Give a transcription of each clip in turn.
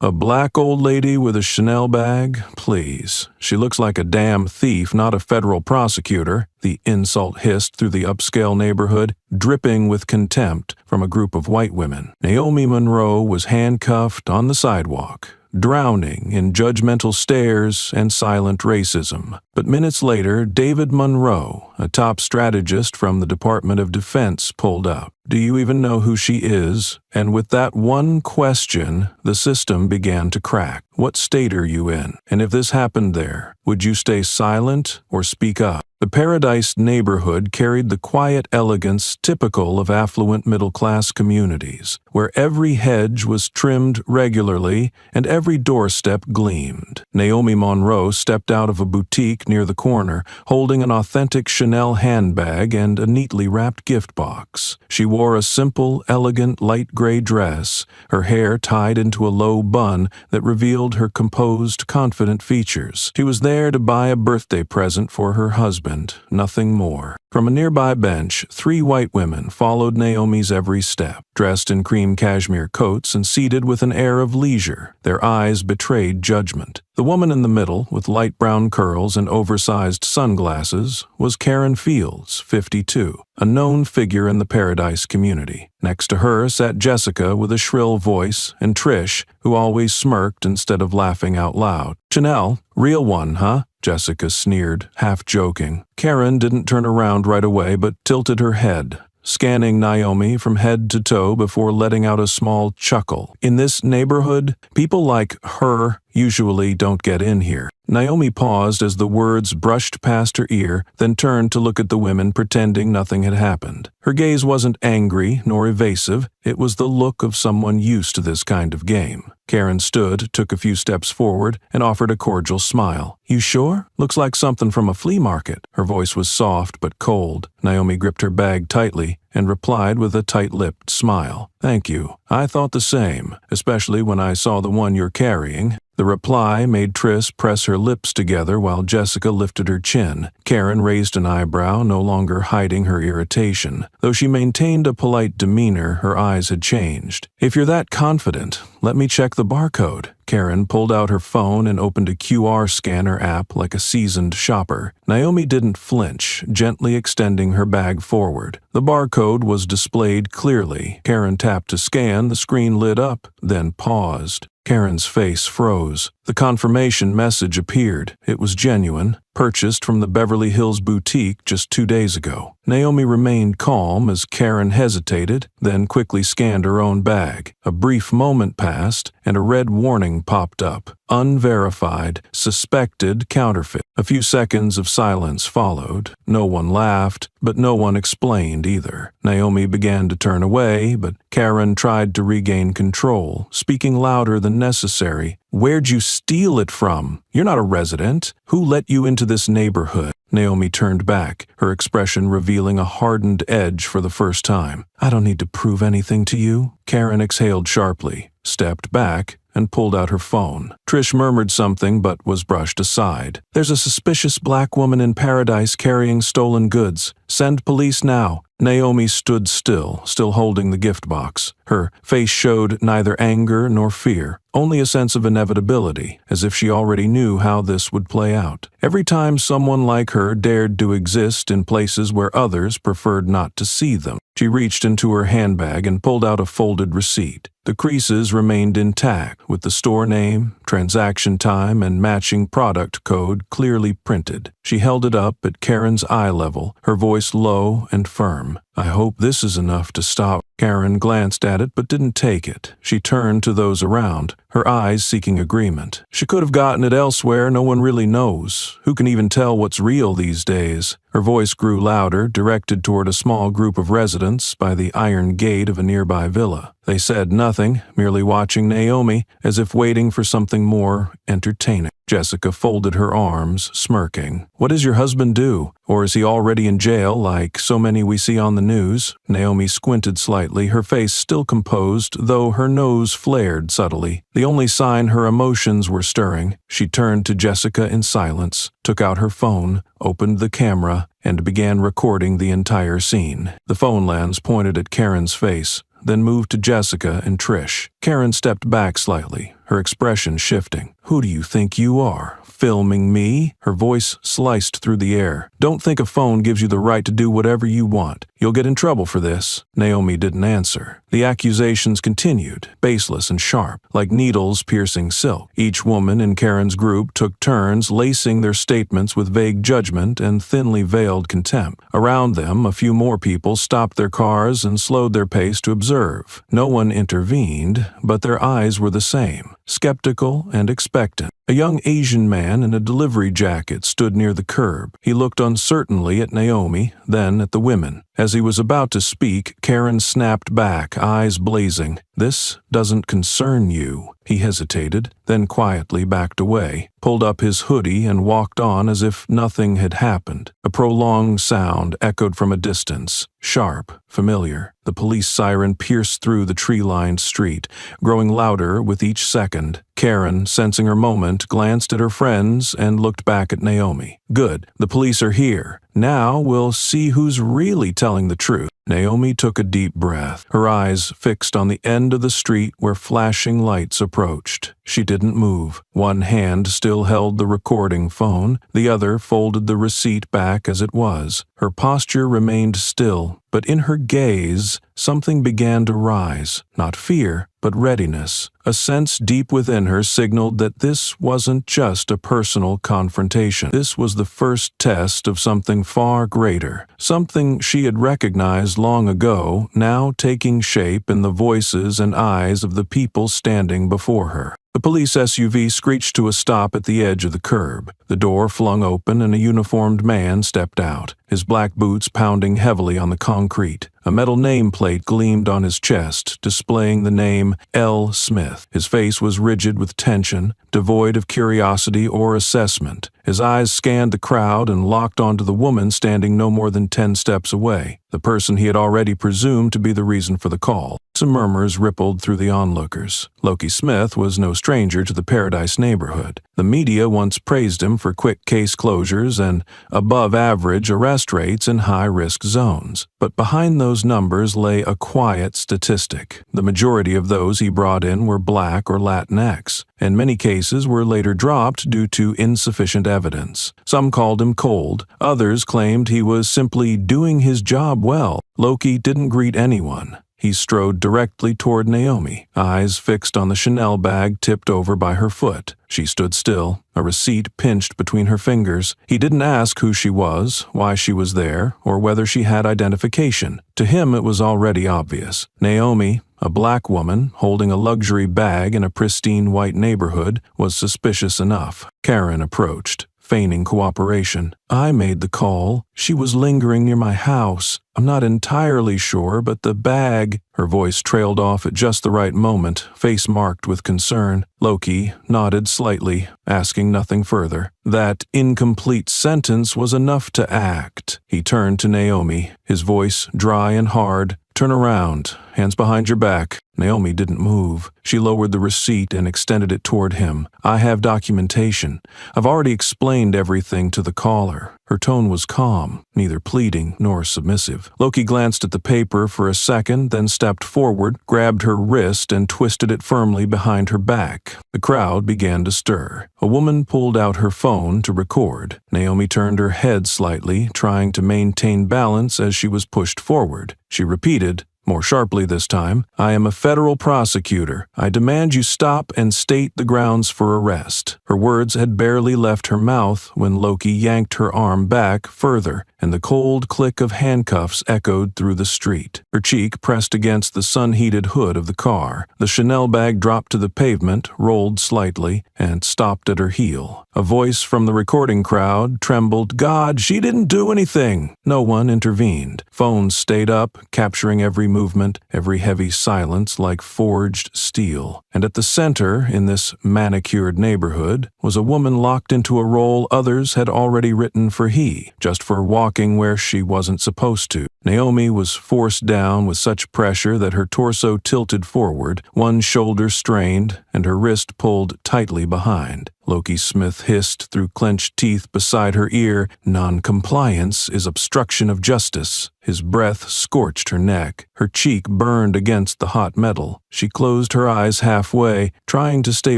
A black old lady with a Chanel bag? Please. She looks like a damn thief, not a federal prosecutor, the insult hissed through the upscale neighborhood, dripping with contempt from a group of white women. Naomi Monroe was handcuffed on the sidewalk, drowning in judgmental stares and silent racism. But minutes later, David Monroe, a top strategist from the Department of Defense, pulled up. Do you even know who she is? And with that one question, the system began to crack. What state are you in? And if this happened there, would you stay silent or speak up? The Paradise neighborhood carried the quiet elegance typical of affluent middle-class communities, where every hedge was trimmed regularly and every doorstep gleamed. Naomi Monroe stepped out of a boutique near the corner, holding an authentic Chanel handbag and a neatly wrapped gift box. She wore a simple, elegant, light gray dress, her hair tied into a low bun that revealed her composed, confident features. She was there to buy a birthday present for her husband, nothing more. From a nearby bench, 3 white women followed Naomi's every step, dressed in cream cashmere coats and seated with an air of leisure. Their eyes betrayed judgment. The woman in the middle, with light brown curls and oversized sunglasses, was Karen Fields, 52, a known figure in the Paradise community. Next to her sat Jessica with a shrill voice, and Trish, who always smirked instead of laughing out loud. Chanel, real one, huh? Jessica sneered, half joking. Karen didn't turn around right away but tilted her head, scanning Naomi from head to toe before letting out a small chuckle. In this neighborhood, people like her usually don't get in here. Naomi paused as the words brushed past her ear, then turned to look at the women, pretending nothing had happened. Her gaze wasn't angry nor evasive. It was the look of someone used to this kind of game. Karen stood, took a few steps forward, and offered a cordial smile. You sure? Looks like something from a flea market. Her voice was soft but cold. Naomi gripped her bag tightly and replied with a tight-lipped smile. Thank you. I thought the same, especially when I saw the one you're carrying. The reply made Trish press her lips together while Jessica lifted her chin. Karen raised an eyebrow, no longer hiding her irritation. Though she maintained a polite demeanor, her eyes had changed. If you're that confident, let me check the barcode. Karen pulled out her phone and opened a QR scanner app like a seasoned shopper. Naomi didn't flinch, gently extending her bag forward. The barcode was displayed clearly. Karen tapped to scan, the screen lit up, then paused. Karen's face froze. The confirmation message appeared. It was genuine, purchased from the Beverly Hills boutique just 2 days ago. Naomi remained calm as Karen hesitated, then quickly scanned her own bag. A brief moment passed, and a red warning popped up. Unverified, suspected counterfeit. A few seconds of silence followed. No one laughed, but no one explained either. Naomi began to turn away, but Karen tried to regain control, speaking louder than necessary. Where'd you steal it from? You're not a resident. Who let you into this neighborhood? Naomi turned back, her expression revealing a hardened edge for the first time. I don't need to prove anything to you. Karen exhaled sharply, stepped back, and pulled out her phone. Trish murmured something but was brushed aside. There's a suspicious black woman in Paradise carrying stolen goods. Send police now. Naomi stood still holding the gift box. Her face showed neither anger nor fear, only a sense of inevitability, as if she already knew how this would play out. Every time someone like her dared to exist in places where others preferred not to see them. She reached into her handbag and pulled out a folded receipt. The creases remained intact, with the store name, transaction time, and matching product code clearly printed. She held it up at Karen's eye level, her voice low and firm. I hope this is enough to stop. Karen glanced at it but didn't take it. She turned to those around, her eyes seeking agreement. She could have gotten it elsewhere, no one really knows. Who can even tell what's real these days? Her voice grew louder, directed toward a small group of residents by the iron gate of a nearby villa. They said nothing, merely watching Naomi, as if waiting for something more entertaining. Jessica folded her arms, smirking. What does your husband do? Or is he already in jail like so many we see on the news? Naomi squinted slightly, her face still composed, though her nose flared subtly. The only sign her emotions were stirring. She turned to Jessica in silence, took out her phone, opened the camera, and began recording the entire scene. The phone lens pointed at Karen's face, then moved to Jessica and Trish. Karen stepped back slightly, her expression shifting. "Who do you think you are? Filming me?" Her voice sliced through the air. "Don't think a phone gives you the right to do whatever you want. You'll get in trouble for this." Naomi didn't answer. The accusations continued, baseless and sharp, like needles piercing silk. Each woman in Karen's group took turns lacing their statements with vague judgment and thinly veiled contempt. Around them, a few more people stopped their cars and slowed their pace to observe. No one intervened, but their eyes were the same, skeptical and expectant. A young Asian man in a delivery jacket stood near the curb. He looked uncertainly at Naomi, then at the women. As he was about to speak, Karen snapped back, eyes blazing. "This doesn't concern you." He hesitated, then quietly backed away, pulled up his hoodie and walked on as if nothing had happened. A prolonged sound echoed from a distance, sharp, familiar. The police siren pierced through the tree-lined street, growing louder with each second. Karen, sensing her moment, glanced at her friends and looked back at Naomi. "Good, the police are here. Now we'll see who's really telling the truth." Naomi took a deep breath, her eyes fixed on the end of the street where flashing lights approached. She didn't move. One hand still held the recording phone, the other folded the receipt back as it was. Her posture remained still, but in her gaze, something began to rise. Not fear, but readiness. A sense deep within her signaled that this wasn't just a personal confrontation. This was the first test of something far greater, something she had recognized long ago, now taking shape in the voices and eyes of the people standing before her. The police SUV screeched to a stop at the edge of the curb. The door flung open and a uniformed man stepped out, his black boots pounding heavily on the concrete. A metal nameplate gleamed on his chest, displaying the name L. Smith. His face was rigid with tension, devoid of curiosity or assessment. His eyes scanned the crowd and locked onto the woman standing no more than 10 steps away, the person he had already presumed to be the reason for the call. Some murmurs rippled through the onlookers. Loki Smith was no stranger to the Paradise neighborhood. The media once praised him for quick case closures and above-average arrest rates in high-risk zones. But behind those numbers lay a quiet statistic. The majority of those he brought in were Black or Latinx, and many cases were later dropped due to insufficient evidence. Some called him cold, others claimed he was simply doing his job well. Loki didn't greet anyone. He strode directly toward Naomi, eyes fixed on the Chanel bag tipped over by her foot. She stood still, a receipt pinched between her fingers. He didn't ask who she was, why she was there, or whether she had identification. To him it was already obvious. Naomi, a black woman holding a luxury bag in a pristine white neighborhood, was suspicious enough. Karen approached, feigning cooperation. "I made the call. She was lingering near my house. I'm not entirely sure, but the bag—" Her voice trailed off at just the right moment, face marked with concern. Loki nodded slightly, asking nothing further. That incomplete sentence was enough to act. He turned to Naomi, his voice dry and hard. "Turn around, hands behind your back." Naomi didn't move. She lowered the receipt and extended it toward him. "I have documentation. I've already explained everything to the caller." Her tone was calm, neither pleading nor submissive. Loki glanced at the paper for a second, then stepped forward, grabbed her wrist and twisted it firmly behind her back. The crowd began to stir. A woman pulled out her phone to record. Naomi turned her head slightly, trying to maintain balance as she was pushed forward. She repeated, more sharply this time, "I am a federal prosecutor. I demand you stop and state the grounds for arrest." Her words had barely left her mouth when Loki yanked her arm back further, and the cold click of handcuffs echoed through the street. Her cheek pressed against the sun-heated hood of the car. The Chanel bag dropped to the pavement, rolled slightly, and stopped at her heel. A voice from the recording crowd trembled, "God, she didn't do anything!" No one intervened. Phones stayed up, capturing every movement, every heavy silence like forged steel. And at the center, in this manicured neighborhood, was a woman locked into a role others had already written for he, just for walking where she wasn't supposed to. Naomi was forced down with such pressure that her torso tilted forward, one shoulder strained, and her wrist pulled tightly behind. Loki Smith hissed through clenched teeth beside her ear. "Non-compliance is obstruction of justice." His breath scorched her neck. Her cheek burned against the hot metal. She closed her eyes halfway, trying to stay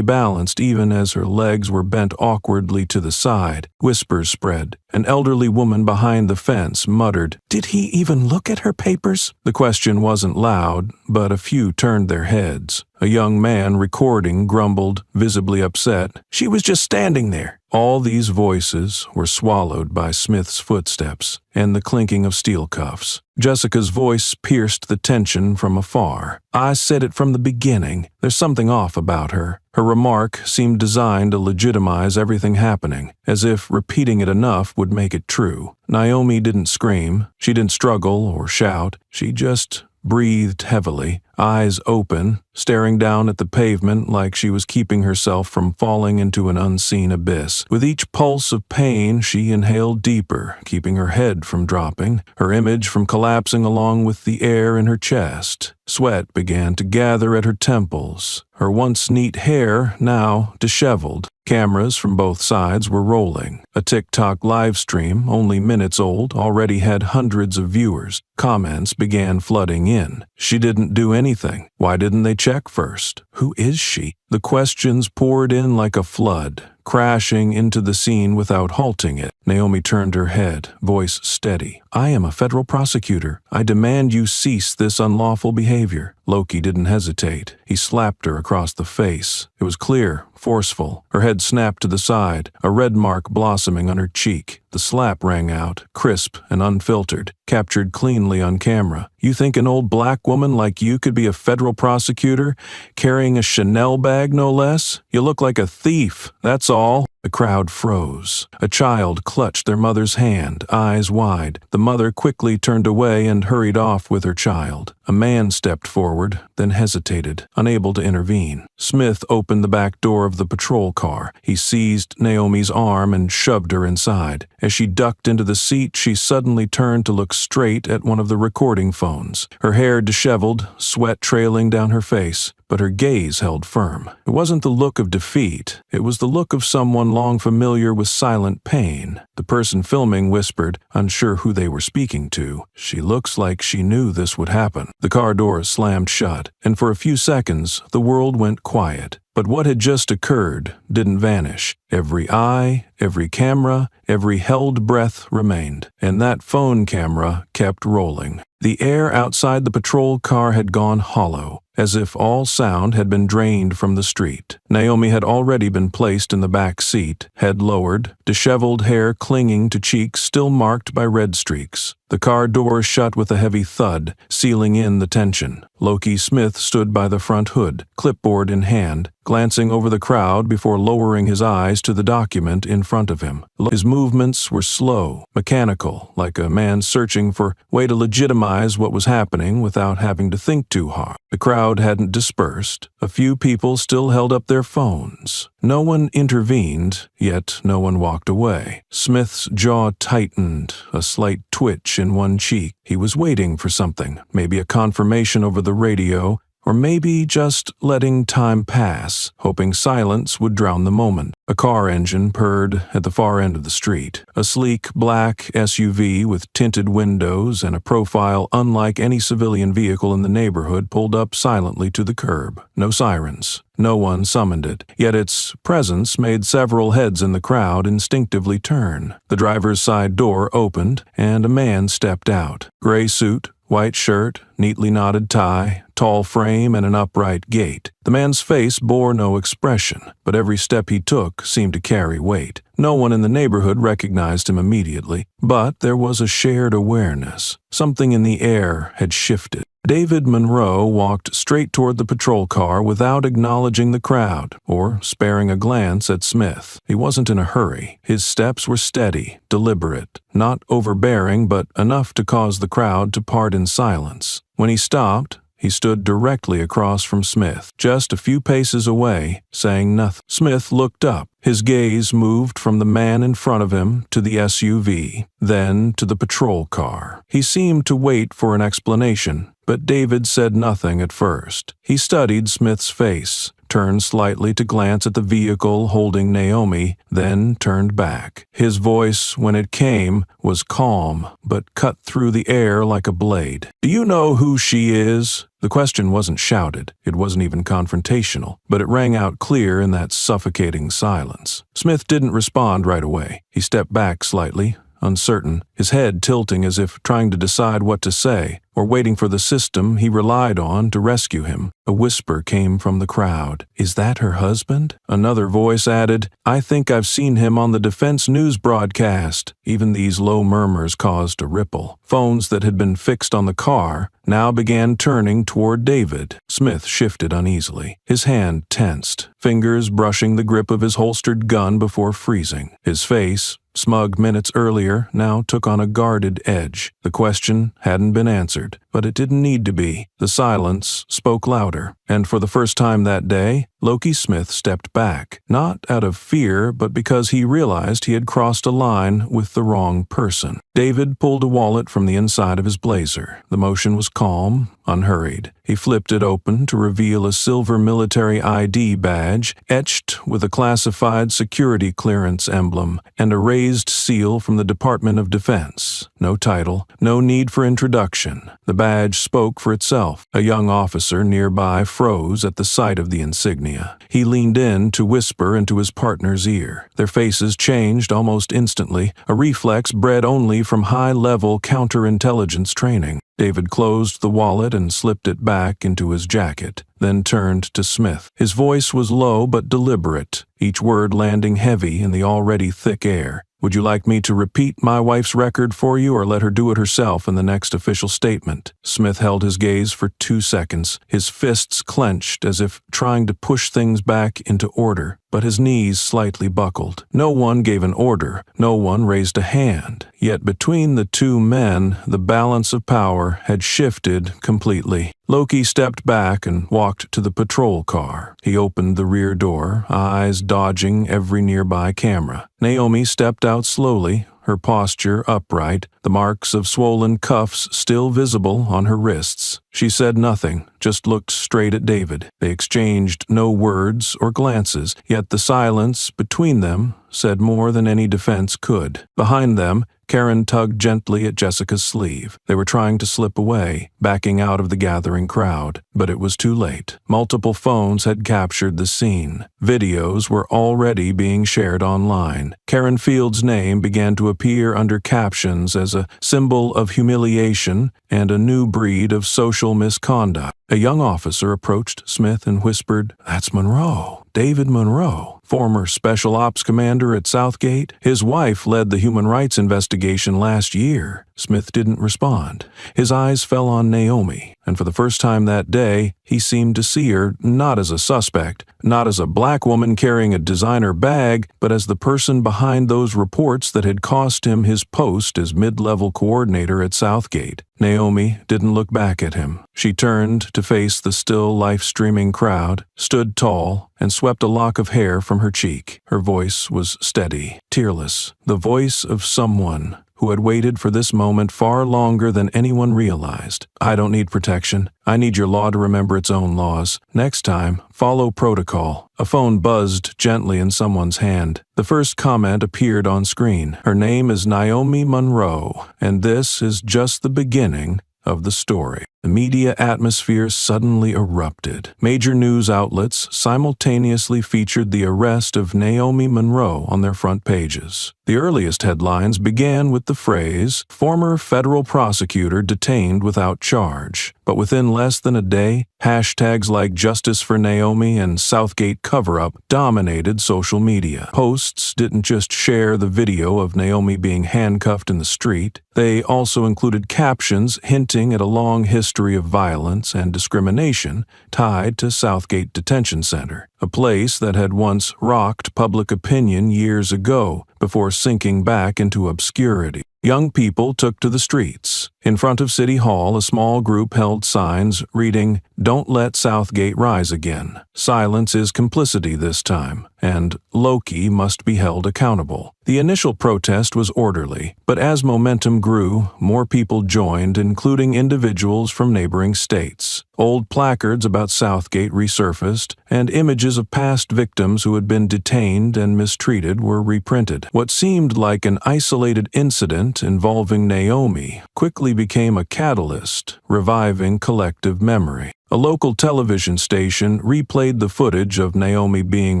balanced even as her legs were bent awkwardly to the side. Whispers spread. An elderly woman behind the fence muttered, "Did he even look at her papers?" The question wasn't loud, but a few turned their heads. A young man recording grumbled, visibly upset, "She was just standing there." All these voices were swallowed by Smith's footsteps and the clinking of steel cuffs. Jessica's voice pierced the tension from afar. "I said it from the beginning. There's something off about her." Her remark seemed designed to legitimize everything happening, as if repeating it enough would make it true. Naomi didn't scream. She didn't struggle or shout. She just breathed heavily, eyes open, staring down at the pavement like she was keeping herself from falling into an unseen abyss. With each pulse of pain, she inhaled deeper, keeping her head from dropping, her image from collapsing along with the air in her chest. Sweat began to gather at her temples, her once neat hair now disheveled. Cameras from both sides were rolling. A TikTok live stream, only minutes old, already had hundreds of viewers. Comments began flooding in. She didn't do anything. Why didn't they check first? Who is she? The questions poured in like a flood, crashing into the scene without halting it. Naomi turned her head, voice steady. "I am a federal prosecutor. I demand you cease this unlawful behavior." Loki didn't hesitate. He slapped her across the face. It was clear, forceful. Her head snapped to the side, a red mark blossoming on her cheek. The slap rang out, crisp and unfiltered, captured cleanly on camera. "You think an old black woman like you could be a federal prosecutor, carrying a Chanel bag no less? You look like a thief, that's all." The crowd froze. A child clutched their mother's hand, eyes wide. The mother quickly turned away and hurried off with her child. A man stepped forward, then hesitated, unable to intervene. Smith opened the back door of the patrol car. He seized Naomi's arm and shoved her inside. As she ducked into the seat, she suddenly turned to look straight at one of the recording phones. Her hair disheveled, sweat trailing down her face, but her gaze held firm. It wasn't the look of defeat. It was the look of someone long familiar with silent pain. The person filming whispered, unsure who they were speaking to, "She looks like she knew this would happen." The car doors slammed shut, and for a few seconds, the world went quiet. But what had just occurred didn't vanish. Every eye, every camera, every held breath remained, and that phone camera kept rolling. The air outside the patrol car had gone hollow, as if all sound had been drained from the street. Naomi had already been placed in the back seat, head lowered, disheveled hair clinging to cheeks still marked by red streaks. The car door shut with a heavy thud, sealing in the tension. Loki Smith stood by the front hood, clipboard in hand, glancing over the crowd before lowering his eyes to the document in front of him. His movements were slow, mechanical, like a man searching for a way to legitimize what was happening without having to think too hard. The crowd hadn't dispersed. A few people still held up their phones. No one intervened, yet no one walked away. Smith's jaw tightened, a slight twitch in one cheek. He was waiting for something, maybe a confirmation over the radio, or maybe just letting time pass, hoping silence would drown the moment. A car engine purred at the far end of the street. A sleek black SUV with tinted windows and a profile unlike any civilian vehicle in the neighborhood pulled up silently to the curb. No sirens. No one summoned it, yet its presence made several heads in the crowd instinctively turn. The driver's side door opened, and a man stepped out. Gray suit, white shirt, neatly knotted tie, tall frame, and an upright gait. The man's face bore no expression, but every step he took seemed to carry weight. No one in the neighborhood recognized him immediately, but there was a shared awareness. Something in the air had shifted. David Monroe walked straight toward the patrol car without acknowledging the crowd or sparing a glance at Smith. He wasn't in a hurry. His steps were steady, deliberate, not overbearing, but enough to cause the crowd to part in silence. When he stopped, he stood directly across from Smith, just a few paces away, saying nothing. Smith looked up. His gaze moved from the man in front of him to the SUV, then to the patrol car. He seemed to wait for an explanation, but David said nothing at first. He studied Smith's face, turned slightly to glance at the vehicle holding Naomi, then turned back. His voice, when it came, was calm, but cut through the air like a blade. "Do you know who she is?" The question wasn't shouted, it wasn't even confrontational, but it rang out clear in that suffocating silence. Smith didn't respond right away. He stepped back slightly, uncertain, his head tilting as if trying to decide what to say, or waiting for the system he relied on to rescue him. A whisper came from the crowd. "Is that her husband?" Another voice added, "I think I've seen him on the defense news broadcast." Even these low murmurs caused a ripple. Phones that had been fixed on the car now began turning toward David. Smith shifted uneasily. His hand tensed, fingers brushing the grip of his holstered gun before freezing. His face, smug minutes earlier, now took on a guarded edge. The question hadn't been answered, but it didn't need to be. The silence spoke louder, and for the first time that day, Loki Smith stepped back, not out of fear, but because he realized he had crossed a line with the wrong person. David pulled a wallet from the inside of his blazer. The motion was calm, unhurried. He flipped it open to reveal a silver military ID badge etched with a classified security clearance emblem and a raised seal from the Department of Defense. No title, no need for introduction. The badge spoke for itself. A young officer nearby froze at the sight of the insignia. He leaned in to whisper into his partner's ear. Their faces changed almost instantly, a reflex bred only from high-level counterintelligence training. David closed the wallet and slipped it back into his jacket, then turned to Smith. His voice was low but deliberate, each word landing heavy in the already thick air. "Would you like me to repeat my wife's record for you or let her do it herself in the next official statement?" Smith held his gaze for 2 seconds, his fists clenched as if trying to push things back into order, but his knees slightly buckled. No one gave an order, no one raised a hand. Yet between the two men, the balance of power had shifted completely. Loki stepped back and walked to the patrol car. He opened the rear door, eyes dodging every nearby camera. Naomi stepped out slowly, her posture upright, the marks of swollen cuffs still visible on her wrists. She said nothing, just looked straight at David. They exchanged no words or glances, yet the silence between them said more than any defense could. Behind them, Karen tugged gently at Jessica's sleeve. They were trying to slip away, backing out of the gathering crowd, but it was too late. Multiple phones had captured the scene. Videos were already being shared online. Karen Field's name began to appear under captions as a symbol of humiliation and a new breed of social misconduct. A young officer approached Smith and whispered, "That's Monroe. David Monroe, former Special Ops Commander at Southgate. His wife led the human rights investigation last year." Smith didn't respond. His eyes fell on Naomi, and for the first time that day, he seemed to see her not as a suspect, not as a black woman carrying a designer bag, but as the person behind those reports that had cost him his post as mid-level coordinator at Southgate. Naomi didn't look back at him. She turned to face the still live-streaming crowd, stood tall, and swept a lock of hair from her cheek. Her voice was steady, tearless, the voice of someone who had waited for this moment far longer than anyone realized. "I don't need protection. I need your law to remember its own laws. Next time, follow protocol." A phone buzzed gently in someone's hand. The first comment appeared on screen. "Her name is Naomi Monroe, and this is just the beginning of the story." The media atmosphere suddenly erupted. Major news outlets simultaneously featured the arrest of Naomi Monroe on their front pages. The earliest headlines began with the phrase, "Former federal prosecutor detained without charge." But within less than a day, hashtags like Justice for Naomi and Southgate Cover-Up dominated social media. Posts didn't just share the video of Naomi being handcuffed in the street. They also included captions hinting at a long history of violence and discrimination tied to Southgate Detention Center, a place that had once rocked public opinion years ago before sinking back into obscurity. Young people took to the streets. In front of City Hall, a small group held signs reading, "Don't let Southgate rise again. Silence is complicity this time," and "Loki must be held accountable." The initial protest was orderly, but as momentum grew, more people joined, including individuals from neighboring states. Old placards about Southgate resurfaced, and images of past victims who had been detained and mistreated were reprinted. What seemed like an isolated incident involving Naomi quickly became a catalyst, reviving collective memory. A local television station replayed the footage of Naomi being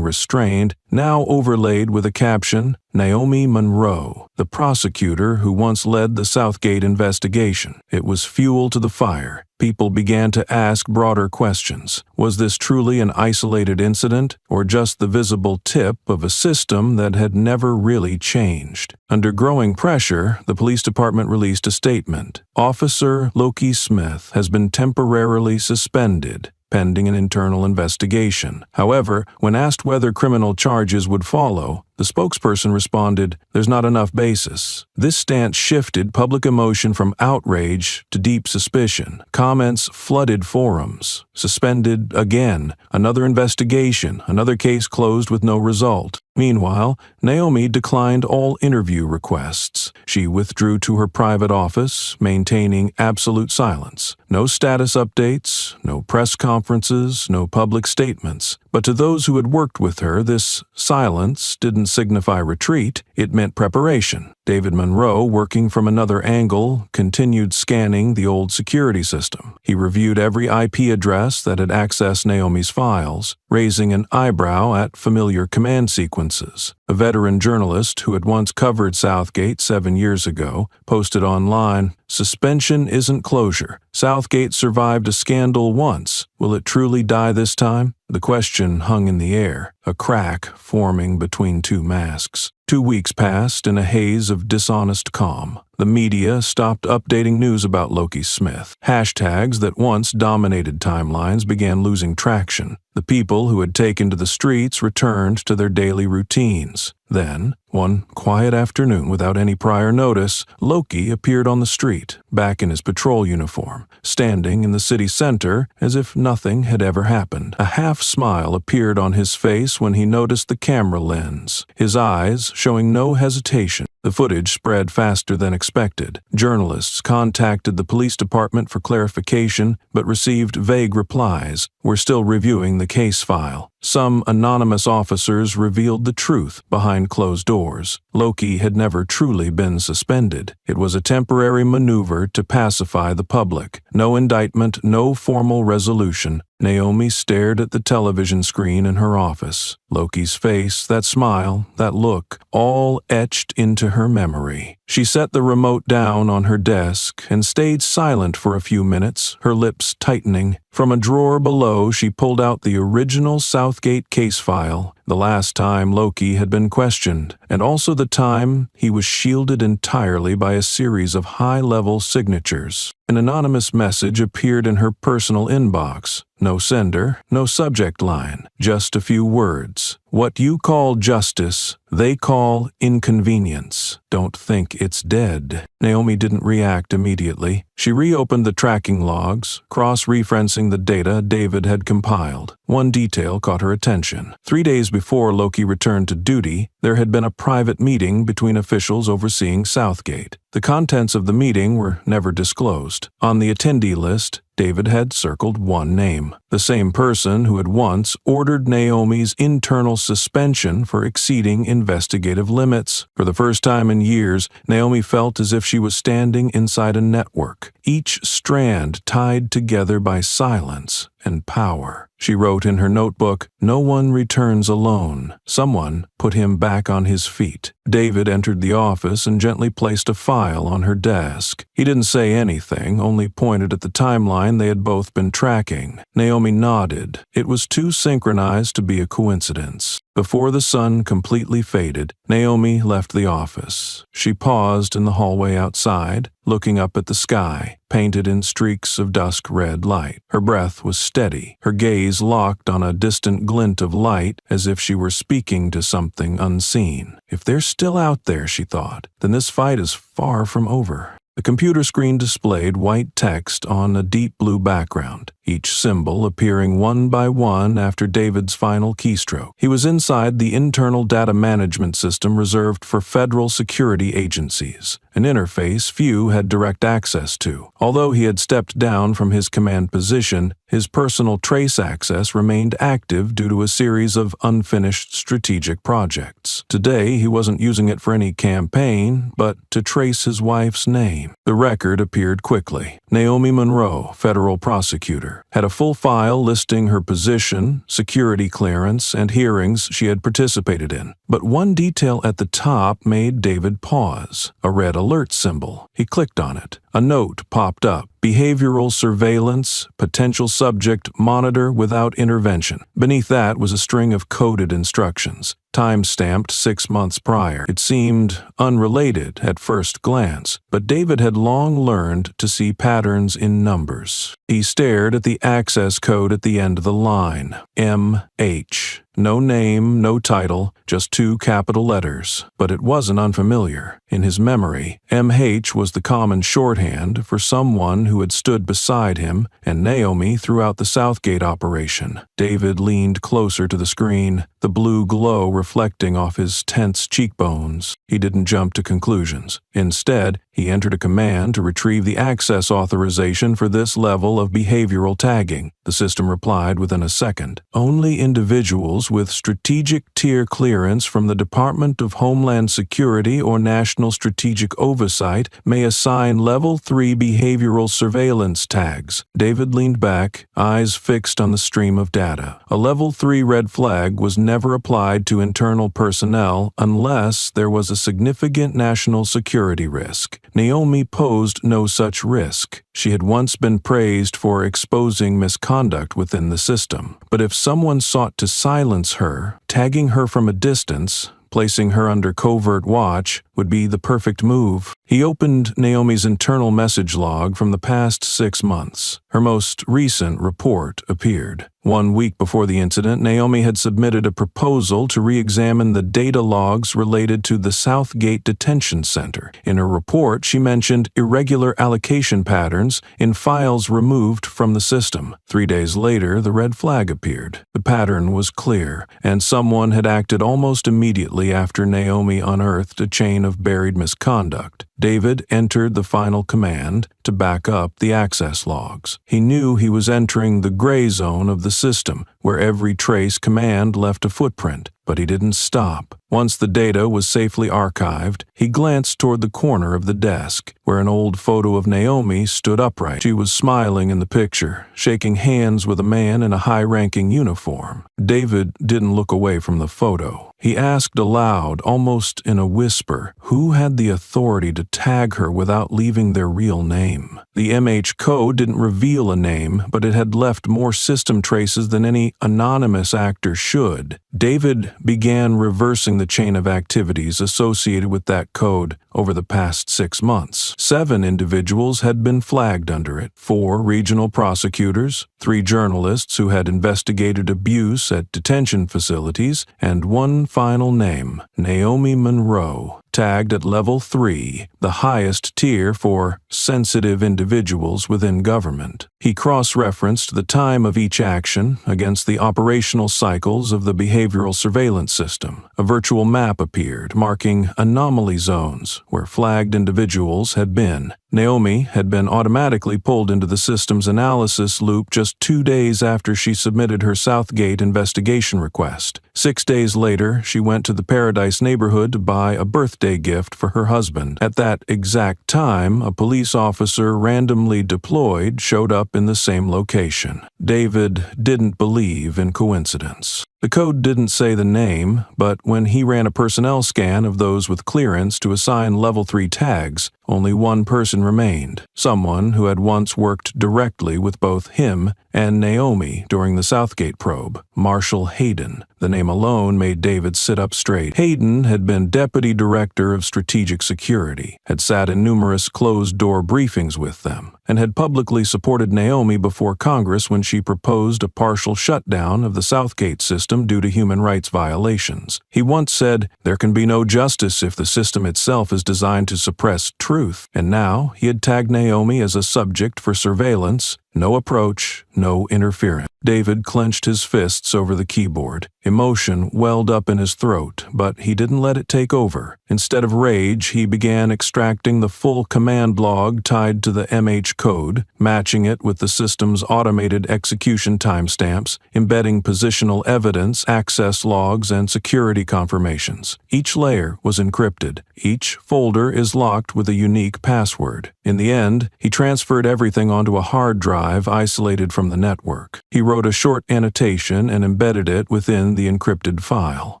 restrained, now overlaid with a caption, "Naomi Monroe, the prosecutor who once led the Southgate investigation." It was fuel to the fire. People began to ask broader questions. Was this truly an isolated incident, or just the visible tip of a system that had never really changed? Under growing pressure, the police department released a statement. Officer Loki Smith has been temporarily suspended, pending an internal investigation. However, when asked whether criminal charges would follow, the spokesperson responded, "There's not enough basis." This stance shifted public emotion from outrage to deep suspicion. Comments flooded forums. Suspended again. Another investigation. Another case closed with no result. Meanwhile, Naomi declined all interview requests. She withdrew to her private office, maintaining absolute silence. No status updates, no press conferences, no public statements. But to those who had worked with her, this silence didn't signify retreat, it meant preparation. David Monroe, working from another angle, continued scanning the old security system. He reviewed every IP address that had accessed Naomi's files, raising an eyebrow at familiar command sequences. A veteran journalist who had once covered Southgate 7 years ago posted online, "Suspension isn't closure. Southgate survived a scandal once. Will it truly die this time?" The question hung in the air, a crack forming between two masks. 2 weeks passed in a haze of dishonest calm. The media stopped updating news about Loki Smith. Hashtags that once dominated timelines began losing traction. The people who had taken to the streets returned to their daily routines. Then, one quiet afternoon without any prior notice, Loki appeared on the street, back in his patrol uniform, standing in the city center as if nothing had ever happened. A half-smile appeared on his face when he noticed the camera lens, his eyes showing no hesitation. The footage spread faster than expected. Journalists contacted the police department for clarification, but received vague replies. "We're still reviewing the case file." Some anonymous officers revealed the truth behind closed doors. Loki had never truly been suspended. It was a temporary maneuver to pacify the public. No indictment, no formal resolution. Naomi stared at the television screen in her office. Loki's face, that smile, that look, all etched into her memory. She set the remote down on her desk and stayed silent for a few minutes, her lips tightening. From a drawer below, she pulled out the original Southgate case file, the last time Loki had been questioned, and also the time he was shielded entirely by a series of high-level signatures. An anonymous message appeared in her personal inbox. No sender, no subject line, just a few words. "What you call justice, they call inconvenience. Don't think it's dead." Naomi didn't react immediately. She reopened the tracking logs, cross-referencing the data David had compiled. One detail caught her attention. 3 days before Loki returned to duty, there had been a private meeting between officials overseeing Southgate. The contents of the meeting were never disclosed. On the attendee list, David had circled one name, the same person who had once ordered Naomi's internal suspension for exceeding investigative limits. For the first time in years, Naomi felt as if she was standing inside a network, each strand tied together by silence and power. She wrote in her notebook, "No one returns alone. Someone put him back on his feet." David entered the office and gently placed a file on her desk. He didn't say anything, only pointed at the timeline they had both been tracking. Naomi nodded. It was too synchronized to be a coincidence. Before the sun completely faded, Naomi left the office. She paused in the hallway outside, looking up at the sky, painted in streaks of dusk-red light. Her breath was steady, her gaze locked on a distant glint of light as if she were speaking to something unseen. If they're still out there, she thought, then this fight is far from over. The computer screen displayed white text on a deep blue background, each symbol appearing one by one after David's final keystroke. He was inside the internal data management system reserved for federal security agencies, an interface few had direct access to. Although he had stepped down from his command position, his personal trace access remained active due to a series of unfinished strategic projects. Today, he wasn't using it for any campaign, but to trace his wife's name. The record appeared quickly. Naomi Monroe, federal prosecutor, had a full file listing her position, security clearance, and hearings she had participated in. But one detail at the top made David pause: a red alert symbol. He clicked on it. A note popped up: behavioral surveillance, potential subject monitor without intervention. Beneath that was a string of coded instructions, time-stamped 6 months prior. It seemed unrelated at first glance, but David had long learned to see patterns in numbers. He stared at the access code at the end of the line: MH. No name, no title, just 2 capital letters. But it wasn't unfamiliar. In his memory, MH was the common shorthand for someone who had stood beside him and Naomi throughout the Southgate operation. David leaned closer to the screen, the blue glow reflecting off his tense cheekbones. He didn't jump to conclusions. Instead, he entered a command to retrieve the access authorization for this level of behavioral tagging. The system replied within a second. Only individuals with strategic tier clearance from the Department of Homeland Security or National Strategic Oversight may assign Level 3 behavioral surveillance tags. David leaned back, eyes fixed on the stream of data. A Level 3 red flag was never applied to internal personnel unless there was a significant national security risk. Naomi posed no such risk. She had once been praised for exposing misconduct within the system. But if someone sought to silence her, tagging her from a distance, placing her under covert watch, would be the perfect move. He opened Naomi's internal message log from the past 6 months. Her most recent report appeared. 1 week before the incident, Naomi had submitted a proposal to re-examine the data logs related to the Southgate Detention Center. In her report, she mentioned irregular allocation patterns in files removed from the system. 3 days later, the red flag appeared. The pattern was clear, and someone had acted almost immediately after Naomi unearthed a chain of buried misconduct. David entered the final command to back up the access logs. He knew he was entering the gray zone of the system, where every trace command left a footprint, but he didn't stop. Once the data was safely archived, he glanced toward the corner of the desk, where an old photo of Naomi stood upright. She was smiling in the picture, shaking hands with a man in a high-ranking uniform. David didn't look away from the photo. He asked aloud, almost in a whisper, who had the authority to tag her without leaving their real name? The MH code didn't reveal a name, but it had left more system traces than any anonymous actor should. David began reversing the chain of activities associated with that code over the past 6 months. 7 individuals had been flagged under it: 4 regional prosecutors, 3 journalists who had investigated abuse at detention facilities, and 1 final name: Naomi Monroe, tagged at Level 3, the highest tier for sensitive individuals within government. He cross-referenced the time of each action against the operational cycles of the behavioral surveillance system. A virtual map appeared, marking anomaly zones where flagged individuals had been. Naomi had been automatically pulled into the system's analysis loop just 2 days after she submitted her Southgate investigation request. 6 days later, she went to the Paradise neighborhood to buy a birthday gift for her husband. At that exact time, a police officer randomly deployed showed up in the same location. David didn't believe in coincidence. The code didn't say the name, but when he ran a personnel scan of those with clearance to assign Level 3 tags, only one person remained, someone who had once worked directly with both him and Naomi during the Southgate probe, Marshall Hayden. The name alone made David sit up straight. Hayden had been Deputy Director of Strategic Security, had sat in numerous closed-door briefings with them, and had publicly supported Naomi before Congress when she proposed a partial shutdown of the Southgate system due to human rights violations. He once said, "There can be no justice if the system itself is designed to suppress truth," and now he had tagged Naomi as a subject for surveillance. No approach, no interference. David clenched his fists over the keyboard. Emotion welled up in his throat, but he didn't let it take over. Instead of rage, he began extracting the full command log tied to the MH code, matching it with the system's automated execution timestamps, embedding positional evidence, access logs, and security confirmations. Each layer was encrypted. Each folder is locked with a unique password. In the end, he transferred everything onto a hard drive isolated from the network. He wrote a short annotation and embedded it within the encrypted file.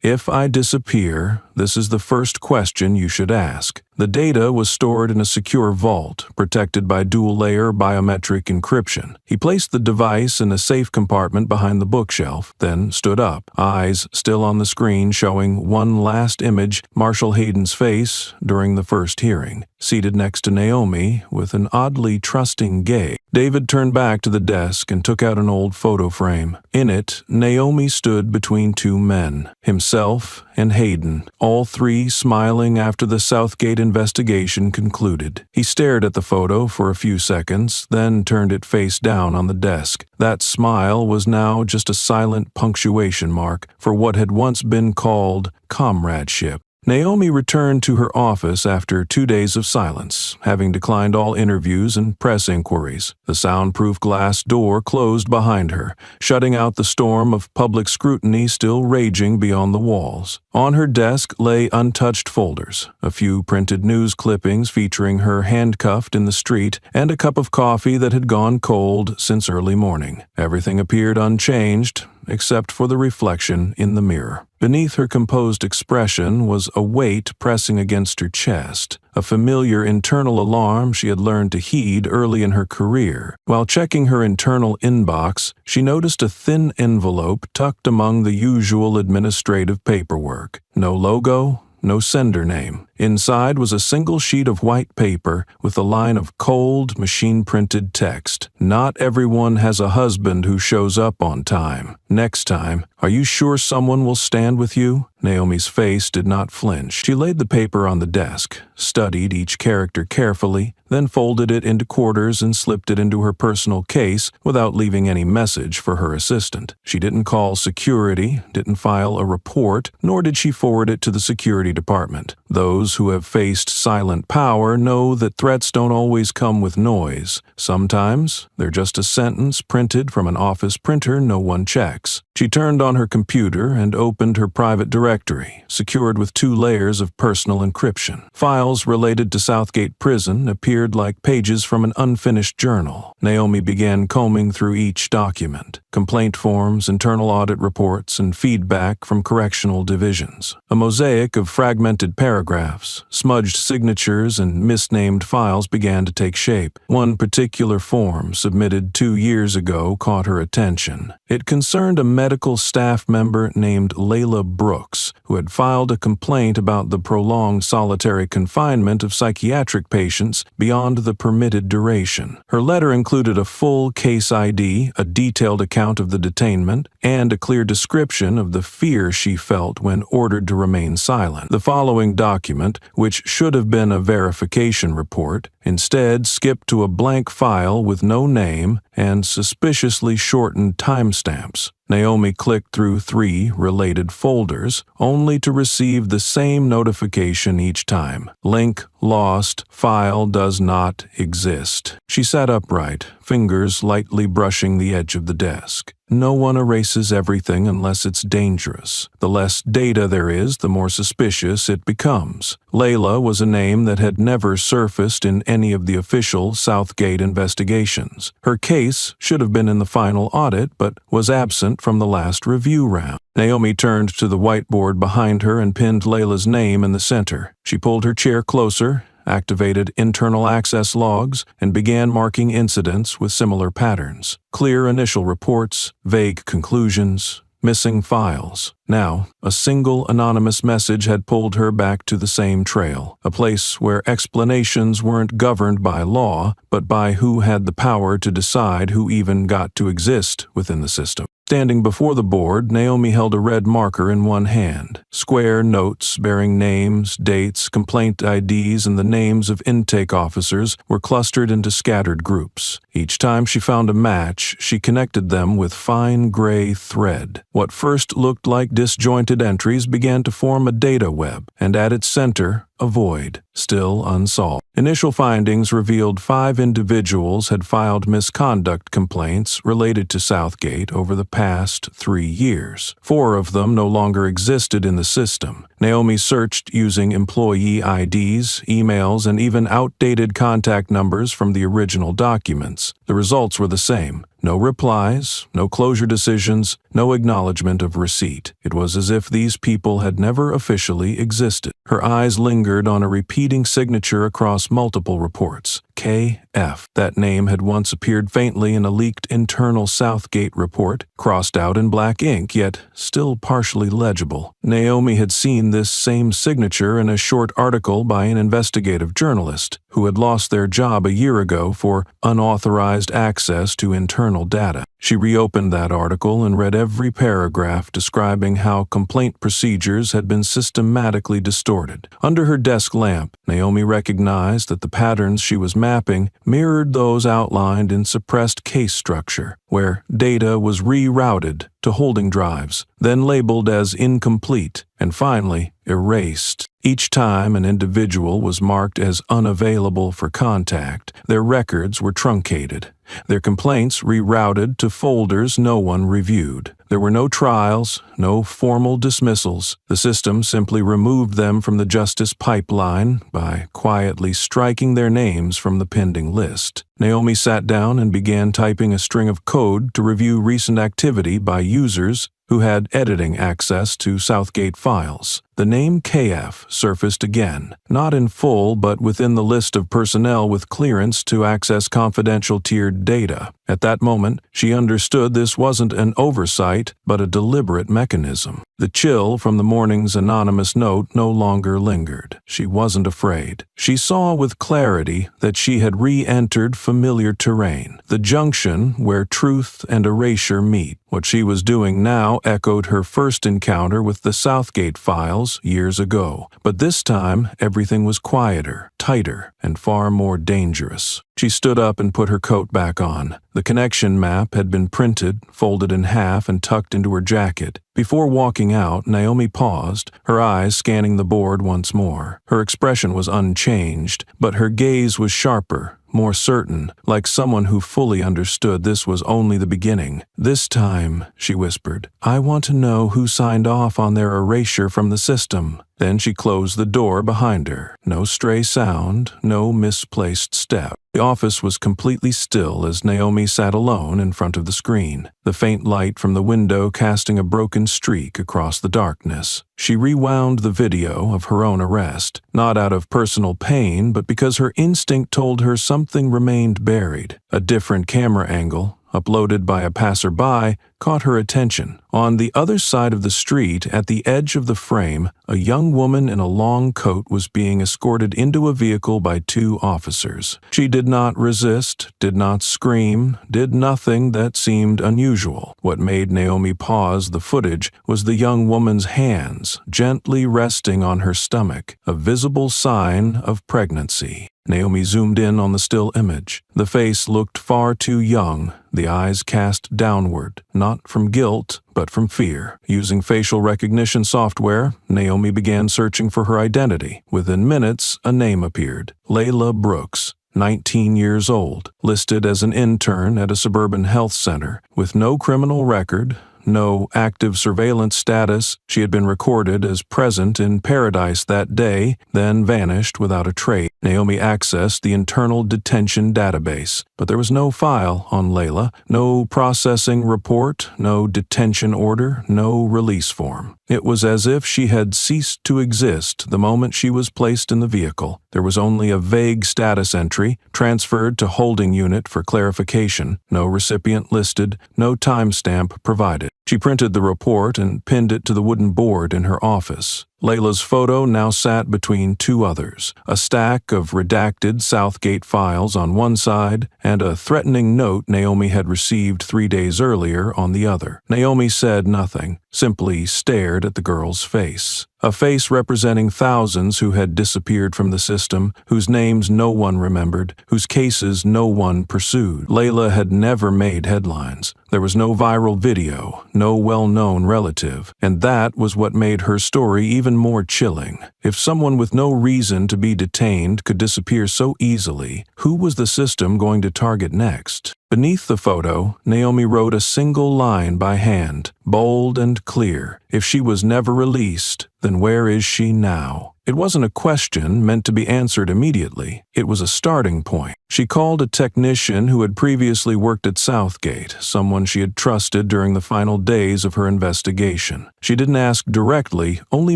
If I disappear, this is the first question you should ask. The data was stored in a secure vault, protected by dual-layer biometric encryption. He placed the device in a safe compartment behind the bookshelf, then stood up, eyes still on the screen showing one last image, Marshall Hayden's face during the first hearing, seated next to Naomi with an oddly trusting gaze. David turned back to the desk and took out an old photo frame. In it, Naomi stood between two men, himself and Hayden, all three smiling after the Southgate investigation concluded. He stared at the photo for a few seconds, then turned it face down on the desk. That smile was now just a silent punctuation mark for what had once been called comradeship. Naomi returned to her office after 2 days of silence, having declined all interviews and press inquiries. The soundproof glass door closed behind her, shutting out the storm of public scrutiny still raging beyond the walls. On her desk lay untouched folders, a few printed news clippings featuring her handcuffed in the street, and a cup of coffee that had gone cold since early morning. Everything appeared unchanged, except for the reflection in the mirror. Beneath her composed expression was a weight pressing against her chest, a familiar internal alarm she had learned to heed early in her career. While checking her internal inbox, she noticed a thin envelope tucked among the usual administrative paperwork. No logo, no sender name. Inside was a single sheet of white paper with a line of cold, machine-printed text. Not everyone has a husband who shows up on time. Next time, are you sure someone will stand with you? Naomi's face did not flinch. She laid the paper on the desk, studied each character carefully, then folded it into quarters and slipped it into her personal case without leaving any message for her assistant. She didn't call security, didn't file a report, nor did she forward it to the security department. Those who have faced silent power know that threats don't always come with noise. Sometimes they're just a sentence printed from an office printer no one checks. She turned on her computer and opened her private directory, secured with 2 layers of personal encryption. Files related to Southgate Prison appeared like pages from an unfinished journal. Naomi began combing through each document: complaint forms, internal audit reports, and feedback from correctional divisions. A mosaic of fragmented paragraphs, smudged signatures, and misnamed files began to take shape. One particular form, submitted 2 years ago, caught her attention. It concerned a medical staff member named Layla Brooks, who had filed a complaint about the prolonged solitary confinement of psychiatric patients beyond the permitted duration. Her letter included a full case ID, a detailed account of the detainment, and a clear description of the fear she felt when ordered to remain silent. The following document, which should have been a verification report, instead skipped to a blank file with no name and suspiciously shortened timestamps. Naomi clicked through 3 related folders, only to receive the same notification each time. Link lost, file does not exist. She sat upright, fingers lightly brushing the edge of the desk. No one erases everything unless it's dangerous. The less data there is, the more suspicious it becomes. Layla was a name that had never surfaced in any of the official Southgate investigations. Her case should have been in the final audit, but was absent from the last review round. Naomi turned to the whiteboard behind her and pinned Layla's name in the center. She pulled her chair closer, activated internal access logs, and began marking incidents with similar patterns. Clear initial reports, vague conclusions, missing files. Now, a single anonymous message had pulled her back to the same trail, a place where explanations weren't governed by law, but by who had the power to decide who even got to exist within the system. Standing before the board, Naomi held a red marker in one hand. Square notes bearing names, dates, complaint IDs, and the names of intake officers were clustered into scattered groups. Each time she found a match, she connected them with fine gray thread. What first looked like disjointed entries began to form a data web, and at its center, a void, still unsolved. Initial findings revealed 5 individuals had filed misconduct complaints related to Southgate over the past 3 years. 4 of them no longer existed in the system. Naomi searched using employee IDs, emails, and even outdated contact numbers from the original documents. The results were the same. No replies, no closure decisions, no acknowledgement of receipt. It was as if these people had never officially existed. Her eyes lingered on a repeating signature across multiple reports. KF. That name had once appeared faintly in a leaked internal Southgate report, crossed out in black ink, yet still partially legible. Naomi had seen this same signature in a short article by an investigative journalist who had lost their job a year ago for unauthorized access to internal data. She reopened that article and read every paragraph describing how complaint procedures had been systematically distorted. Under her desk lamp, Naomi recognized that the patterns she was mapping mirrored those outlined in suppressed case structure, where data was rerouted to holding drives, then labeled as incomplete, and finally erased. Each time an individual was marked as unavailable for contact, their records were truncated. Their complaints rerouted to folders no one reviewed. There were no trials, no formal dismissals. The system simply removed them from the justice pipeline by quietly striking their names from the pending list. Naomi sat down and began typing a string of code to review recent activity by users who had editing access to Southgate files. The name KF surfaced again, not in full but within the list of personnel with clearance to access confidential tiered data. At that moment, she understood this wasn't an oversight but a deliberate mechanism. The chill from the morning's anonymous note no longer lingered. She wasn't afraid. She saw with clarity that she had re-entered familiar terrain, the junction where truth and erasure meet. What she was doing now echoed her first encounter with the Southgate files years ago, but this time everything was quieter, tighter, and far more dangerous. She stood up and put her coat back on. The connection map had been printed, folded in half, and tucked into her jacket. Before walking out, Naomi paused, her eyes scanning the board once more. Her expression was unchanged, but her gaze was sharper, more certain, like someone who fully understood this was only the beginning. "This time," she whispered, "I want to know who signed off on their erasure from the system." Then she closed the door behind her. No stray sound, no misplaced step. The office was completely still as Naomi sat alone in front of the screen, the faint light from the window casting a broken streak across the darkness. She rewound the video of her own arrest, not out of personal pain, but because her instinct told her something remained buried. A different camera angle, uploaded by a passerby, caught her attention. On the other side of the street, at the edge of the frame, a young woman in a long coat was being escorted into a vehicle by 2 officers. She did not resist, did not scream, did nothing that seemed unusual. What made Naomi pause the footage was the young woman's hands gently resting on her stomach, a visible sign of pregnancy. Naomi zoomed in on the still image. The face looked far too young, the eyes cast downward, not from guilt, but from fear. Using facial recognition software, Naomi began searching for her identity. Within minutes, a name appeared: Layla Brooks, 19 years old, listed as an intern at a suburban health center, with no criminal record, no active surveillance status. She had been recorded as present in Paradise that day, then vanished without a trace. Naomi accessed the internal detention database, but there was no file on Layla, no processing report, no detention order, no release form. It was as if she had ceased to exist the moment she was placed in the vehicle. There was only a vague status entry, transferred to holding unit for clarification, no recipient listed, no timestamp provided. She printed the report and pinned it to the wooden board in her office. Layla's photo now sat between two others, a stack of redacted Southgate files on one side and a threatening note Naomi had received 3 days earlier on the other. Naomi said nothing, simply stared at the girl's face. A face representing thousands who had disappeared from the system, whose names no one remembered, whose cases no one pursued. Layla had never made headlines. There was no viral video, no well-known relative, and that was what made her story even more chilling. If someone with no reason to be detained could disappear so easily, who was the system going to target next? Beneath the photo, Naomi wrote a single line by hand, bold and clear. If she was never released, then where is she now? It wasn't a question meant to be answered immediately. It was a starting point. She called a technician who had previously worked at Southgate, someone she had trusted during the final days of her investigation. She didn't ask directly, only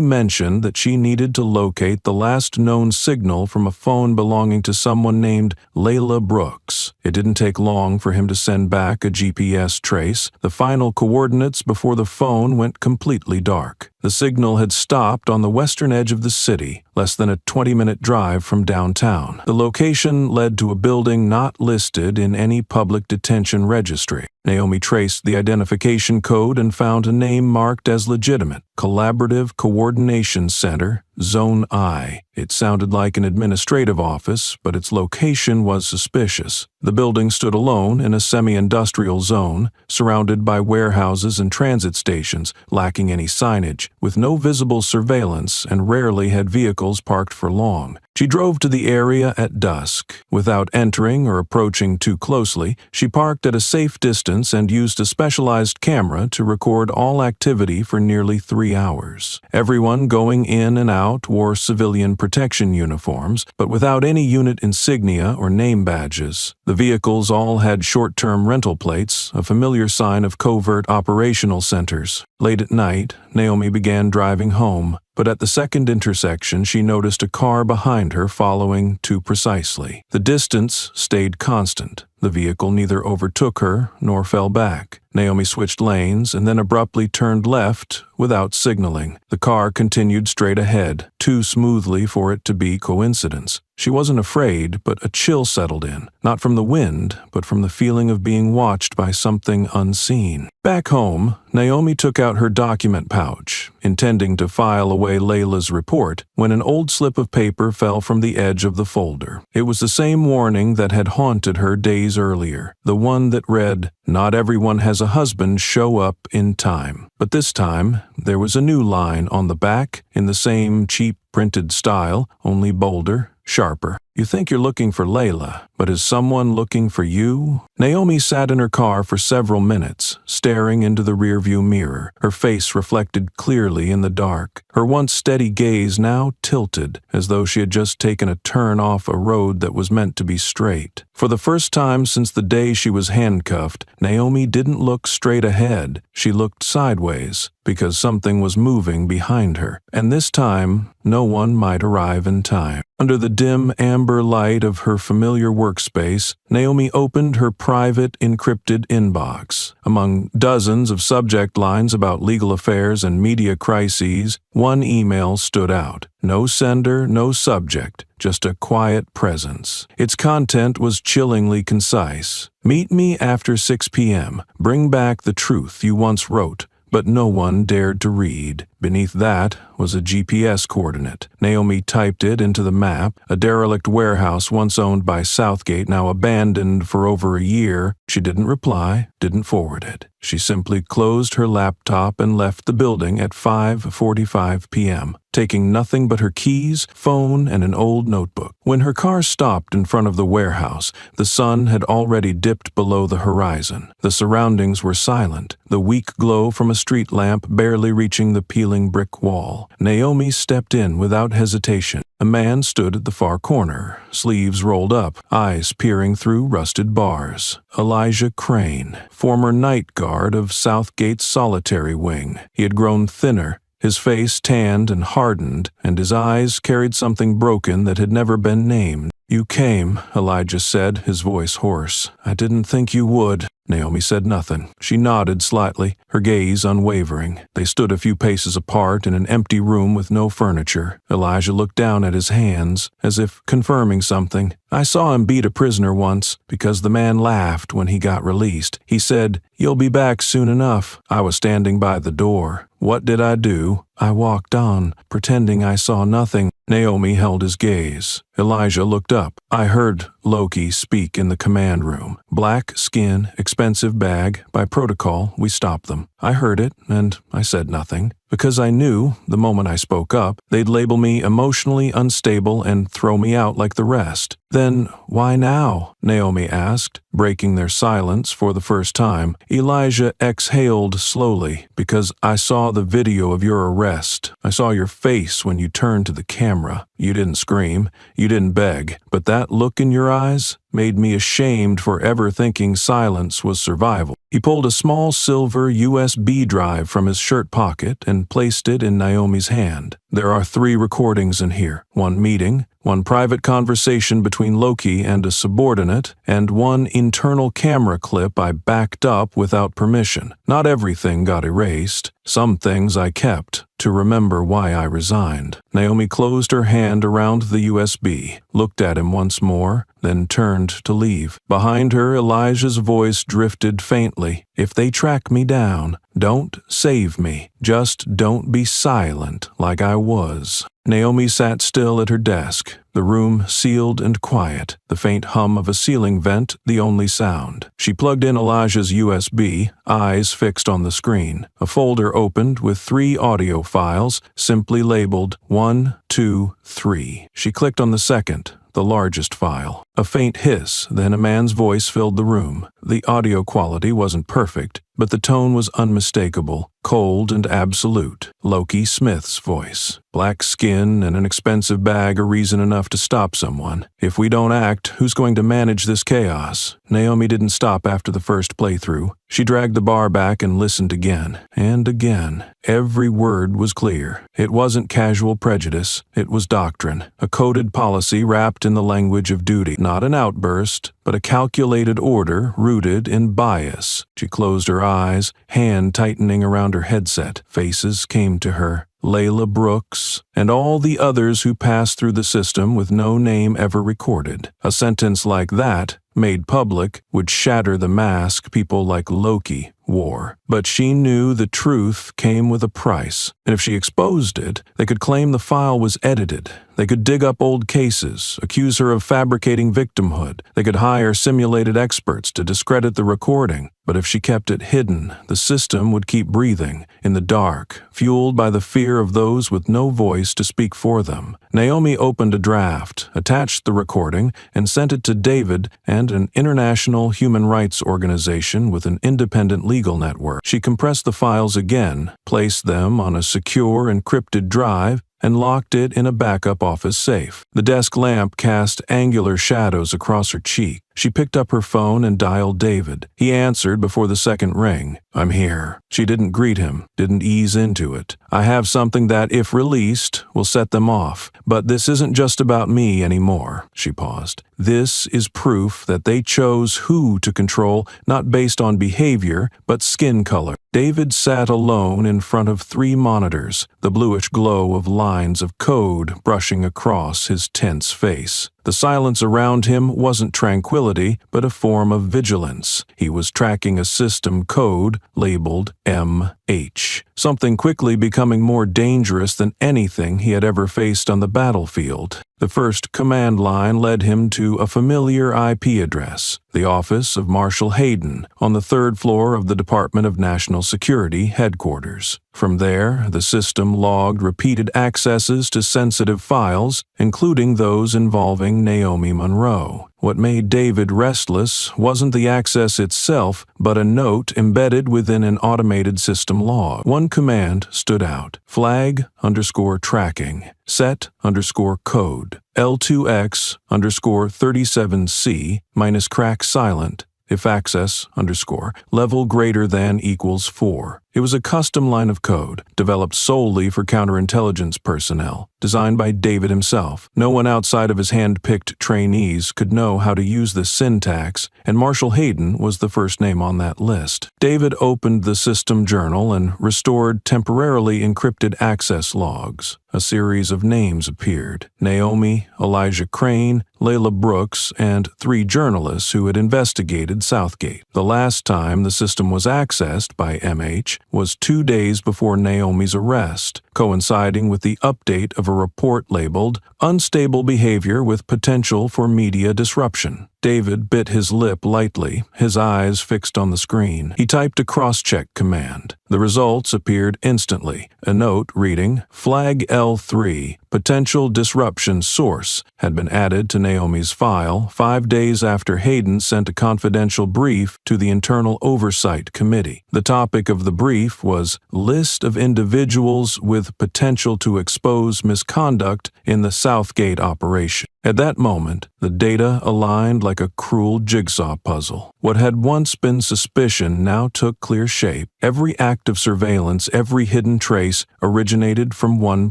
mentioned that she needed to locate the last known signal from a phone belonging to someone named Layla Brooks. It didn't take long for him to send back a GPS trace, the final coordinates before the phone went completely dark. The signal had stopped on the western edge of the city, less than a 20-minute drive from downtown. The location led to a building not listed in any public detention registry. Naomi traced the identification code and found a name marked as legitimate, Collaborative Coordination Center, Zone I. It sounded like an administrative office, but its location was suspicious. The building stood alone in a semi-industrial zone, surrounded by warehouses and transit stations, lacking any signage, with no visible surveillance and rarely had vehicles parked for long. She drove to the area at dusk. Without entering or approaching too closely, she parked at a safe distance and used a specialized camera to record all activity for nearly 3 hours. Everyone going in and out wore civilian protection uniforms, but without any unit insignia or name badges. The vehicles all had short-term rental plates, a familiar sign of covert operational centers. Late at night, Naomi began driving home, but at the second intersection she noticed a car behind her following too precisely. The distance stayed constant. The vehicle neither overtook her nor fell back. Naomi switched lanes and then abruptly turned left without signaling. The car continued straight ahead, too smoothly for it to be coincidence. She wasn't afraid, but a chill settled in, not from the wind, but from the feeling of being watched by something unseen. Back home, Naomi took out her document pouch, intending to file away Layla's report, when an old slip of paper fell from the edge of the folder. It was the same warning that had haunted her days earlier, the one that read, "Not everyone has a husband show up in time." But this time, there was a new line on the back, in the same cheap printed style, only bolder, sharper. "You think you're looking for Layla, but is someone looking for you?" Naomi sat in her car for several minutes, staring into the rearview mirror, her face reflected clearly in the dark, her once steady gaze now tilted, as though she had just taken a turn off a road that was meant to be straight. For the first time since the day she was handcuffed, Naomi didn't look straight ahead, she looked sideways, because something was moving behind her, and this time, no one might arrive in time. Under the dim amber light of her familiar workspace, Naomi opened her private, encrypted inbox. Among dozens of subject lines about legal affairs and media crises, one email stood out. No sender, no subject, just a quiet presence. Its content was chillingly concise. "Meet me after 6 p.m. Bring back the truth you once wrote, but no one dared to read." Beneath that was a GPS coordinate. Naomi typed it into the map, a derelict warehouse once owned by Southgate, now abandoned for over a year. She didn't reply, didn't forward it. She simply closed her laptop and left the building at 5:45 p.m., taking nothing but her keys, phone, and an old notebook. When her car stopped in front of the warehouse, the sun had already dipped below the horizon. The surroundings were silent, the weak glow from a street lamp barely reaching the peeling brick wall. Naomi stepped in without hesitation. A man stood at the far corner, sleeves rolled up, eyes peering through rusted bars. Elijah Crane, former night guard of Southgate's solitary wing. He had grown thinner, his face tanned and hardened, and his eyes carried something broken that had never been named. "You came," Elijah said, his voice hoarse. "I didn't think you would." Naomi said nothing. She nodded slightly, her gaze unwavering. They stood a few paces apart in an empty room with no furniture. Elijah looked down at his hands, as if confirming something. "I saw him beat a prisoner once, because the man laughed when he got released. He said, 'You'll be back soon enough.' I was standing by the door. What did I do? I walked on, pretending I saw nothing." Naomi held his gaze. Elijah looked up. "I heard Loki speak in the command room. Black skin, expensive bag. By protocol, we stopped them. I heard it, and I said nothing. Because I knew, the moment I spoke up, they'd label me emotionally unstable and throw me out like the rest." "Then why now?" Naomi asked, breaking their silence for the first time. Elijah exhaled slowly. "Because I saw the video of your arrest. I saw your face when you turned to the camera. You didn't scream, you didn't beg, but that look in your eyes made me ashamed for ever thinking silence was survival." He pulled a small silver USB drive from his shirt pocket and placed it in Naomi's hand. "There are 3 recordings in here. 1 meeting, 1 private conversation between Loki and a subordinate, and 1 internal camera clip I backed up without permission. Not everything got erased. Some things I kept, to remember why I resigned." Naomi closed her hand around the USB, looked at him once more, then turned to leave. Behind her, Elijah's voice drifted faintly. "If they track me down, don't save me. Just don't be silent like I was." Naomi sat still at her desk, the room sealed and quiet, the faint hum of a ceiling vent the only sound. She plugged in Elijah's USB, eyes fixed on the screen. A folder opened with 3 audio files, simply labeled 1, 2, 3. She clicked on the second, the largest file. A faint hiss, then a man's voice filled the room. The audio quality wasn't perfect, but the tone was unmistakable, cold and absolute. Loki Smith's voice. "Black skin and an expensive bag are reason enough to stop someone. If we don't act, who's going to manage this chaos?" Naomi didn't stop after the first playthrough. She dragged the bar back and listened again, and again. Every word was clear. It wasn't casual prejudice, it was doctrine, a coded policy wrapped in the language of duty. Not an outburst, but a calculated order rooted in bias. She closed her eyes, hand tightening around her headset. Faces came to her. Layla Brooks, and all the others who passed through the system with no name ever recorded. A sentence like that, made public, would shatter the mask people like Loki wore. But she knew the truth came with a price, and if she exposed it, they could claim the file was edited. They could dig up old cases, accuse her of fabricating victimhood. They could hire simulated experts to discredit the recording. But if she kept it hidden, the system would keep breathing, in the dark, fueled by the fear of those with no voice to speak for them. Naomi opened a draft, attached the recording, and sent it to David and an international human rights organization with an independent legal network. She compressed the files again, placed them on a secure encrypted drive, and locked it in a backup office safe. The desk lamp cast angular shadows across her cheek. She picked up her phone and dialed David. He answered before the second ring. "I'm here." She didn't greet him, didn't ease into it. "I have something that, if released, will set them off. But this isn't just about me anymore." She paused. "This is proof that they chose who to control, not based on behavior, but skin color." David sat alone in front of 3 monitors, the bluish glow of lines of code brushing across his tense face. The silence around him wasn't tranquility, but a form of vigilance. He was tracking a system code labeled MH, something quickly becoming more dangerous than anything he had ever faced on the battlefield. The first command line led him to a familiar IP address, the office of Marshal Hayden, on the 3rd floor of the Department of National Security headquarters. From there, the system logged repeated accesses to sensitive files, including those involving Naomi Monroe. What made David restless wasn't the access itself, but a note embedded within an automated system log. One command stood out: flag_tracking, set_code, L2X_37C -crack silent. If access_level greater than equals 4. It was a custom line of code, developed solely for counterintelligence personnel, designed by David himself. No one outside of his hand-picked trainees could know how to use this syntax, and Marshall Hayden was the first name on that list. David opened the system journal and restored temporarily encrypted access logs. A series of names appeared: Naomi, Elijah Crane, Layla Brooks, and 3 journalists who had investigated Southgate. The last time the system was accessed by MH was 2 days before Naomi's arrest, coinciding with the update of a report labeled "Unstable Behavior with Potential for Media Disruption." David bit his lip lightly, his eyes fixed on the screen. He typed a cross-check command. The results appeared instantly. A note reading, "Flag L3, Potential Disruption Source," had been added to Naomi's file 5 days after Hayden sent a confidential brief to the Internal Oversight Committee. The topic of the brief was "List of Individuals with Potential to Expose Misconduct in the Southgate Operation." At that moment, the data aligned like a cruel jigsaw puzzle. What had once been suspicion now took clear shape. Every act of surveillance, every hidden trace, originated from one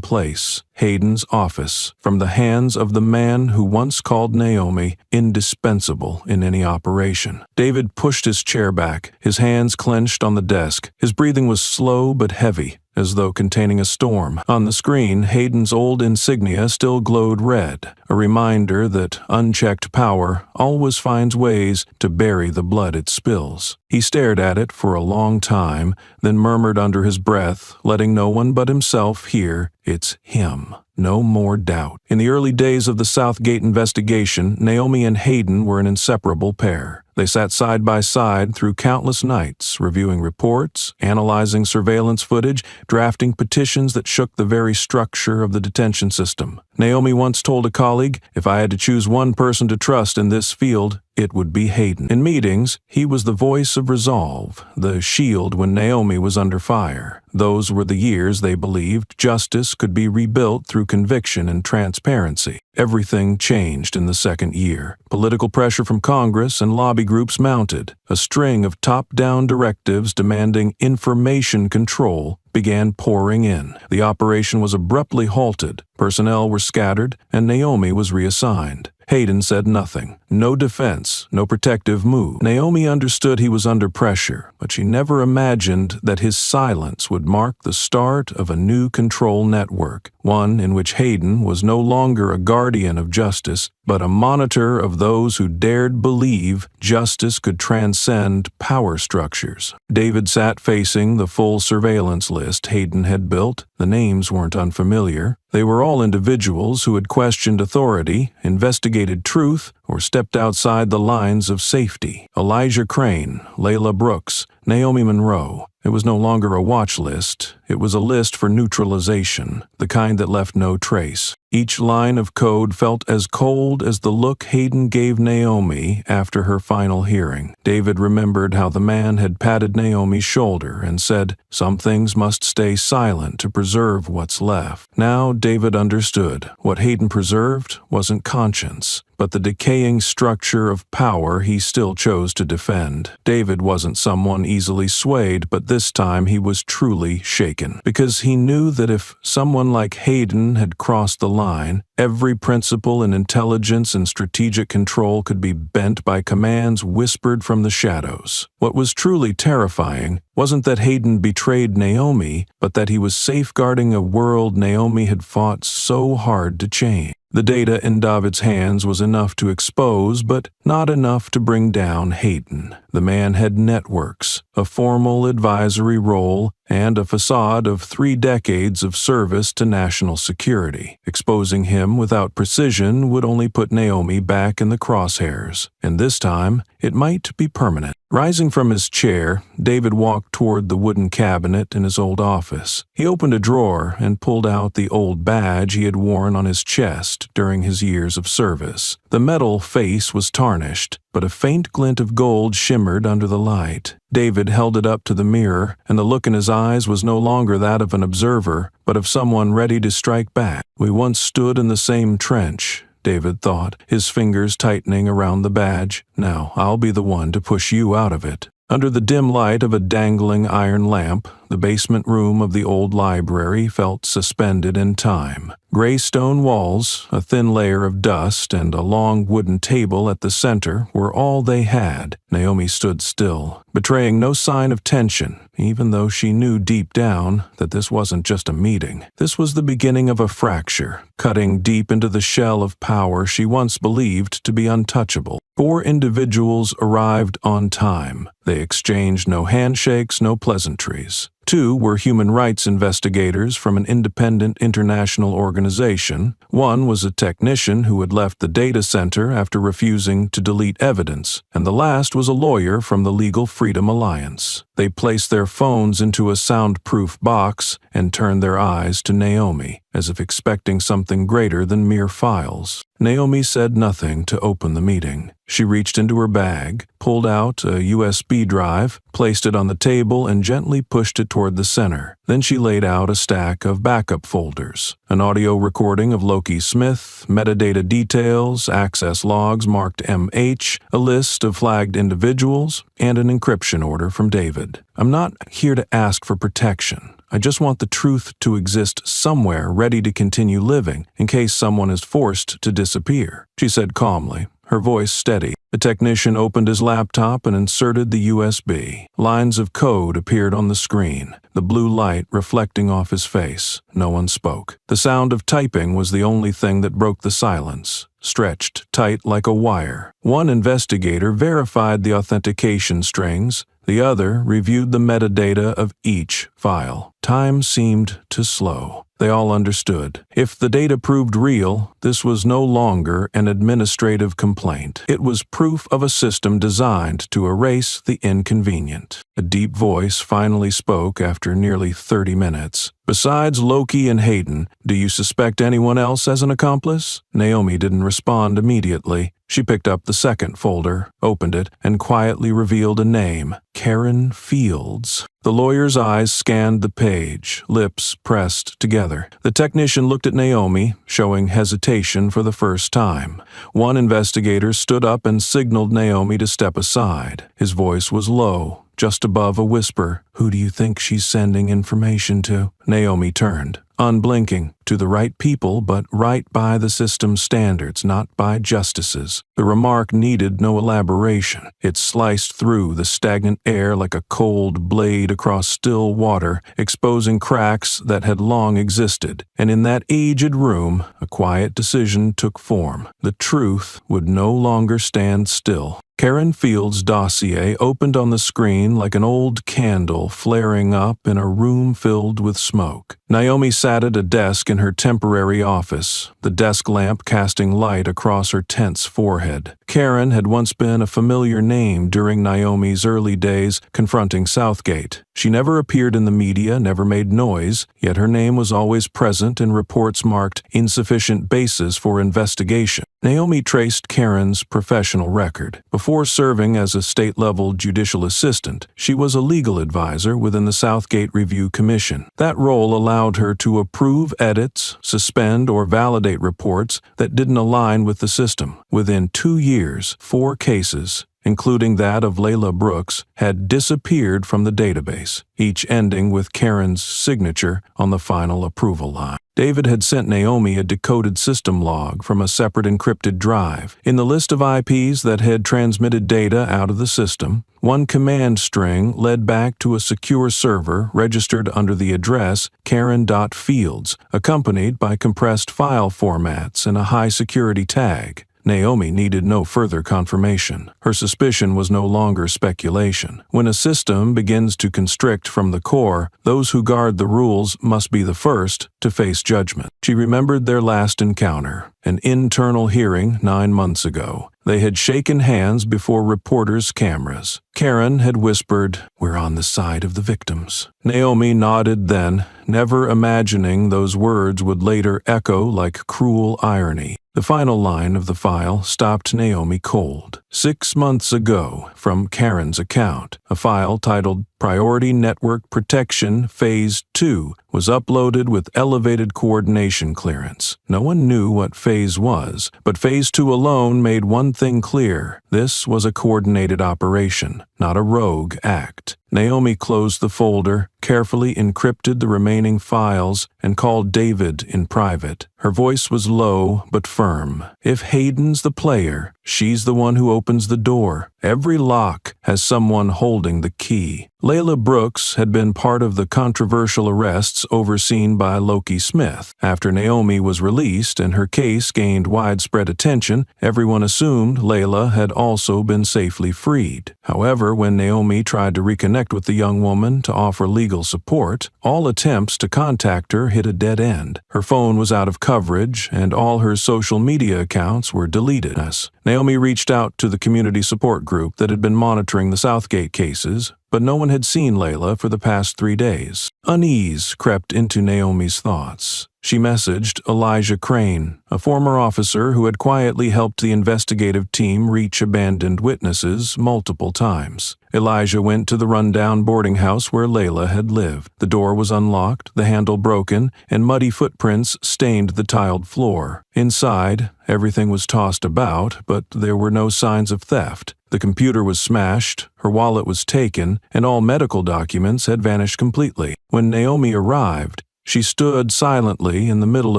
place: Hayden's office, from the hands of the man who once called Naomi indispensable in any operation. David pushed his chair back, his hands clenched on the desk. His breathing was slow but heavy, as though containing a storm. On the screen, Hayden's old insignia still glowed red, a reminder that unchecked power always finds ways to bury the blood it spills. He stared at it for a long time, then murmured under his breath, letting no one but himself hear, "It's him." No more doubt. In the early days of the Southgate investigation, Naomi and Hayden were an inseparable pair. They sat side by side through countless nights, reviewing reports, analyzing surveillance footage, drafting petitions that shook the very structure of the detention system. Naomi once told a colleague, "If I had to choose one person to trust in this field, it would be Hayden." In meetings, he was the voice of resolve, the shield when Naomi was under fire. Those were the years they believed justice could be rebuilt through conviction and transparency. Everything changed in the second year. Political pressure from Congress and lobby groups mounted. A string of top-down directives demanding information control began pouring in. The operation was abruptly halted, personnel were scattered, and Naomi was reassigned. Hayden said nothing. No defense, no protective move. Naomi understood he was under pressure, but she never imagined that his silence would mark the start of a new control network, one in which Hayden was no longer a guardian of justice, but a monitor of those who dared believe justice could transcend power structures. David sat facing the full surveillance list Hayden had built. The names weren't unfamiliar. They were all individuals who had questioned authority, investigated truth, or stepped outside the lines of safety. Elijah Crane, Layla Brooks, Naomi Monroe. It was no longer a watch list. It was a list for neutralization, the kind that left no trace. Each line of code felt as cold as the look Hayden gave Naomi after her final hearing. David remembered how the man had patted Naomi's shoulder and said, "Some things must stay silent to preserve what's left." Now David understood. What Hayden preserved wasn't conscience, but the decaying structure of power he still chose to defend. David wasn't someone easily swayed, but this time he was truly shaken, because he knew that if someone like Hayden had crossed the line, every principle in intelligence and strategic control could be bent by commands whispered from the shadows. What was truly terrifying wasn't that Hayden betrayed Naomi, but that he was safeguarding a world Naomi had fought so hard to change. The data in David's hands was enough to expose, but not enough to bring down Hayden. The man had networks, a formal advisory role, and a facade of 3 decades of service to national security. Exposing him without precision would only put Naomi back in the crosshairs, and this time it might be permanent. Rising from his chair, David walked toward the wooden cabinet in his old office. He opened a drawer and pulled out the old badge he had worn on his chest during his years of service. The metal face was tarnished, but a faint glint of gold shimmered under the light. David held it up to the mirror, and the look in his eyes was no longer that of an observer, but of someone ready to strike back. "We once stood in the same trench," David thought, his fingers tightening around the badge. "Now I'll be the one to push you out of it." Under the dim light of a dangling iron lamp, the basement room of the old library felt suspended in time. Gray stone walls, a thin layer of dust, and a long wooden table at the center were all they had. Naomi stood still, betraying no sign of tension, even though she knew deep down that this wasn't just a meeting. This was the beginning of a fracture, cutting deep into the shell of power she once believed to be untouchable. 4 individuals arrived on time. They exchanged no handshakes, no pleasantries. 2 were human rights investigators from an independent international organization. 1 was a technician who had left the data center after refusing to delete evidence, and the last was a lawyer from the Legal Freedom Alliance. They placed their phones into a soundproof box and turned their eyes to Naomi, as if expecting something greater than mere files. Naomi said nothing to open the meeting. She reached into her bag, pulled out a USB drive, placed it on the table, and gently pushed it toward the center. Then she laid out a stack of backup folders, an audio recording of Loki Smith, metadata details, access logs marked MH, a list of flagged individuals, and an encryption order from David. "I'm not here to ask for protection. I just want the truth to exist somewhere ready to continue living in case someone is forced to disappear," she said calmly, her voice steady. The technician opened his laptop and inserted the USB. Lines of code appeared on the screen, the blue light reflecting off his face. No one spoke. The sound of typing was the only thing that broke the silence, stretched tight like a wire. One investigator verified the authentication strings. The other reviewed the metadata of each file. Time seemed to slow. They all understood. If the data proved real, this was no longer an administrative complaint. It was proof of a system designed to erase the inconvenient. A deep voice finally spoke after nearly 30 minutes. "Besides Loki and Hayden, do you suspect anyone else as an accomplice?" Naomi didn't respond immediately. She picked up the second folder, opened it, and quietly revealed a name: Karen Fields. The lawyer's eyes scanned the page, lips pressed together. The technician looked at Naomi, showing hesitation for the first time. One investigator stood up and signaled Naomi to step aside. His voice was low, just above a whisper. "Who do you think she's sending information to?" Naomi turned, unblinking, to the right people, but right by the system's standards, not by justices. The remark needed no elaboration. It sliced through the stagnant air like a cold blade across still water, exposing cracks that had long existed. And in that aged room, a quiet decision took form. The truth would no longer stand still. Karen Fields' dossier opened on the screen like an old candle flaring up in a room filled with smoke. Naomi sat at a desk in her temporary office, the desk lamp casting light across her tense forehead. Karen had once been a familiar name during Naomi's early days confronting Southgate. She never appeared in the media, never made noise, yet her name was always present in reports marked insufficient basis for investigation. Naomi traced Karen's professional record. Before serving as a state-level judicial assistant, she was a legal advisor within the Southgate Review Commission. That role allowed her to approve edits, suspend or validate reports that didn't align with the system. Within 2 years, 4 cases, including that of Layla Brooks, had disappeared from the database, each ending with Karen's signature on the final approval line. David had sent Naomi a decoded system log from a separate encrypted drive. In the list of IPs that had transmitted data out of the system, one command string led back to a secure server registered under the address Karen.Fields, accompanied by compressed file formats and a high-security tag. Naomi needed no further confirmation. Her suspicion was no longer speculation. When a system begins to constrict from the core, those who guard the rules must be the first to face judgment. She remembered their last encounter, an internal hearing 9 months ago. They had shaken hands before reporters' cameras. Karen had whispered, "We're on the side of the victims." Naomi nodded then, never imagining those words would later echo like cruel irony. The final line of the file stopped Naomi cold. 6 months ago, from Karen's account, a file titled Priority Network Protection Phase 2 was uploaded with elevated coordination clearance. No one knew what Phase was, but Phase 2 alone made one thing clear. This was a coordinated operation, not a rogue act. Naomi closed the folder, carefully encrypted the remaining files, and called David in private. Her voice was low but firm. If Hayden's the player, she's the one who opens the door. Every lock has someone holding the key. Layla Brooks had been part of the controversial arrests overseen by Loki Smith. After Naomi was released and her case gained widespread attention, everyone assumed Layla had also been safely freed. However, when Naomi tried to reconnect with the young woman to offer legal support, all attempts to contact her hit a dead end. Her phone was out of coverage, and all her social media accounts were deleted. Naomi reached out to the community support group that had been monitoring the Southgate cases, but no one had seen Layla for the past 3 days. Unease crept into Naomi's thoughts. She messaged Elijah Crane, a former officer who had quietly helped the investigative team reach abandoned witnesses multiple times. Elijah went to the rundown boarding house where Layla had lived. The door was unlocked, the handle broken, and muddy footprints stained the tiled floor. Inside, everything was tossed about, but there were no signs of theft. The computer was smashed, her wallet was taken, and all medical documents had vanished completely. When Naomi arrived, she stood silently in the middle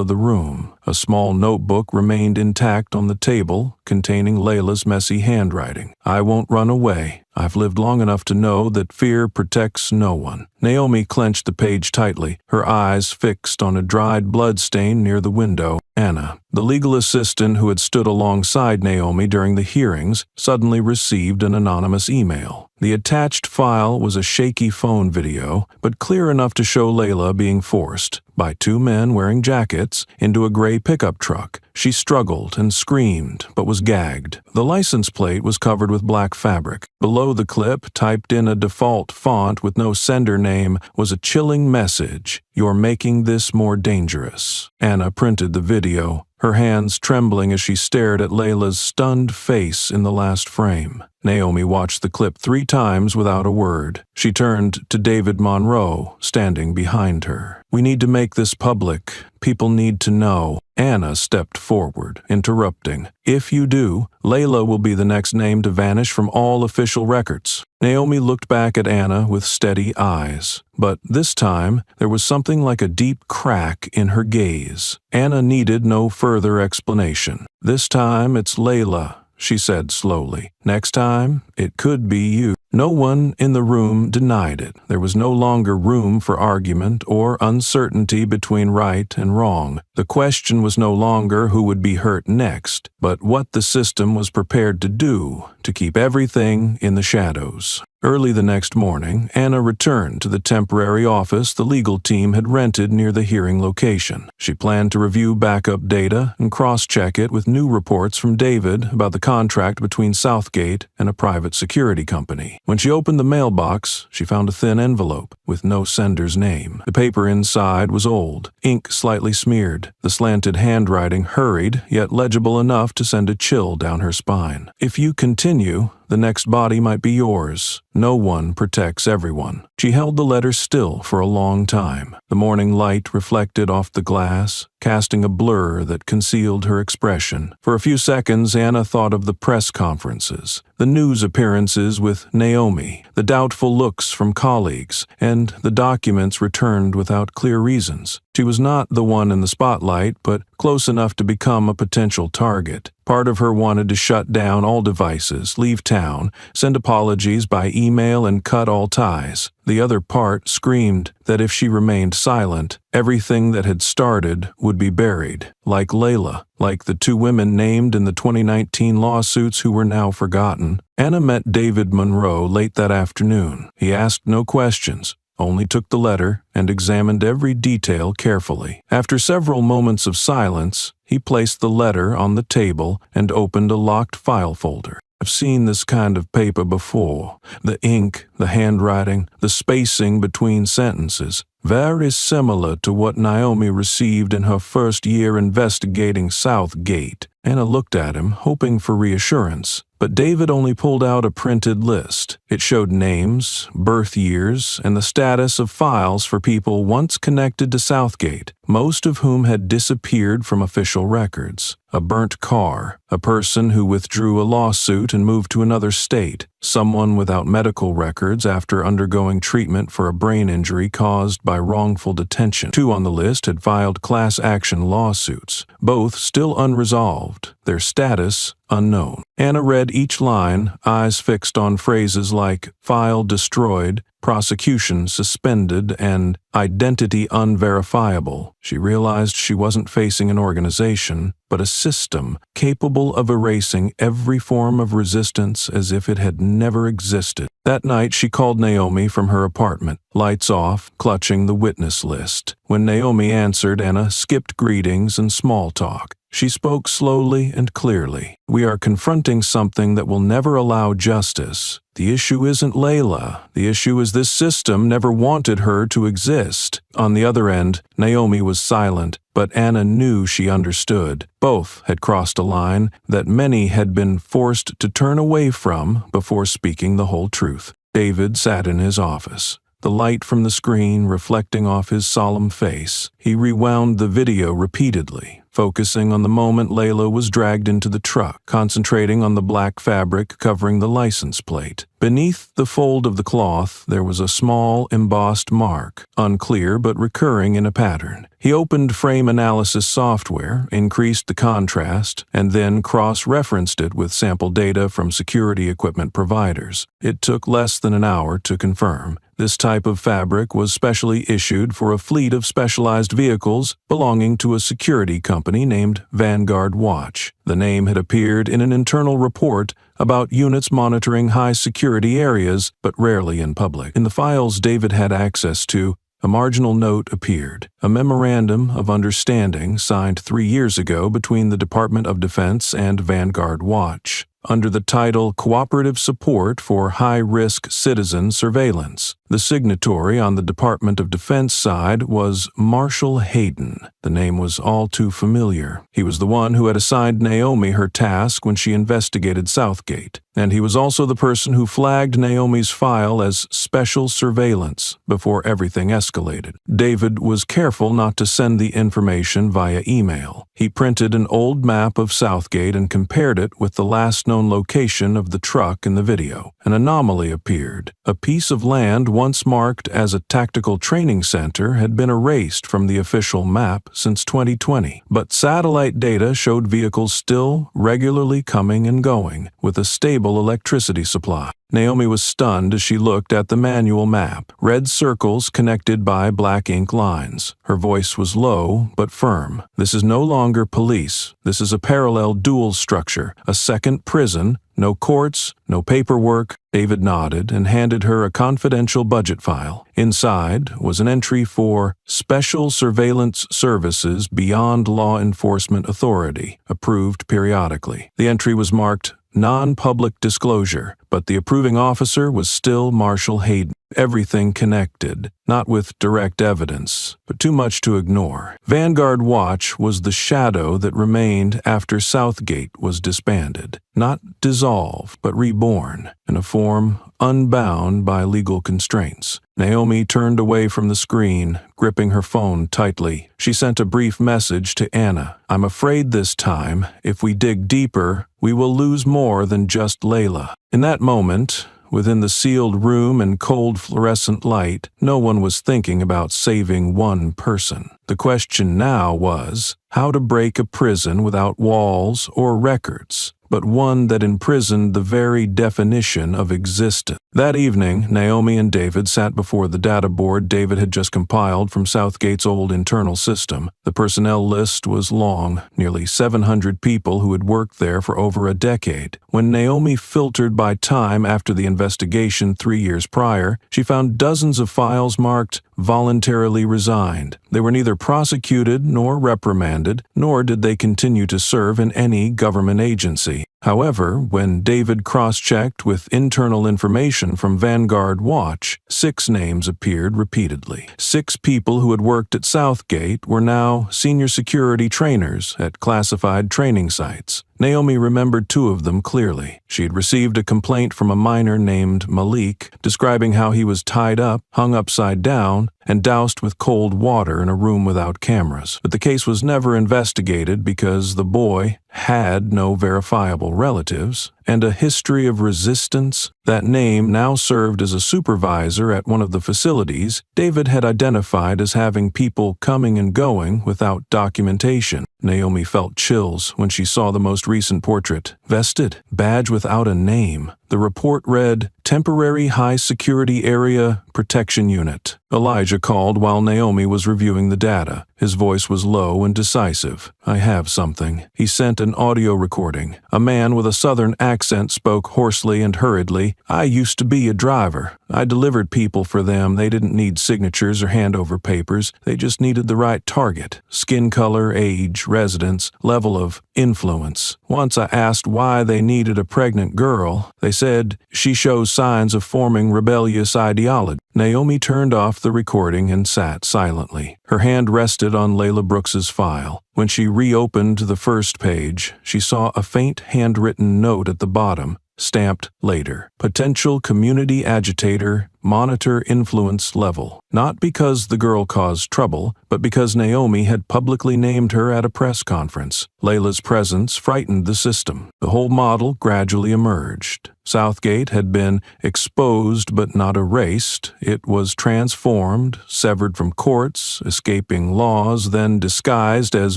of the room. A small notebook remained intact on the table, containing Layla's messy handwriting. "I won't run away. I've lived long enough to know that fear protects no one." Naomi clenched the page tightly, her eyes fixed on a dried blood stain near the window. Anna, the legal assistant who had stood alongside Naomi during the hearings, suddenly received an anonymous email. The attached file was a shaky phone video, but clear enough to show Layla being forced, by 2 men wearing jackets, into a gray pickup truck. She struggled and screamed, but was gagged. The license plate was covered with black fabric. Below the clip, typed in a default font with no sender name, was a chilling message: "You're making this more dangerous." Anna printed the video, her hands trembling as she stared at Layla's stunned face in the last frame. Naomi watched the clip 3 times without a word. She turned to David Monroe, standing behind her. "We need to make this public. People need to know." Anna stepped forward, interrupting. "If you do, Layla will be the next name to vanish from all official records." Naomi looked back at Anna with steady eyes, but this time there was something like a deep crack in her gaze. Anna needed no further explanation. "This time it's Layla," she said slowly. "Next time, it could be you." No one in the room denied it. There was no longer room for argument or uncertainty between right and wrong. The question was no longer who would be hurt next, but what the system was prepared to do to keep everything in the shadows. Early the next morning, Anna returned to the temporary office the legal team had rented near the hearing location. She planned to review backup data and cross-check it with new reports from David about the contract between Southgate and a private security company. When she opened the mailbox, she found a thin envelope with no sender's name. The paper inside was old, ink slightly smeared. The slanted handwriting hurried, yet legible enough to send a chill down her spine. "If you continue, the next body might be yours. No one protects everyone." She held the letter still for a long time. The morning light reflected off the glass, casting a blur that concealed her expression. For a few seconds, Anna thought of the press conferences, the news appearances with Naomi, the doubtful looks from colleagues, and the documents returned without clear reasons. She was not the one in the spotlight, but close enough to become a potential target. Part of her wanted to shut down all devices, leave town, send apologies by email, and cut all ties. The other part screamed that if she remained silent, everything that had started would be buried. Like Layla, like the 2 women named in the 2019 lawsuits who were now forgotten. Anna met David Monroe late that afternoon. He asked no questions, only took the letter and examined every detail carefully. After several moments of silence, he placed the letter on the table and opened a locked file folder. "I've seen this kind of paper before. The ink, the handwriting, the spacing between sentences. Very similar to what Naomi received in her first year investigating Southgate." Anna looked at him, hoping for reassurance, but David only pulled out a printed list. It showed names, birth years, and the status of files for people once connected to Southgate, most of whom had disappeared from official records. A burnt car, a person who withdrew a lawsuit and moved to another state, someone without medical records after undergoing treatment for a brain injury caused by wrongful detention. 2 on the list had filed class action lawsuits, both still unresolved, their status unknown. Anna read each line, eyes fixed on phrases like file destroyed, prosecution suspended, and identity unverifiable. She realized she wasn't facing an organization, but a system capable of erasing every form of resistance as if it had never existed. That night, she called Naomi from her apartment, lights off, clutching the witness list. When Naomi answered, Anna skipped greetings and small talk. She spoke slowly and clearly. We are confronting something that will never allow justice. The issue isn't Layla. The issue is this system never wanted her to exist. On the other end, Naomi was silent, but Anna knew she understood. Both had crossed a line that many had been forced to turn away from before speaking the whole truth. David sat in his office, the light from the screen reflecting off his solemn face. He rewound the video repeatedly, focusing on the moment Layla was dragged into the truck, concentrating on the black fabric covering the license plate. Beneath the fold of the cloth, there was a small, embossed mark, unclear but recurring in a pattern. He opened frame analysis software, increased the contrast, and then cross-referenced it with sample data from security equipment providers. It took less than an hour to confirm. This type of fabric was specially issued for a fleet of specialized vehicles belonging to a security company named Vanguard Watch. The name had appeared in an internal report about units monitoring high-security areas, but rarely in public. In the files David had access to, a marginal note appeared, a memorandum of understanding signed 3 years ago between the Department of Defense and Vanguard Watch, under the title Cooperative Support for High-Risk Citizen Surveillance. The signatory on the Department of Defense side was Marshall Hayden. The name was all too familiar. He was the one who had assigned Naomi her task when she investigated Southgate, and he was also the person who flagged Naomi's file as special surveillance before everything escalated. David was careful not to send the information via email. He printed an old map of Southgate and compared it with the last known location of the truck in the video. An anomaly appeared. A piece of land once marked as a tactical training center had been erased from the official map since 2020, but satellite data showed vehicles still regularly coming and going, with a stable electricity supply. Naomi was stunned as she looked at the manual map, red circles connected by black ink lines. Her voice was low but firm. This is no longer police. This is a parallel dual structure, a second prison. No courts, no paperwork. David nodded and handed her a confidential budget file. Inside was an entry for Special Surveillance Services Beyond Law Enforcement Authority, approved periodically. The entry was marked non-public disclosure, but the approving officer was still Marshall Hayden. Everything connected, not with direct evidence, but too much to ignore. Vanguard Watch was the shadow that remained after Southgate was disbanded. Not dissolved, but reborn, in a form unbound by legal constraints. Naomi turned away from the screen, gripping her phone tightly. She sent a brief message to Anna. I'm afraid this time, if we dig deeper, we will lose more than just Layla. In that moment, within the sealed room and cold fluorescent light, no one was thinking about saving one person. The question now was how to break a prison without walls or records, but one that imprisoned the very definition of existence. That evening, Naomi and David sat before the data board David had just compiled from Southgate's old internal system. The personnel list was long, nearly 700 people who had worked there for over a decade. When Naomi filtered by time after the investigation 3 years prior, she found dozens of files marked voluntarily resigned. They were neither prosecuted nor reprimanded, nor did they continue to serve in any government agency. However, when David cross-checked with internal information from Vanguard Watch, 6 names appeared repeatedly. 6 people who had worked at Southgate were now senior security trainers at classified training sites. Naomi remembered 2 of them clearly. She had received a complaint from a miner named Malik, describing how he was tied up, hung upside down, and doused with cold water in a room without cameras. But the case was never investigated because the boy had no verifiable relatives and a history of resistance. That name now served as a supervisor at one of the facilities David had identified as having people coming and going without documentation. Naomi felt chills when she saw the most recent portrait. Vested, badge without a name. The report read, Temporary High Security Area Protection Unit. Elijah called while Naomi was reviewing the data. His voice was low and decisive. I have something. He sent an audio recording. A man with a southern accent spoke hoarsely and hurriedly. I used to be a driver. I delivered people for them. They didn't need signatures or handover papers. They just needed the right target. Skin color, age, residence, level of influence. Once I asked why they needed a pregnant girl. They said she shows signs of forming rebellious ideology. Naomi turned off the recording and sat silently. Her hand rested on Layla Brooks's file. When she reopened the first page, she saw a faint handwritten note at the bottom, stamped later. Potential community agitator, monitor influence level. Not because the girl caused trouble, but because Naomi had publicly named her at a press conference. Layla's presence frightened the system. The whole model gradually emerged. Southgate had been exposed but not erased. It was transformed, severed from courts, escaping laws, then disguised as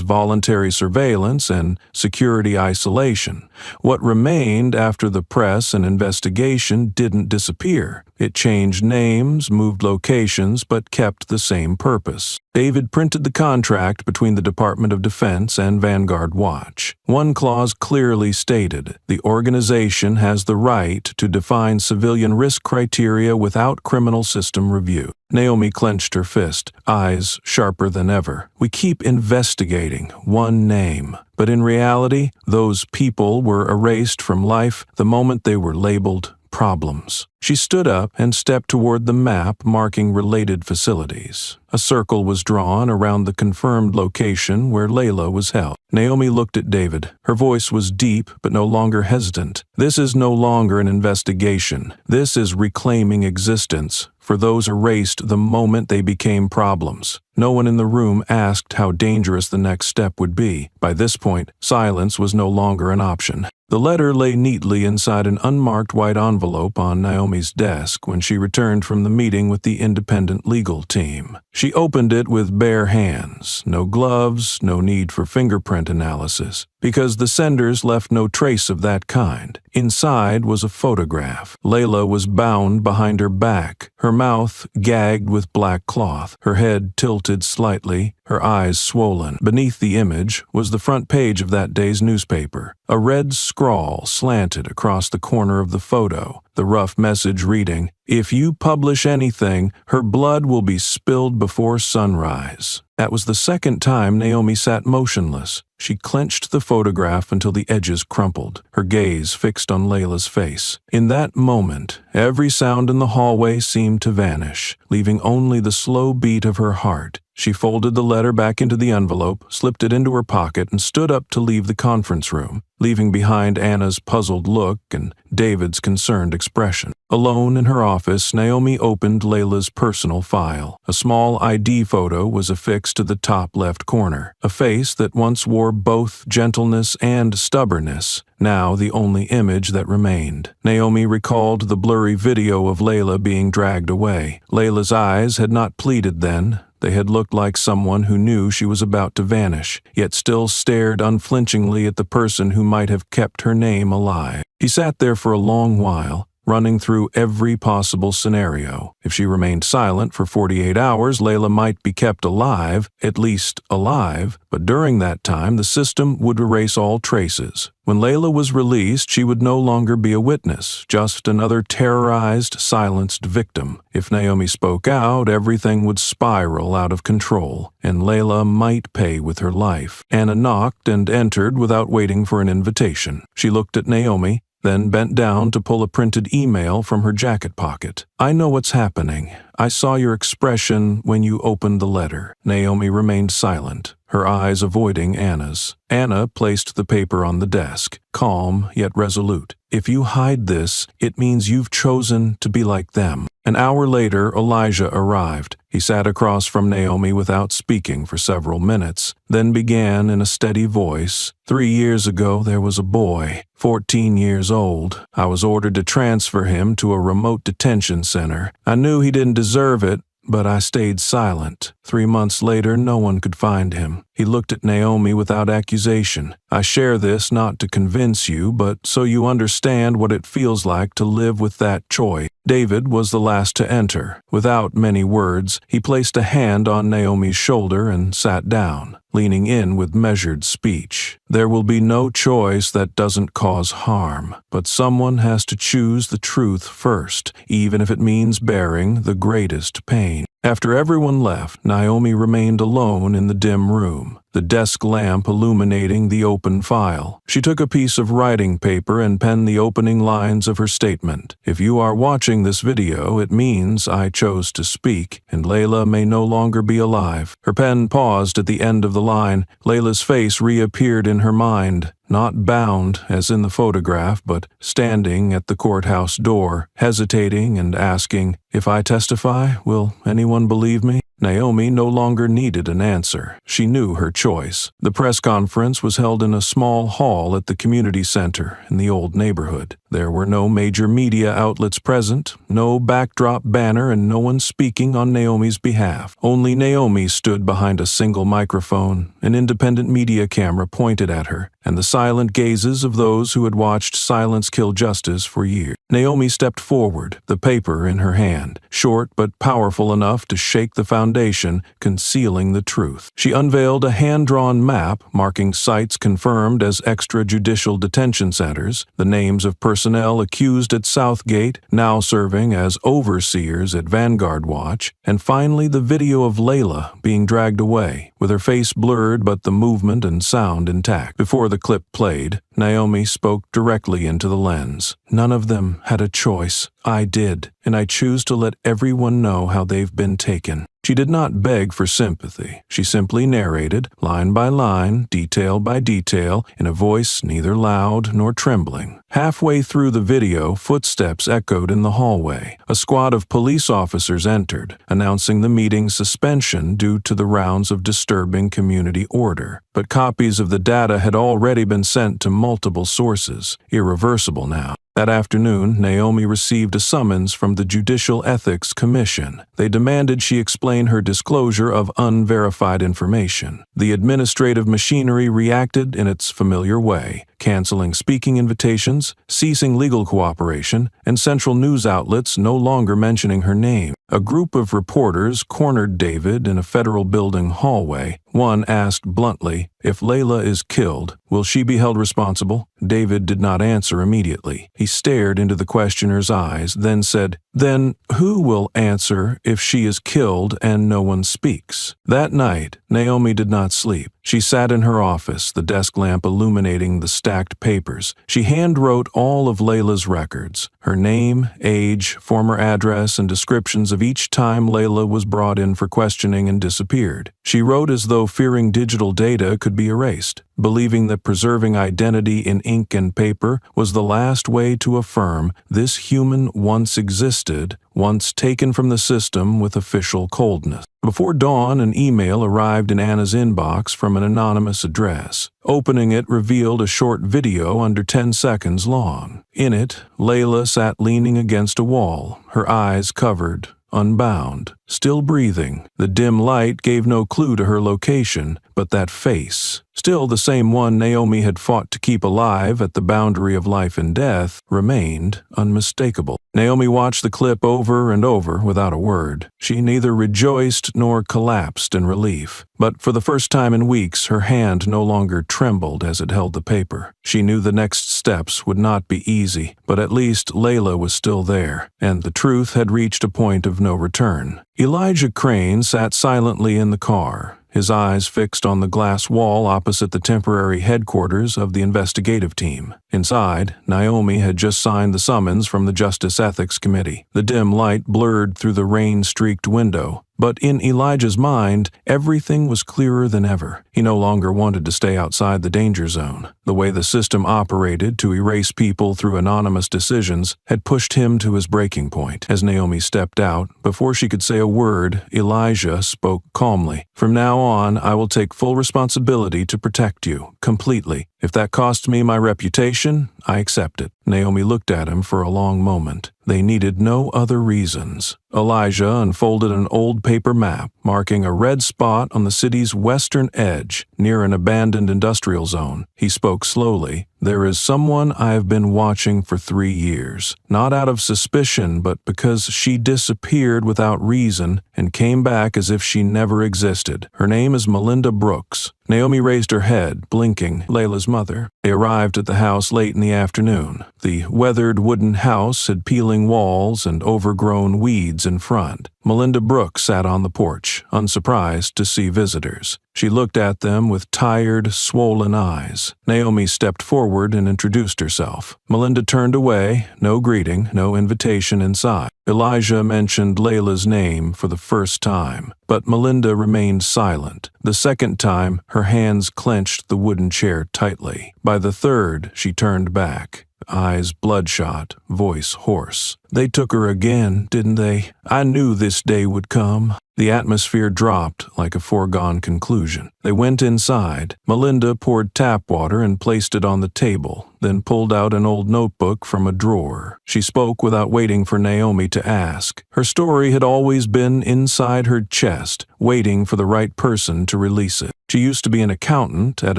voluntary surveillance and security isolation. What remained after the press and investigation didn't disappear. It changed names, moved locations, but kept the same purpose. David printed the contract between the Department of Defense and Vanguard Watch. One clause clearly stated, the organization has the right to define civilian risk criteria without criminal system review. Naomi clenched her fist, eyes sharper than ever. We keep investigating one name, but in reality, those people were erased from life the moment they were labeled problems. She stood up and stepped toward the map marking related facilities. A circle was drawn around the confirmed location where Layla was held. Naomi looked at David. Her voice was deep but no longer hesitant. This is no longer an investigation. This is reclaiming existence for those erased the moment they became problems. No one in the room asked how dangerous the next step would be. By this point, silence was no longer an option. The letter lay neatly inside an unmarked white envelope on Naomi's desk when she returned from the meeting with the independent legal team. She opened it with bare hands, no gloves, no need for fingerprint analysis, because the senders left no trace of that kind. Inside was a photograph. Layla was bound behind her back, her mouth gagged with black cloth, her head tilted slightly, her eyes swollen. Beneath the image was the front page of that day's newspaper. A red scrawl slanted across the corner of the photo, the rough message reading, "If you publish anything, her blood will be spilled before sunrise." That was the second time Naomi sat motionless. She clenched the photograph until the edges crumpled, her gaze fixed on Layla's face. In that moment, every sound in the hallway seemed to vanish, leaving only the slow beat of her heart. She folded the letter back into the envelope, slipped it into her pocket, and stood up to leave the conference room, leaving behind Anna's puzzled look and David's concerned expression. Alone in her office, Naomi opened Layla's personal file. A small ID photo was affixed to the top left corner, a face that once wore both gentleness and stubbornness, now the only image that remained. Naomi recalled the blurry video of Layla being dragged away. Layla's eyes had not pleaded then. They had looked like someone who knew she was about to vanish, yet still stared unflinchingly at the person who might have kept her name alive. He sat there for a long while, running through every possible scenario. If she remained silent for 48 hours, Layla might be kept alive, at least alive, but during that time the system would erase all traces. When Layla was released, she would no longer be a witness, just another terrorized, silenced victim. If Naomi spoke out, everything would spiral out of control, and Layla might pay with her life. Anna knocked and entered without waiting for an invitation. She looked at Naomi, then bent down to pull a printed email from her jacket pocket. "I know what's happening. I saw your expression when you opened the letter." Naomi remained silent, her eyes avoiding Anna's. Anna placed the paper on the desk, calm yet resolute. "If you hide this, it means you've chosen to be like them." An hour later, Elijah arrived. He sat across from Naomi without speaking for several minutes, then began in a steady voice, 3 years ago there was a boy, 14 years old. I was ordered to transfer him to a remote detention center. I knew he didn't deserve it, but I stayed silent. 3 months later, no one could find him." He looked at Naomi without accusation. "I share this not to convince you, but so you understand what it feels like to live with that choice." David was the last to enter. Without many words, he placed a hand on Naomi's shoulder and sat down, leaning in with measured speech. "There will be no choice that doesn't cause harm, but someone has to choose the truth first, even if it means bearing the greatest pain." After everyone left, Naomi remained alone in the dim room, the desk lamp illuminating the open file. She took a piece of writing paper and penned the opening lines of her statement. "If you are watching this video, it means I chose to speak, and Layla may no longer be alive." Her pen paused at the end of the line. Layla's face reappeared in her mind, not bound as in the photograph, but standing at the courthouse door, hesitating and asking, "If I testify, will anyone believe me?" Naomi no longer needed an answer. She knew her choice. The press conference was held in a small hall at the community center in the old neighborhood. There were no major media outlets present, no backdrop banner, and no one speaking on Naomi's behalf. Only Naomi stood behind a single microphone, an independent media camera pointed at her, and the silent gazes of those who had watched silence kill justice for years. Naomi stepped forward, the paper in her hand, short but powerful enough to shake the foundation, concealing the truth. She unveiled a hand-drawn map marking sites confirmed as extrajudicial detention centers, the names of personnel accused at Southgate, now serving as overseers at Vanguard Watch, and finally the video of Layla being dragged away, with her face blurred but the movement and sound intact. Before the clip played, Naomi spoke directly into the lens. "None of them had a choice. I did, and I choose to let everyone know how they've been taken." She did not beg for sympathy. She simply narrated, line by line, detail by detail, in a voice neither loud nor trembling. Halfway through the video, footsteps echoed in the hallway. A squad of police officers entered, announcing the meeting's suspension due to the rounds of disturbing community order. But copies of the data had already been sent to multiple sources, irreversible now. That afternoon, Naomi received a summons from the Judicial Ethics Commission. They demanded she explain her disclosure of unverified information. The administrative machinery reacted in its familiar way, canceling speaking invitations, ceasing legal cooperation, and central news outlets no longer mentioning her name. A group of reporters cornered David in a federal building hallway. One asked bluntly, "If Layla is killed, will she be held responsible?" David did not answer immediately. He stared into the questioner's eyes, then said, "Then who will answer if she is killed and no one speaks?" That night, Naomi did not sleep. She sat in her office, the desk lamp illuminating the stacked papers. She hand-wrote all of Layla's records, her name, age, former address, and descriptions of each time Layla was brought in for questioning and disappeared. She wrote as though fearing digital data could be erased, believing that preserving identity in ink and paper was the last way to affirm this human once existed, once taken from the system with official coldness. Before dawn, an email arrived in Anna's inbox from an anonymous address. Opening it revealed a short video under 10 seconds long. In it, Layla sat leaning against a wall, her eyes covered, unbound, still breathing. The dim light gave no clue to her location, but that face, Still, the same one Naomi had fought to keep alive at the boundary of life and death remained unmistakable. Naomi watched the clip over and over without a word. She neither rejoiced nor collapsed in relief. But for the first time in weeks, her hand no longer trembled as it held the paper. She knew the next steps would not be easy, but at least Layla was still there, and the truth had reached a point of no return. Elijah Crane sat silently in the car, his eyes fixed on the glass wall opposite the temporary headquarters of the investigative team. Inside, Naomi had just signed the summons from the Justice Ethics Committee. The dim light blurred through the rain-streaked window. But in Elijah's mind, everything was clearer than ever. He no longer wanted to stay outside the danger zone. The way the system operated to erase people through anonymous decisions had pushed him to his breaking point. As Naomi stepped out, before she could say a word, Elijah spoke calmly. "From now on, I will take full responsibility to protect you, completely. If that costs me my reputation, I accept it." Naomi looked at him for a long moment. They needed no other reasons. Elijah unfolded an old paper map, marking a red spot on the city's western edge, near an abandoned industrial zone. He spoke slowly. "There is someone I have been watching for 3 years. Not out of suspicion, but because she disappeared without reason and came back as if she never existed. Her name is Melinda Brooks." Naomi raised her head, blinking. Layla's mother. They arrived at the house late in the afternoon. The weathered wooden house had peeling walls and overgrown weeds in front. Melinda Brooks sat on the porch, unsurprised to see visitors. She looked at them with tired, swollen eyes. Naomi stepped forward and introduced herself. Melinda turned away, no greeting, no invitation inside. Elijah mentioned Layla's name for the first time, but Melinda remained silent. The second time, her hands clenched the wooden chair tightly. By the third, she turned back. Eyes bloodshot, voice hoarse. "They took her again, didn't they? I knew this day would come." The atmosphere dropped like a foregone conclusion. They went inside. Melinda poured tap water and placed it on the table, then pulled out an old notebook from a drawer. She spoke without waiting for Naomi to ask. Her story had always been inside her chest, waiting for the right person to release it. She used to be an accountant at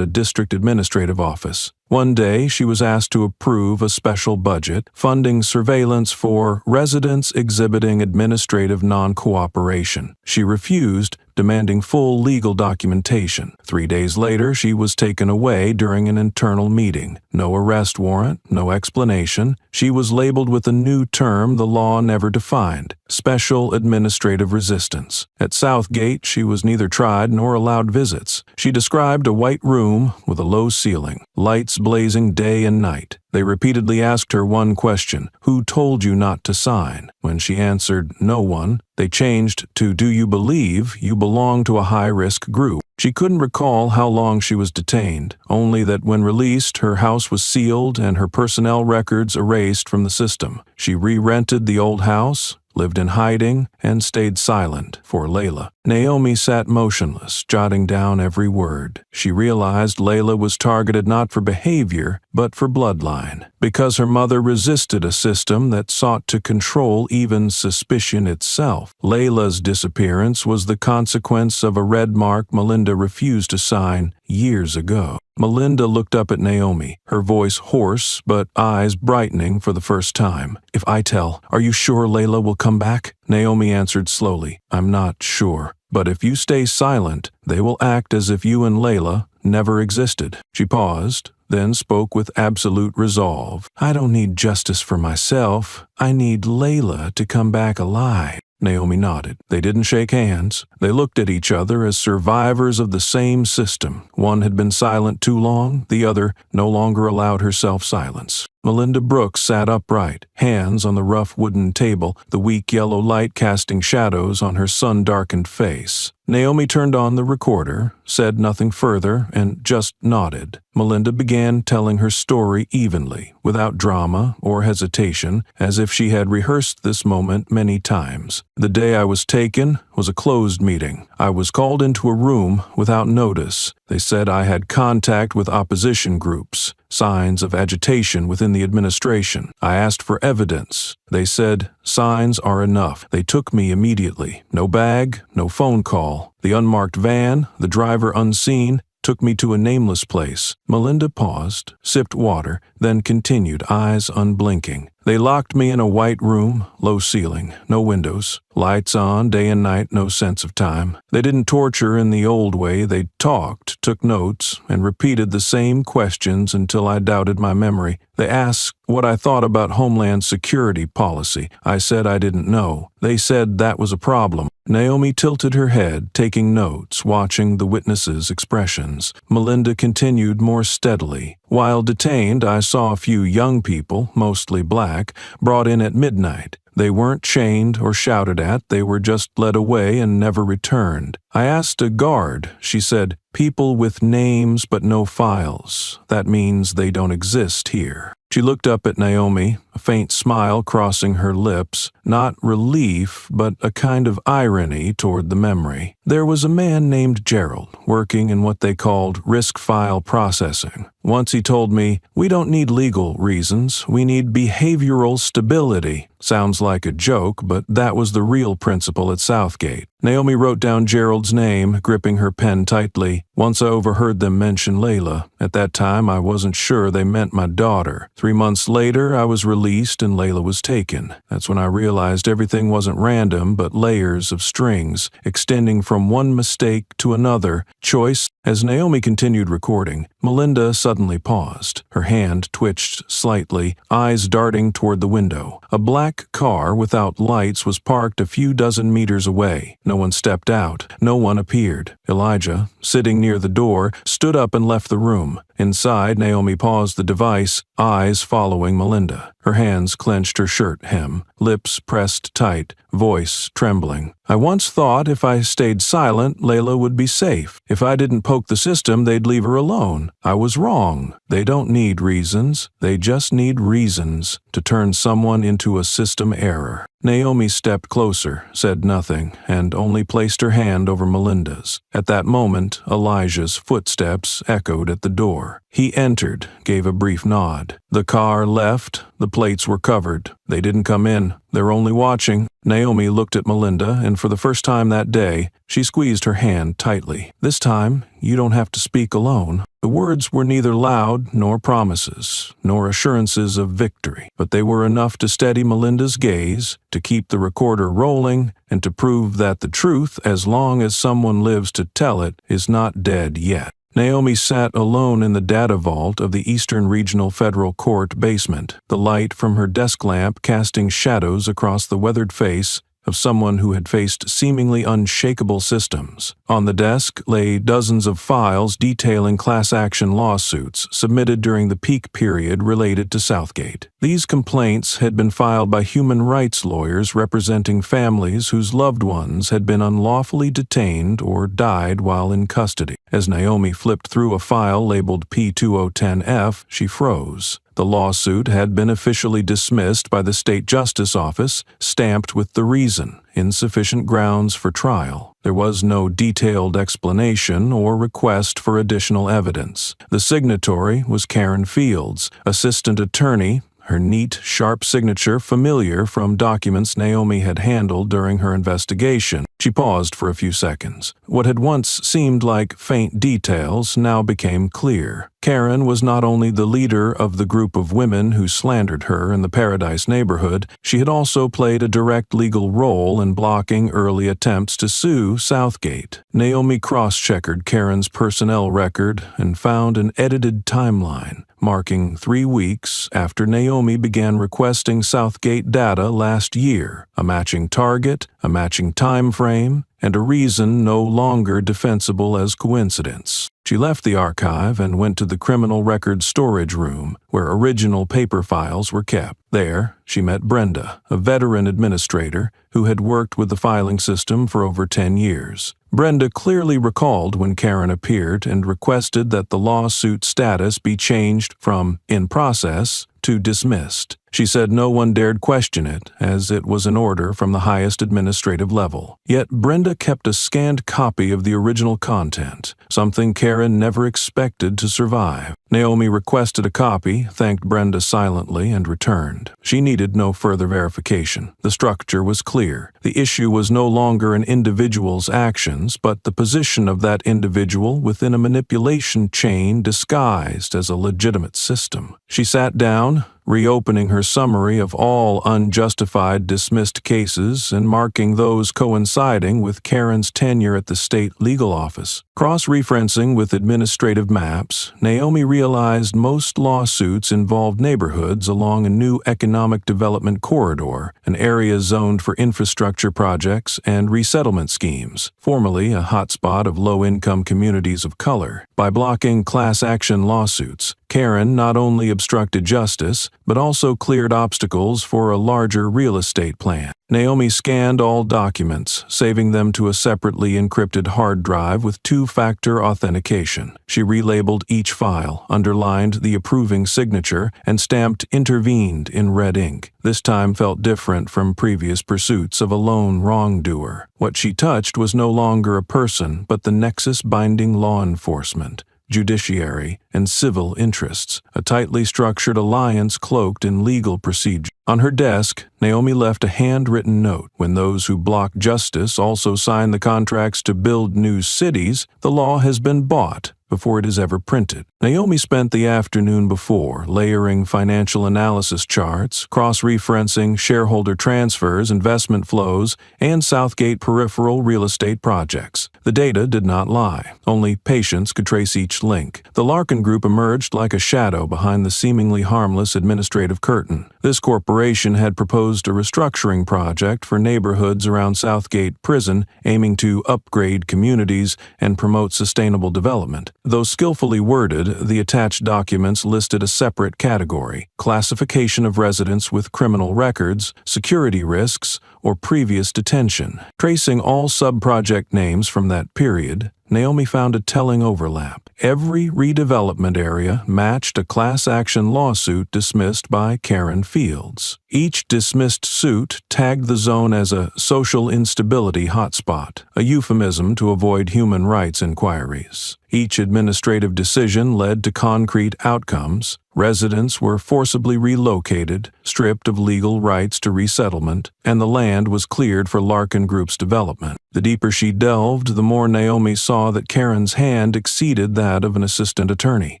a district administrative office. One day, she was asked to approve a special budget, funding surveillance for residents exhibiting administrative non-cooperation. She refused, demanding full legal documentation. 3 days later, she was taken away during an internal meeting. No arrest warrant, no explanation. She was labeled with a new term the law never defined: special administrative resistance. At Southgate, she was neither tried nor allowed visits. She described a white room with a low ceiling, lights blazing day and night. They repeatedly asked her one question: "Who told you not to sign?" When she answered, "No one," they changed to, "Do you believe you belong to a high-risk group?" She couldn't recall how long she was detained, only that when released, her house was sealed and her personnel records erased from the system. She re-rented the old house, lived in hiding, and stayed silent for Layla. Naomi sat motionless, jotting down every word. She realized Layla was targeted not for behavior, but for bloodline, because her mother resisted a system that sought to control even suspicion itself. Layla's disappearance was the consequence of a red mark Melinda refused to sign years ago. Melinda looked up at Naomi, her voice hoarse but eyes brightening for the first time. "If I tell, are you sure Layla will come back?" Naomi answered slowly, "I'm not sure. But if you stay silent, they will act as if you and Layla never existed." She paused, then spoke with absolute resolve. "I don't need justice for myself. I need Layla to come back alive." Naomi nodded. They didn't shake hands. They looked at each other as survivors of the same system. One had been silent too long, the other no longer allowed herself silence. Melinda Brooks sat upright, hands on the rough wooden table, the weak yellow light casting shadows on her sun-darkened face. Naomi turned on the recorder, said nothing further, and just nodded. Melinda began telling her story evenly, without drama or hesitation, as if she had rehearsed this moment many times. "The day I was taken was a closed meeting. I was called into a room without notice. They said I had contact with opposition groups, signs of agitation within the administration. I asked for evidence. They said, signs are enough. They took me immediately. No bag, no phone call. The unmarked van, the driver unseen, took me to a nameless place. Melinda paused, sipped water, then continued, eyes unblinking. They locked me in a white room, low ceiling, no windows, lights on, day and night, no sense of time. They didn't torture in the old way. They talked, took notes, and repeated the same questions until I doubted my memory. They asked what I thought about Homeland Security policy. I said I didn't know. They said that was a problem. Naomi tilted her head, taking notes, watching the witnesses' expressions. Melinda continued more steadily. While detained, I saw a few young people, mostly black, brought in at midnight. They weren't chained or shouted at, they were just led away and never returned. I asked a guard. She said, "People with names but no files. That means they don't exist here." She looked up at Naomi, a faint smile crossing her lips, not relief, but a kind of irony toward the memory. There was a man named Gerald, working in what they called risk file processing. Once he told me, "We don't need legal reasons, we need behavioral stability." Sounds like a joke, but that was the real principle at Southgate. Naomi wrote down Gerald's name, gripping her pen tightly. Once I overheard them mention Layla. At that time, I wasn't sure they meant my daughter. 3 months later, I was released and Layla was taken. That's when I realized everything wasn't random, but layers of strings, extending from one mistake to another. Choice. As Naomi continued recording, Melinda suddenly paused. Her hand twitched slightly, eyes darting toward the window. A black car without lights was parked a few dozen meters away. No one stepped out. No one appeared. Elijah, sitting near the door, stood up and left the room. Inside, Naomi paused the device, eyes following Melinda. Her hands clenched her shirt hem, lips pressed tight, voice trembling. "I once thought if I stayed silent, Layla would be safe. If I didn't poke the system, they'd leave her alone. I was wrong. They don't need reasons. They just need reasons to turn someone into a system error." Naomi stepped closer, said nothing, and only placed her hand over Melinda's. At that moment, Elijah's footsteps echoed at the door. He entered, gave a brief nod. The car left. The plates were covered. They didn't come in. They're only watching. Naomi looked at Melinda, and for the first time that day, she squeezed her hand tightly. "This time, you don't have to speak alone." The words were neither loud nor promises, nor assurances of victory, but they were enough to steady Melinda's gaze, to keep the recorder rolling, and to prove that the truth, as long as someone lives to tell it, is not dead yet. Naomi sat alone in the data vault of the Eastern Regional Federal Court basement, the light from her desk lamp casting shadows across the weathered face of someone who had faced seemingly unshakable systems. On the desk lay dozens of files detailing class action lawsuits submitted during the peak period related to Southgate. These complaints had been filed by human rights lawyers representing families whose loved ones had been unlawfully detained or died while in custody. As Naomi flipped through a file labeled P2010F, she froze. The lawsuit had been officially dismissed by the State Justice Office, stamped with the reason, insufficient grounds for trial. There was no detailed explanation or request for additional evidence. The signatory was Karen Fields, assistant attorney, her neat, sharp signature familiar from documents Naomi had handled during her investigation. She paused for a few seconds. What had once seemed like faint details now became clear. Karen was not only the leader of the group of women who slandered her in the Paradise neighborhood, she had also played a direct legal role in blocking early attempts to sue Southgate. Naomi cross-checked Karen's personnel record and found an edited timeline, marking 3 weeks after Naomi began requesting Southgate data last year, a matching target, a matching time frame, and a reason no longer defensible as coincidence. She left the archive and went to the criminal records storage room, where original paper files were kept. There, she met Brenda, a veteran administrator who had worked with the filing system for over 10 years. Brenda clearly recalled when Karen appeared and requested that the lawsuit status be changed from in process to dismissed. She said no one dared question it, as it was an order from the highest administrative level. Yet Brenda kept a scanned copy of the original content, something Karen never expected to survive. Naomi requested a copy, thanked Brenda silently, and returned. She needed no further verification. The structure was clear. The issue was no longer an individual's actions, but the position of that individual within a manipulation chain disguised as a legitimate system. She sat down, reopening her summary of all unjustified dismissed cases and marking those coinciding with Karen's tenure at the state legal office. Cross-referencing with administrative maps, Naomi realized most lawsuits involved neighborhoods along a new economic development corridor, an area zoned for infrastructure projects and resettlement schemes, formerly a hotspot of low-income communities of color. By blocking class action lawsuits, Karen not only obstructed justice, but also cleared obstacles for a larger real estate plan. Naomi scanned all documents, saving them to a separately encrypted hard drive with two-factor authentication. She relabeled each file, underlined the approving signature, and stamped "intervened" in red ink. This time felt different from previous pursuits of a lone wrongdoer. What she touched was no longer a person, but the nexus binding law enforcement, judiciary, and civil interests, a tightly structured alliance cloaked in legal procedure. On her desk, Naomi left a handwritten note. When those who block justice also sign the contracts to build new cities, the law has been bought before it is ever printed. Naomi spent the afternoon before layering financial analysis charts, cross-referencing shareholder transfers, investment flows, and Southgate peripheral real estate projects. The data did not lie. Only patience could trace each link. The Larkin Group emerged like a shadow behind the seemingly harmless administrative curtain. This corporation had proposed a restructuring project for neighborhoods around Southgate Prison, aiming to upgrade communities and promote sustainable development. Though skillfully worded, the attached documents listed a separate category: classification of residents with criminal records, security risks, or previous detention. Tracing all sub-project names from that period, Naomi found a telling overlap. Every redevelopment area matched a class action lawsuit dismissed by Karen Fields. Each dismissed suit tagged the zone as a social instability hotspot, a euphemism to avoid human rights inquiries. Each administrative decision led to concrete outcomes. Residents were forcibly relocated, stripped of legal rights to resettlement, and the land was cleared for Larkin Group's development. The deeper she delved, the more Naomi saw that Karen's hand exceeded that of an assistant attorney.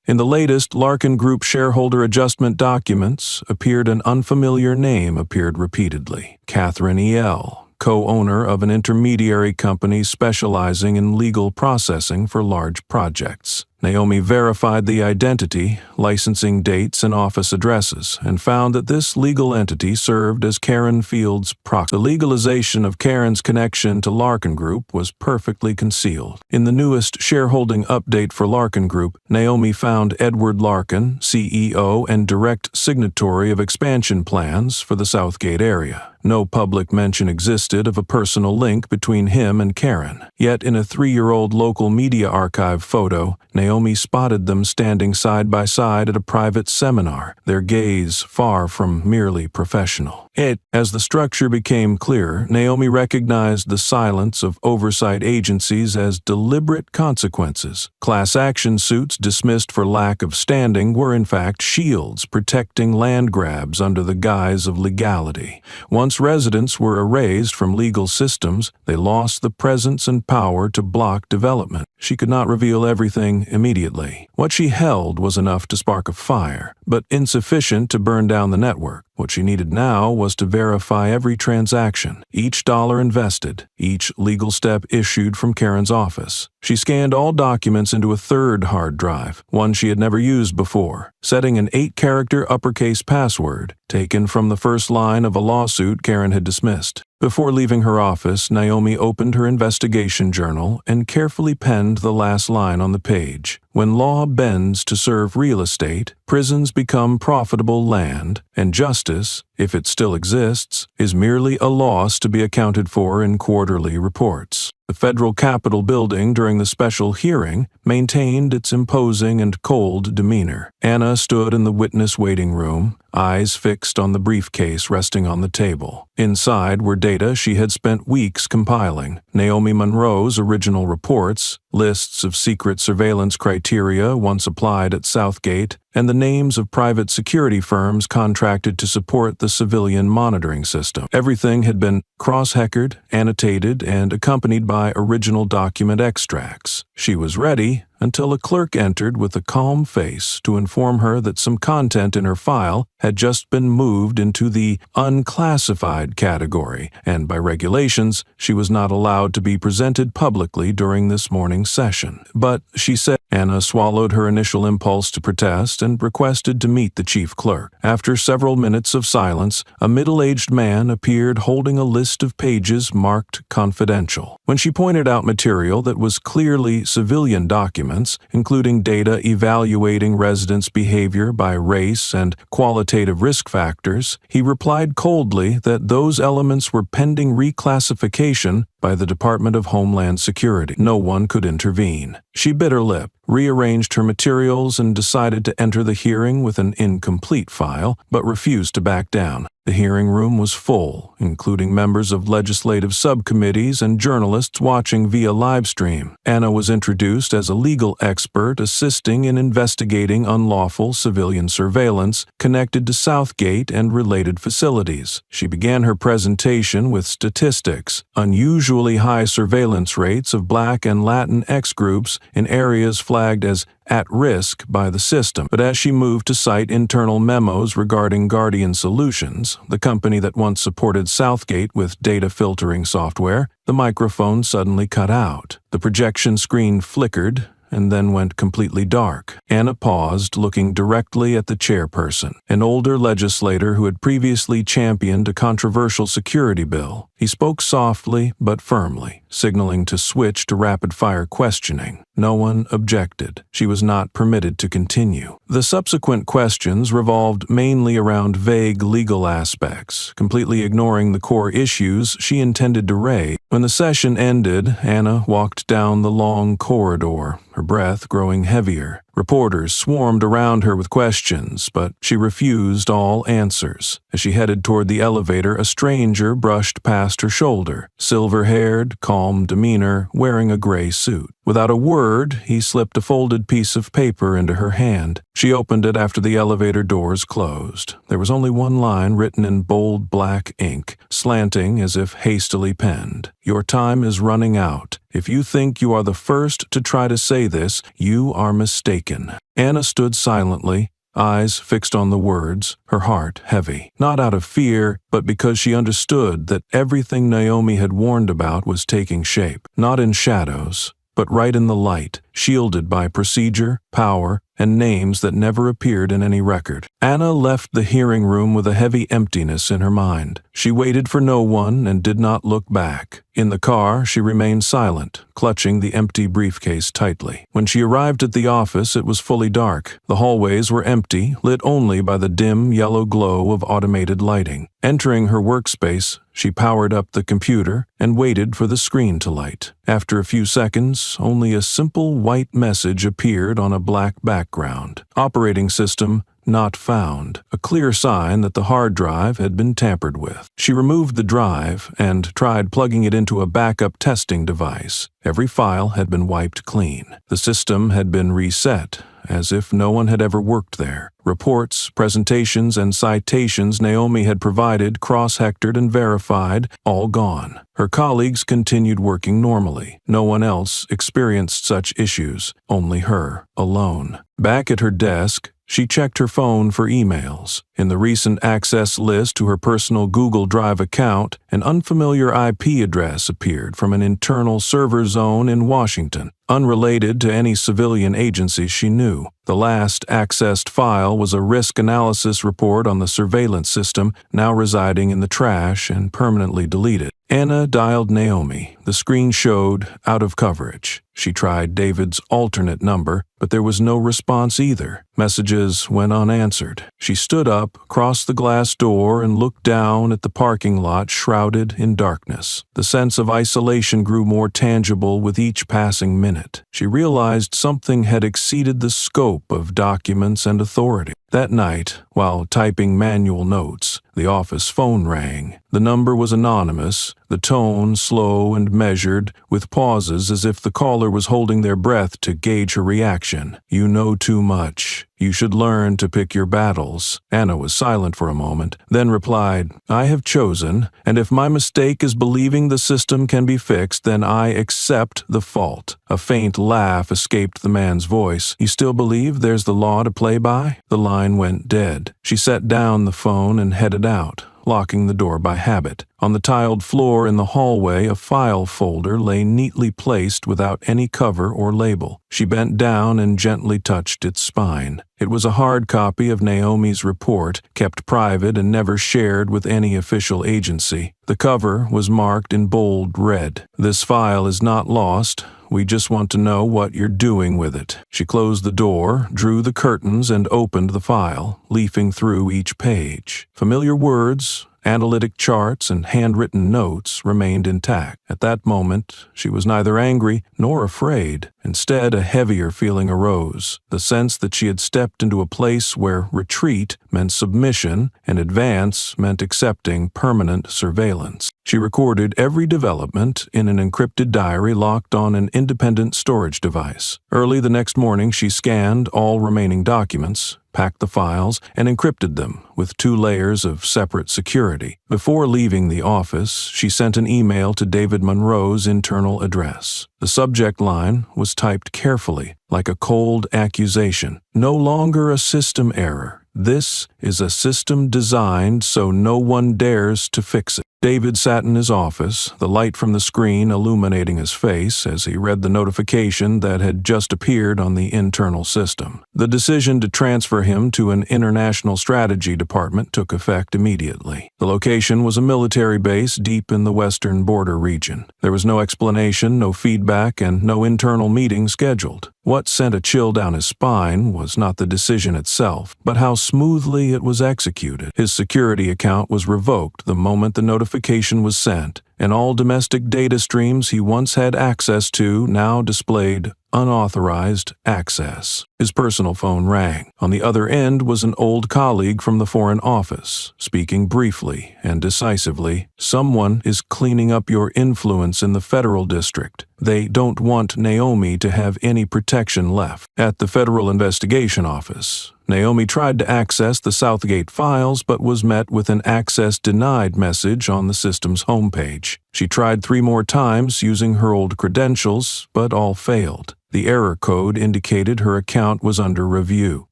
In the latest Larkin Group shareholder adjustment documents, an unfamiliar name appeared repeatedly: Catherine E.L., co-owner of an intermediary company specializing in legal processing for large projects. Naomi verified the identity, licensing dates, and office addresses, and found that this legal entity served as Karen Fields' proxy. The legalization of Karen's connection to Larkin Group was perfectly concealed. In the newest shareholding update for Larkin Group, Naomi found Edward Larkin, CEO and direct signatory of expansion plans for the Southgate area. No public mention existed of a personal link between him and Karen. Yet in a 3-year-old local media archive photo, Naomi spotted them standing side by side at a private seminar, their gaze far from merely professional. As the structure became clearer, Naomi recognized the silence of oversight agencies as deliberate consequences. Class action suits dismissed for lack of standing were in fact shields protecting land grabs under the guise of legality. Once residents were erased from legal systems, they lost the presence and power to block development. She could not reveal everything immediately. What she held was enough to spark a fire, but insufficient to burn down the network. What she needed now was to verify every transaction, each dollar invested, each legal step issued from Karen's office. She scanned all documents into a third hard drive, one she had never used before, setting an 8-character uppercase password taken from the first line of a lawsuit Karen had dismissed. Before leaving her office, Naomi opened her investigation journal and carefully penned the last line on the page. When law bends to serve real estate, prisons become profitable land, and justice if it still exists, is merely a loss to be accounted for in quarterly reports. The federal Capitol building during the special hearing maintained its imposing and cold demeanor. Anna stood in the witness waiting room, eyes fixed on the briefcase resting on the table. Inside were data she had spent weeks compiling: Naomi Monroe's original reports, lists of secret surveillance criteria once applied at Southgate, and the names of private security firms contracted to support the civilian monitoring system. Everything had been cross-heckered, annotated, and accompanied by original document extracts. She was ready until a clerk entered with a calm face to inform her that some content in her file had just been moved into the unclassified category, and by regulations, she was not allowed to be presented publicly during this morning's session. But, she said, Anna swallowed her initial impulse to protest and requested to meet the chief clerk. After several minutes of silence, a middle-aged man appeared holding a list of pages marked confidential. When she pointed out material that was clearly civilian documents, including data evaluating residents' behavior by race and qualitative risk factors, he replied coldly that those elements were pending reclassification by the Department of Homeland Security. No one could intervene. She bit her lip, rearranged her materials, and decided to enter the hearing with an incomplete file, but refused to back down. The hearing room was full, including members of legislative subcommittees and journalists watching via livestream. Anna was introduced as a legal expert assisting in investigating unlawful civilian surveillance connected to Southgate and related facilities. She began her presentation with statistics: unusually high surveillance rates of Black and Latinx groups in areas flagged as at risk by the system. But as she moved to cite internal memos regarding Guardian Solutions, the company that once supported Southgate with data filtering software, the microphone suddenly cut out. The projection screen flickered and then went completely dark. Anna paused, looking directly at the chairperson, an older legislator who had previously championed a controversial security bill. He spoke softly but firmly, signaling to switch to rapid-fire questioning. No one objected. She was not permitted to continue. The subsequent questions revolved mainly around vague legal aspects, completely ignoring the core issues she intended to raise. When the session ended, Anna walked down the long corridor, her breath growing heavier. Reporters swarmed around her with questions, but she refused all answers. As she headed toward the elevator, a stranger brushed past her shoulder, silver-haired, calm demeanor, wearing a gray suit. Without a word, he slipped a folded piece of paper into her hand. She opened it after the elevator doors closed. There was only one line written in bold black ink, slanting as if hastily penned. "Your time is running out. If you think you are the first to try to say this, you are mistaken." Anna stood silently, eyes fixed on the words, her heart heavy. Not out of fear, but because she understood that everything Naomi had warned about was taking shape. Not in shadows, but right in the light, shielded by procedure, power, and names that never appeared in any record. Anna left the hearing room with a heavy emptiness in her mind. She waited for no one and did not look back. In the car, she remained silent, clutching the empty briefcase tightly. When she arrived at the office, it was fully dark. The hallways were empty, lit only by the dim yellow glow of automated lighting. Entering her workspace, she powered up the computer and waited for the screen to light. After a few seconds, only a simple white message appeared on a black background. Operating system not found, a clear sign that the hard drive had been tampered with. She removed the drive and tried plugging it into a backup testing device. Every file had been wiped clean. The system had been reset, as if no one had ever worked there. Reports, presentations, and citations Naomi had provided, cross-hectored and verified, all gone. Her colleagues continued working normally. No one else experienced such issues, only her, alone. Back at her desk, she checked her phone for emails. In the recent access list to her personal Google Drive account, an unfamiliar IP address appeared from an internal server zone in Washington. unrelated to any civilian agencies she knew. The last accessed file was a risk analysis report on the surveillance system, now residing in the trash and permanently deleted. Anna dialed Naomi. The screen showed out of coverage. She tried David's alternate number, but there was no response either. Messages went unanswered. She stood up, crossed the glass door, and looked down at the parking lot shrouded in darkness. The sense of isolation grew more tangible with each passing minute. She realized something had exceeded the scope of documents and authority. That night, while typing manual notes, the office phone rang. The number was anonymous, the tone slow and measured, with pauses as if the caller was holding their breath to gauge her reaction. "You know too much. You should learn to pick your battles." Anna was silent for a moment, then replied, "I have chosen, and if my mistake is believing the system can be fixed, then I accept the fault." A faint laugh escaped the man's voice. "You still believe there's the law to play by?" The line went dead. She set down the phone and headed out, locking the door by habit. On the tiled floor in the hallway, a file folder lay neatly placed without any cover or label. She bent down and gently touched its spine. It was a hard copy of Naomi's report, kept private and never shared with any official agency. The cover was marked in bold red. "This file is not lost. We just want to know what you're doing with it." She closed the door, drew the curtains, and opened the file, leafing through each page. Familiar words, analytic charts, and handwritten notes remained intact. At that moment, she was neither angry nor afraid. Instead, a heavier feeling arose, the sense that she had stepped into a place where retreat meant submission and advance meant accepting permanent surveillance. She recorded every development in an encrypted diary locked on an independent storage device. Early the next morning, she scanned all remaining documents, packed the files, and encrypted them with 2 layers of separate security. Before leaving the office, she sent an email to David Monroe's internal address. The subject line was typed carefully, like a cold accusation. "No longer a system error. This is a system designed so no one dares to fix it." David sat in his office, the light from the screen illuminating his face as he read the notification that had just appeared on the internal system. The decision to transfer him to an international strategy department took effect immediately. The location was a military base deep in the western border region. There was no explanation, no feedback, and no internal meeting scheduled. What sent a chill down his spine was not the decision itself, but how smoothly it was executed. His security account was revoked the moment the notification was sent, and all domestic data streams he once had access to now displayed unauthorized access. His personal phone rang. On the other end was an old colleague from the Foreign Office, speaking briefly and decisively. "Someone is cleaning up your influence in the federal district. They don't want Naomi to have any protection left." At the Federal Investigation Office, Naomi tried to access the Southgate files but was met with an access denied message on the system's homepage. She tried 3 more times using her old credentials, but all failed. The error code indicated her account was under review.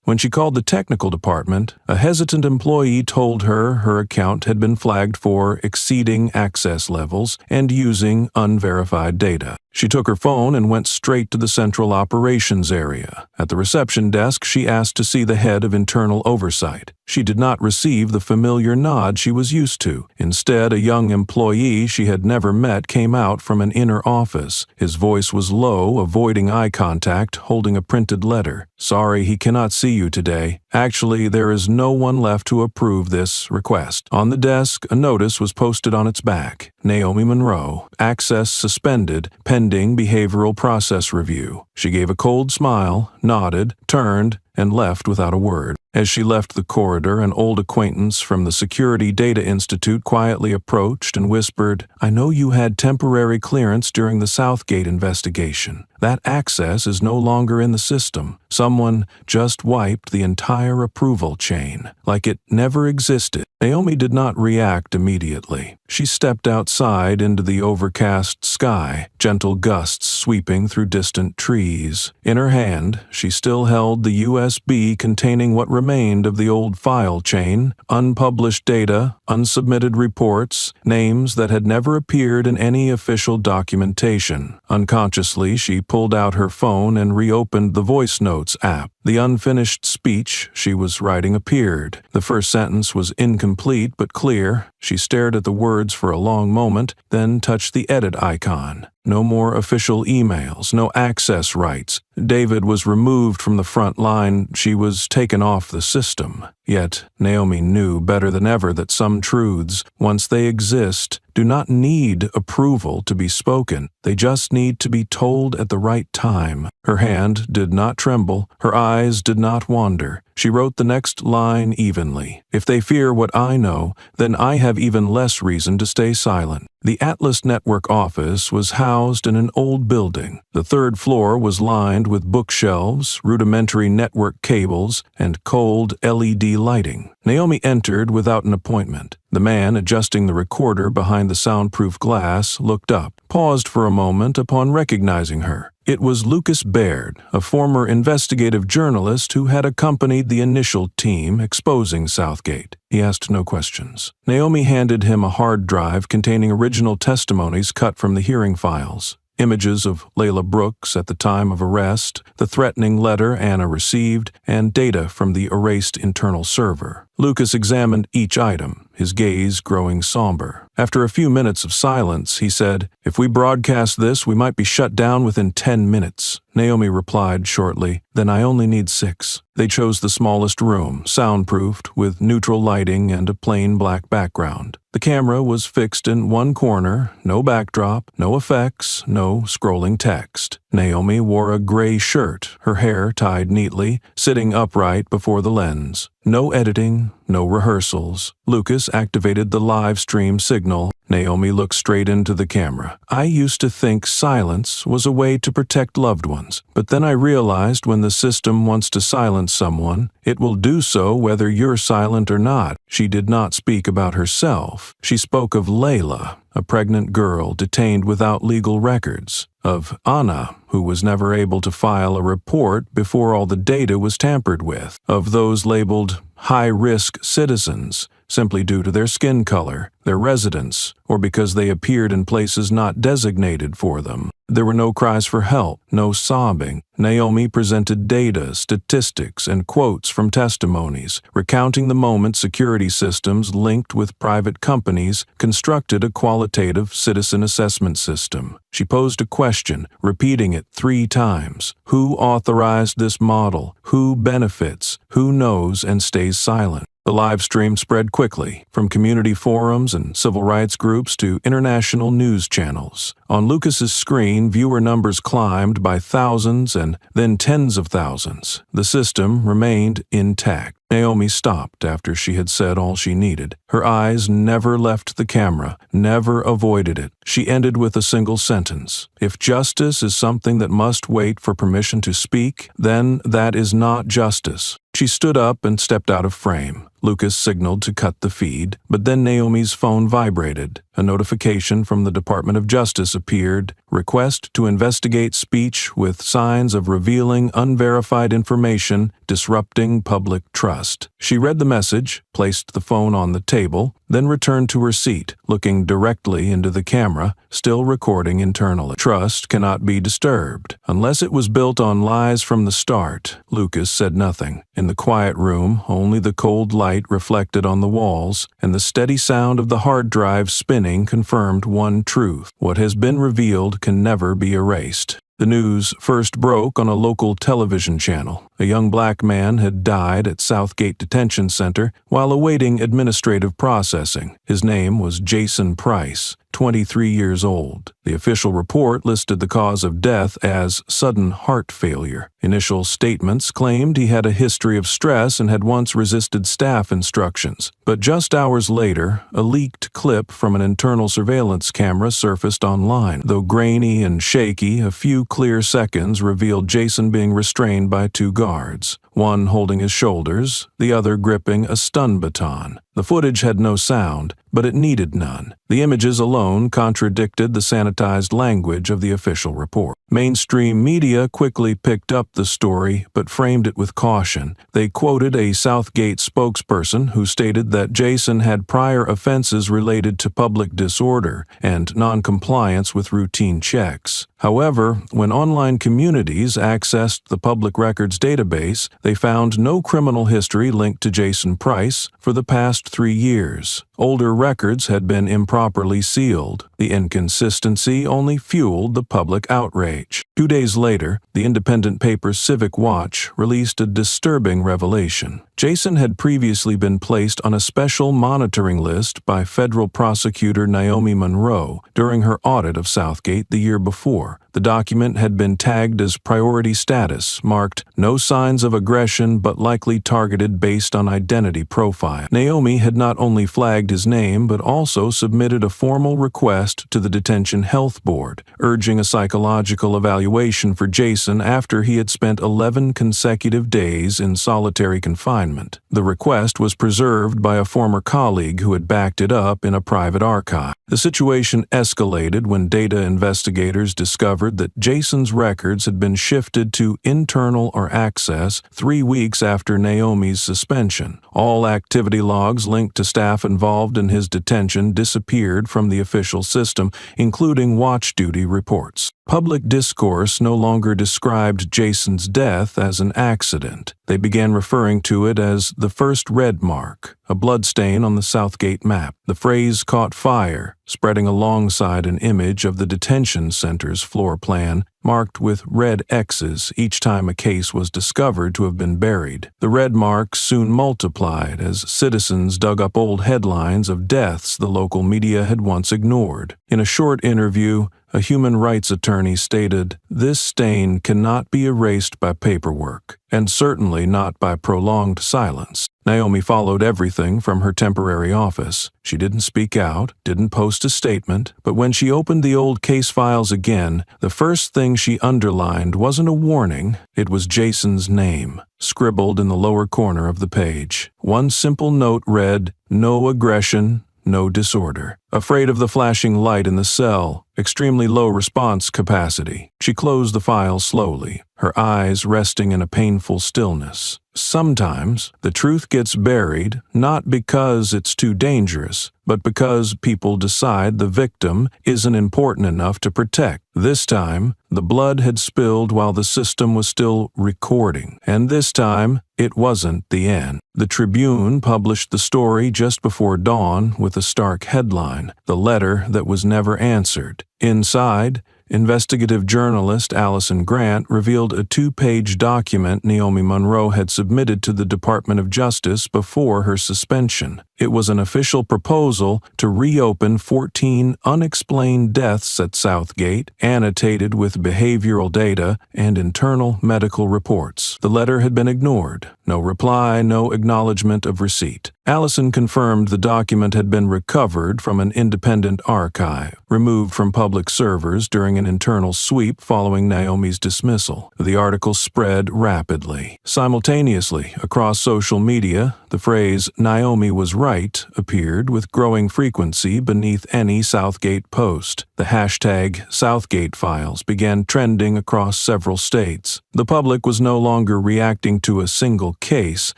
When she called the technical department, a hesitant employee told her her account had been flagged for exceeding access levels and using unverified data. She took her phone and went straight to the central operations area. At the reception desk, she asked to see the head of internal oversight. She did not receive the familiar nod she was used to. Instead, a young employee she had never met came out from an inner office. His voice was low, avoiding eye contact, holding a printed letter. "Sorry, he cannot see you today. Actually, there is no one left to approve this request." On the desk, a notice was posted on its back. "Naomi Monroe, access suspended, pending behavioral process review." She gave a cold smile, nodded, turned, and left without a word. As she left the corridor, an old acquaintance from the Security Data Institute quietly approached and whispered, "I know you had temporary clearance during the Southgate investigation. That access is no longer in the system. Someone just wiped the entire approval chain, like it never existed." Naomi did not react immediately. She stepped outside into the overcast sky, gentle gusts sweeping through distant trees. In her hand, she still held the USB containing what remained of the old file chain, unpublished data, unsubmitted reports, names that had never appeared in any official documentation. Unconsciously, she pulled out her phone and reopened the voice notes app. The unfinished speech she was writing appeared. The first sentence was incomplete but clear. She stared at the words for a long moment, then touched the edit icon. No more official emails, no access rights. David was removed from the front line. She was taken off the system. Yet Naomi knew better than ever that some truths, once they exist, do not need approval to be spoken. They just need to be told at the right time. Her hand did not tremble. Her eyes did not wander. She wrote the next line evenly. If they fear what I know, then I have even less reason to stay silent. The Atlas Network office was housed in an old building. The third floor was lined with bookshelves, rudimentary network cables, and cold LED lighting. Naomi entered without an appointment. The man adjusting the recorder behind the soundproof glass looked up, paused for a moment upon recognizing her. It was Lucas Baird, a former investigative journalist who had accompanied the initial team exposing Southgate. He asked no questions. Naomi handed him a hard drive containing original testimonies cut from the hearing files. Images of Layla Brooks at the time of arrest, the threatening letter Anna received, and data from the erased internal server. Lucas examined each item, his gaze growing somber. After a few minutes of silence, he said, "If we broadcast this, we might be shut down within 10 minutes. Naomi replied shortly, "Then I only need 6. They chose the smallest room, soundproofed, with neutral lighting and a plain black background. The camera was fixed in one corner, no backdrop, no effects, no scrolling text. Naomi wore a gray shirt, her hair tied neatly, sitting upright before the lens. No editing, no rehearsals. Lucas activated the live stream signal. Naomi looked straight into the camera. "I used to think silence was a way to protect loved ones, but then I realized when the system wants to silence someone, it will do so whether you're silent or not." She did not speak about herself. She spoke of Layla, a pregnant girl detained without legal records, of Anna, who was never able to file a report before all the data was tampered with, of those labeled high-risk citizens, simply due to their skin color, their residence, or because they appeared in places not designated for them. There were no cries for help, no sobbing. Naomi presented data, statistics, and quotes from testimonies, recounting the moment security systems linked with private companies constructed a qualitative citizen assessment system. She posed a question, repeating it 3 times. Who authorized this model? Who benefits? Who knows and stays silent? The live stream spread quickly, from community forums and civil rights groups to international news channels. On Lucas's screen, viewer numbers climbed by thousands and then tens of thousands. The system remained intact. Naomi stopped after she had said all she needed. Her eyes never left the camera, never avoided it. She ended with a single sentence. If justice is something that must wait for permission to speak, then that is not justice. She stood up and stepped out of frame. Lucas signaled to cut the feed, but then Naomi's phone vibrated. A notification from the Department of Justice appeared. Request to investigate speech with signs of revealing unverified information disrupting public trust. She read the message, placed the phone on the table, then returned to her seat, looking directly into the camera, still recording internally. Trust cannot be disturbed. Unless it was built on lies from the start. Lucas said nothing. In the quiet room, only the cold light reflected on the walls, and the steady sound of the hard drive spinning confirmed one truth. What has been revealed can never be erased. The news first broke on a local television channel. A young black man had died at Southgate Detention Center while awaiting administrative processing. His name was Jason Price, 23 years old. The official report listed the cause of death as sudden heart failure. Initial statements claimed he had a history of stress and had once resisted staff instructions. But just hours later, a leaked clip from an internal surveillance camera surfaced online. Though grainy and shaky, a few clear seconds revealed Jason being restrained by 2 guards. one holding his shoulders, the other gripping a stun baton. The footage had no sound, but it needed none. The images alone contradicted the sanitized language of the official report. Mainstream media quickly picked up the story, but framed it with caution. They quoted a Southgate spokesperson who stated that Jason had prior offenses related to public disorder and non-compliance with routine checks. However, when online communities accessed the public records database, they found no criminal history linked to Jason Price for the past 3 years. Older records had been improperly sealed. The inconsistency only fueled the public outrage. 2 days later, the independent paper Civic Watch released a disturbing revelation. Jason had previously been placed on a special monitoring list by federal prosecutor Naomi Monroe during her audit of Southgate the year before. The document had been tagged as priority status, marked no signs of aggression but likely targeted based on identity profile. Naomi had not only flagged his name but also submitted a formal request to the Detention Health Board, urging a psychological evaluation for Jason after he had spent 11 consecutive days in solitary confinement. The request was preserved by a former colleague who had backed it up in a private archive. The situation escalated when data investigators discovered that Jason's records had been shifted to internal or access 3 weeks after Naomi's suspension. All activity logs linked to staff involved in his detention disappeared from the official system, including watch duty reports. Public discourse no longer described Jason's death as an accident. They began referring to it as the first red mark, a bloodstain on the Southgate map. The phrase caught fire, spreading alongside an image of the detention center's floor plan, marked with red X's each time a case was discovered to have been buried. The red marks soon multiplied as citizens dug up old headlines of deaths the local media had once ignored. In a short interview, a human rights attorney stated, "This stain cannot be erased by paperwork, and certainly not by prolonged silence." Naomi followed everything from her temporary office. She didn't speak out, didn't post a statement, but when she opened the old case files again, the first thing she underlined wasn't a warning, it was Jason's name, scribbled in the lower corner of the page. One simple note read, "No aggression, no disorder." Afraid of the flashing light in the cell, extremely low response capacity, she closed the file slowly, her eyes resting in a painful stillness. Sometimes the truth gets buried not because it's too dangerous, but because people decide the victim isn't important enough to protect. This time, the blood had spilled while the system was still recording, and this time, it wasn't the end. The Tribune published the story just before dawn with a stark headline, "The Letter That Was Never Answered." Inside, investigative journalist Allison Grant revealed a 2-page document Naomi Monroe had submitted to the Department of Justice before her suspension. It was an official proposal to reopen 14 unexplained deaths at Southgate, annotated with behavioral data and internal medical reports. The letter had been ignored. No reply, no acknowledgement of receipt. Allison confirmed the document had been recovered from an independent archive, removed from public servers during an internal sweep following Naomi's dismissal. The article spread rapidly. Simultaneously, across social media, the phrase "Naomi was right" appeared with growing frequency beneath any Southgate post. The hashtag Southgate Files began trending across several states. The public was no longer reacting to a single case.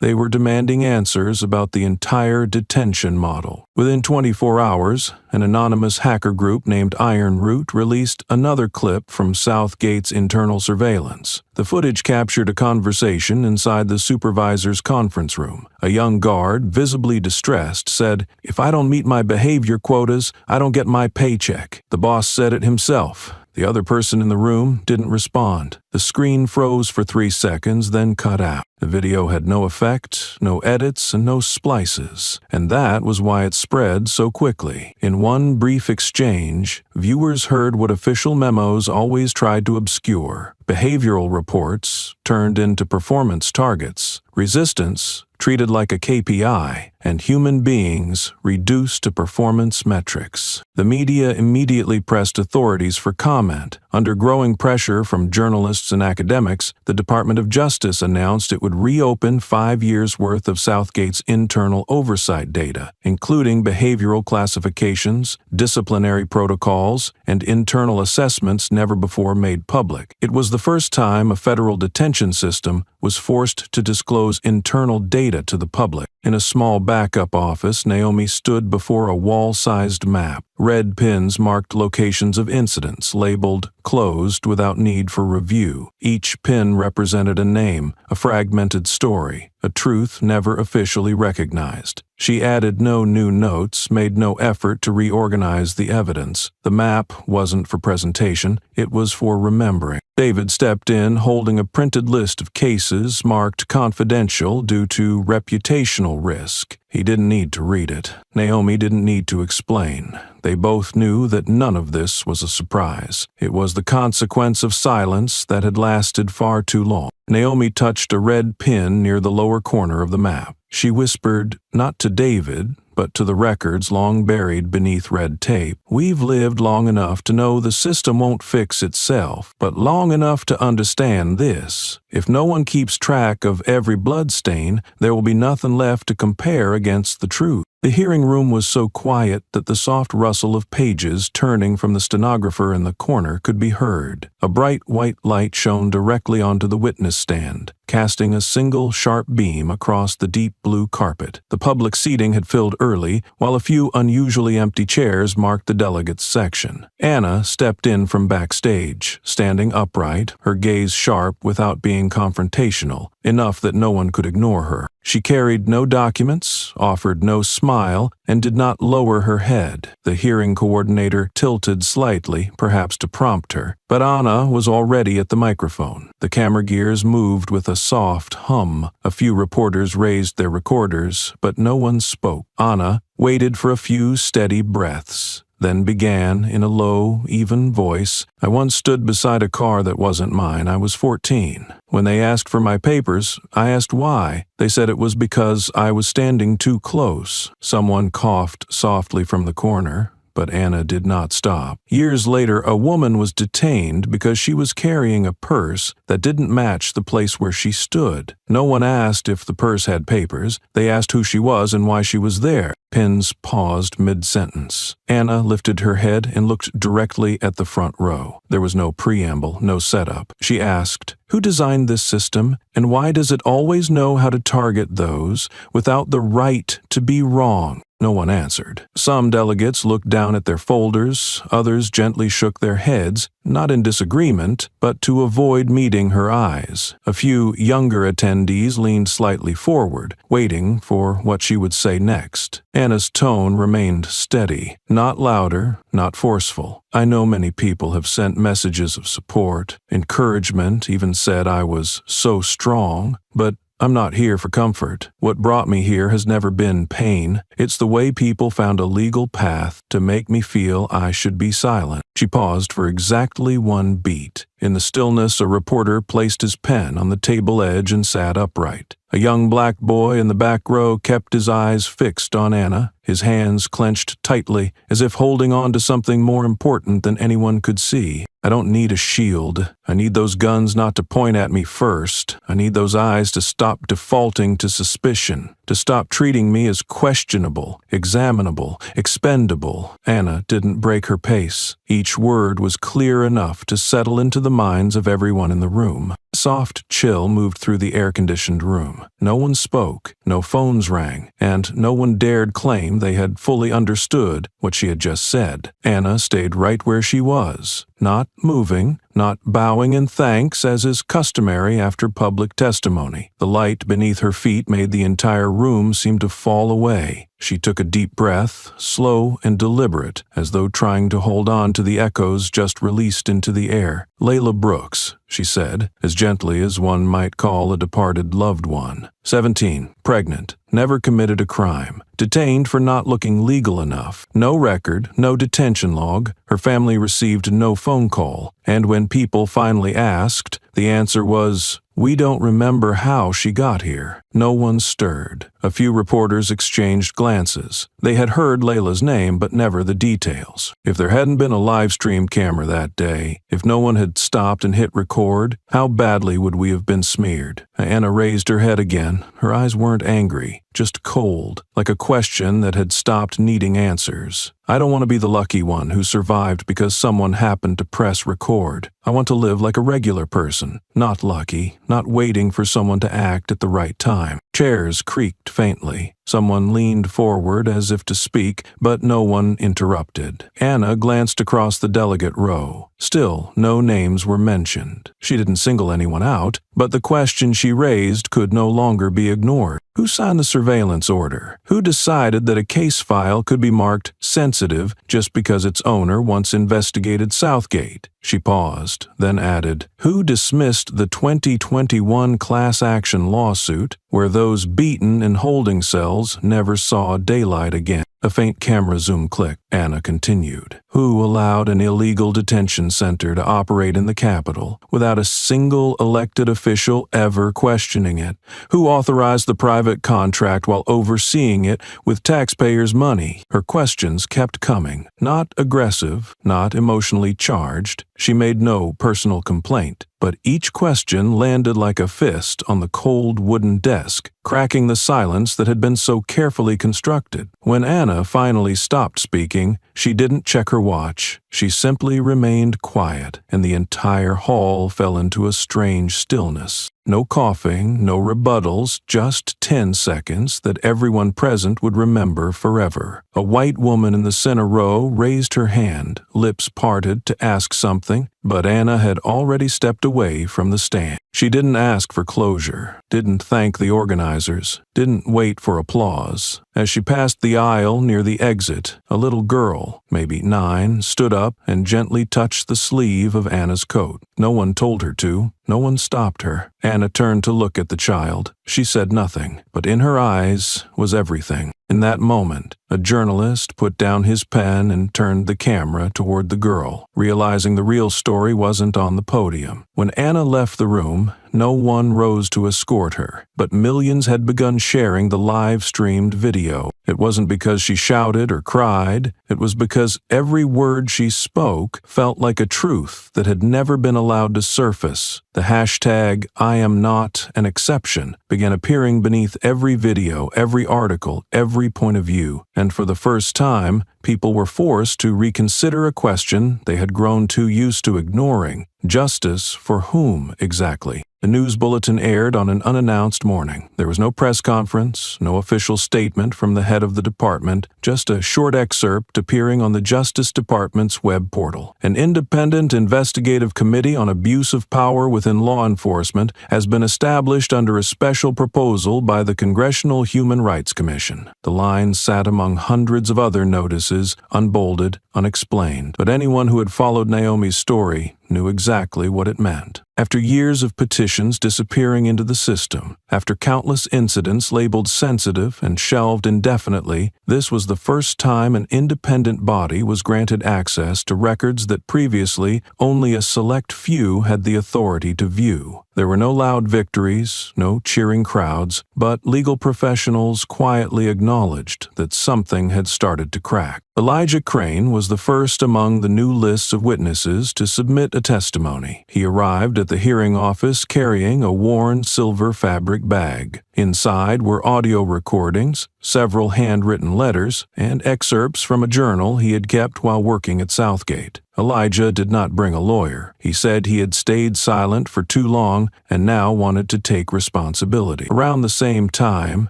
They were demanding answers about the entire detention model. Within 24 hours, an anonymous hacker group named Iron Root released another clip from Southgate's internal surveillance. The footage captured a conversation inside the supervisor's conference room. A young guard, visibly distressed, said, "If I don't meet my behavior quotas, I don't get my paycheck." The boss said it himself. The other person in the room didn't respond. The screen froze for 3 seconds, then cut out. The video had no effect, no edits, and no splices, and that was why it spread so quickly. In one brief exchange, viewers heard what official memos always tried to obscure. Behavioral reports turned into performance targets. Resistance treated like a KPI, and human beings reduced to performance metrics. The media immediately pressed authorities for comment. Under growing pressure from journalists and academics, the Department of Justice announced it would reopen 5 years' worth of Southgate's internal oversight data, including behavioral classifications, disciplinary protocols, and internal assessments never before made public. It was the first time a federal detention system was forced to disclose internal data to the public. In a small backup office, Naomi stood before a wall-sized map. Red pins marked locations of incidents, labeled closed without need for review. Each pin represented a name, a fragmented story, a truth never officially recognized. She added no new notes, made no effort to reorganize the evidence. The map wasn't for presentation, it was for remembering. David stepped in, holding a printed list of cases marked confidential due to reputational risk. He didn't need to read it. Naomi didn't need to explain. They both knew that none of this was a surprise. It was the consequence of silence that had lasted far too long. Naomi touched a red pin near the lower corner of the map. She whispered, not to David, but to the records long buried beneath red tape. We've lived long enough to know the system won't fix itself, but long enough to understand this. If no one keeps track of every bloodstain, there will be nothing left to compare against the truth. The hearing room was so quiet that the soft rustle of pages turning from the stenographer in the corner could be heard. A bright white light shone directly onto the witness stand, casting a single sharp beam across the deep blue carpet. The public seating had filled early, while a few unusually empty chairs marked the delegates' section. Anna stepped in from backstage, standing upright, her gaze sharp without being confrontational, enough that no one could ignore her. She carried no documents, offered no smile, and did not lower her head. The hearing coordinator tilted slightly, perhaps to prompt her, but Anna was already at the microphone. The camera gears moved with a soft hum. A few reporters raised their recorders, but no one spoke. Anna waited for a few steady breaths, then began in a low, even voice. I once stood beside a car that wasn't mine. I was 14. When they asked for my papers, I asked why. They said it was because I was standing too close. Someone coughed softly from the corner, but Anna did not stop. Years later, a woman was detained because she was carrying a purse that didn't match the place where she stood. No one asked if the purse had papers. They asked who she was and why she was there. Pins paused mid-sentence. Anna lifted her head and looked directly at the front row. There was no preamble, no setup. She asked, "Who designed this system, and why does it always know how to target those without the right to be wrong?" No one answered. Some delegates looked down at their folders, others gently shook their heads, not in disagreement, but to avoid meeting her eyes. A few younger attendees leaned slightly forward, waiting for what she would say next. Anna's tone remained steady, not louder, not forceful. I know many people have sent messages of support, encouragement, even said I was so strong, but I'm not here for comfort. What brought me here has never been pain. It's the way people found a legal path to make me feel I should be silent. She paused for exactly one beat. In the stillness, a reporter placed his pen on the table edge and sat upright. A young black boy in the back row kept his eyes fixed on Anna, his hands clenched tightly, as if holding on to something more important than anyone could see. I don't need a shield. I need those guns not to point at me first. I need those eyes to stop defaulting to suspicion, to stop treating me as questionable, examinable, expendable. Anna didn't break her pace. Each word was clear enough to settle into the minds of everyone in the room. A soft chill moved through the air-conditioned room. No one spoke, no phones rang, and no one dared claim they had fully understood what she had just said. Anna stayed right where she was, not moving, not bowing in thanks as is customary after public testimony. The light beneath her feet made the entire room seem to fall away. She took a deep breath, slow and deliberate, as though trying to hold on to the echoes just released into the air. "Layla Brooks," she said, as gently as one might call a departed loved one. 17, pregnant, never committed a crime, detained for not looking legal enough, no record, no detention log, her family received no phone call, and when people finally asked, the answer was, "We don't remember how she got here." No one stirred. A few reporters exchanged glances. They had heard Layla's name, but never the details. If there hadn't been a live stream camera that day, if no one had stopped and hit record, how badly would we have been smeared? Anna raised her head again. Her eyes weren't angry, just cold, like a question that had stopped needing answers. I don't want to be the lucky one who survived because someone happened to press record. I want to live like a regular person, not lucky, not waiting for someone to act at the right time. Chairs creaked faintly. Someone leaned forward as if to speak, but no one interrupted. Anna glanced across the delegate row. Still, no names were mentioned. She didn't single anyone out, but the question she raised could no longer be ignored. Who signed the surveillance order? Who decided that a case file could be marked sensitive just because its owner once investigated Southgate? She paused, then added, who dismissed the 2021 class action lawsuit where those beaten in holding cells never saw daylight again? A faint camera zoom clicked. Anna continued. Who allowed an illegal detention center to operate in the Capitol without a single elected official ever questioning it? Who authorized the private contract while overseeing it with taxpayers' money? Her questions kept coming. Not aggressive, not emotionally charged. She made no personal complaint, but each question landed like a fist on the cold wooden desk, cracking the silence that had been so carefully constructed. When Anna finally stopped speaking, she didn't check her watch. She simply remained quiet, and the entire hall fell into a strange stillness. No coughing, no rebuttals, just 10 seconds that everyone present would remember forever. A white woman in the center row raised her hand, lips parted, to ask something, but Anna had already stepped away from the stand. She didn't ask for closure, didn't thank the organizers, didn't wait for applause. As she passed the aisle near the exit, a little girl, maybe 9, stood up and gently touched the sleeve of Anna's coat. No one told her to. No one stopped her. Anna turned to look at the child. She said nothing, but in her eyes was everything. In that moment, a journalist put down his pen and turned the camera toward the girl, realizing the real story wasn't on the podium. When Anna left the room, no one rose to escort her, but millions had begun sharing the live-streamed video. It wasn't because she shouted or cried. It was because every word she spoke felt like a truth that had never been allowed to surface. The hashtag "I am not an exception" began appearing beneath every video, every article, every point of view, and for the first time, people were forced to reconsider a question they had grown too used to ignoring. Justice for whom exactly? The news bulletin aired on an unannounced morning. There was no press conference, no official statement from the head of the department, just a short excerpt appearing on the Justice Department's web portal. An independent investigative committee on abuse of power within law enforcement has been established under a special proposal by the Congressional Human Rights Commission. The line sat among hundreds of other notices, unbolded, unexplained, but anyone who had followed Naomi's story knew exactly what it meant. After years of petitions disappearing into the system, after countless incidents labeled sensitive and shelved indefinitely, this was the first time an independent body was granted access to records that previously only a select few had the authority to view. There were no loud victories, no cheering crowds, but legal professionals quietly acknowledged that something had started to crack. Elijah Crane was the first among the new lists of witnesses to submit a testimony. He arrived at the hearing office carrying a worn silver fabric bag. Inside were audio recordings, several handwritten letters, and excerpts from a journal he had kept while working at Southgate. Elijah did not bring a lawyer. He said he had stayed silent for too long and now wanted to take responsibility. Around the same time,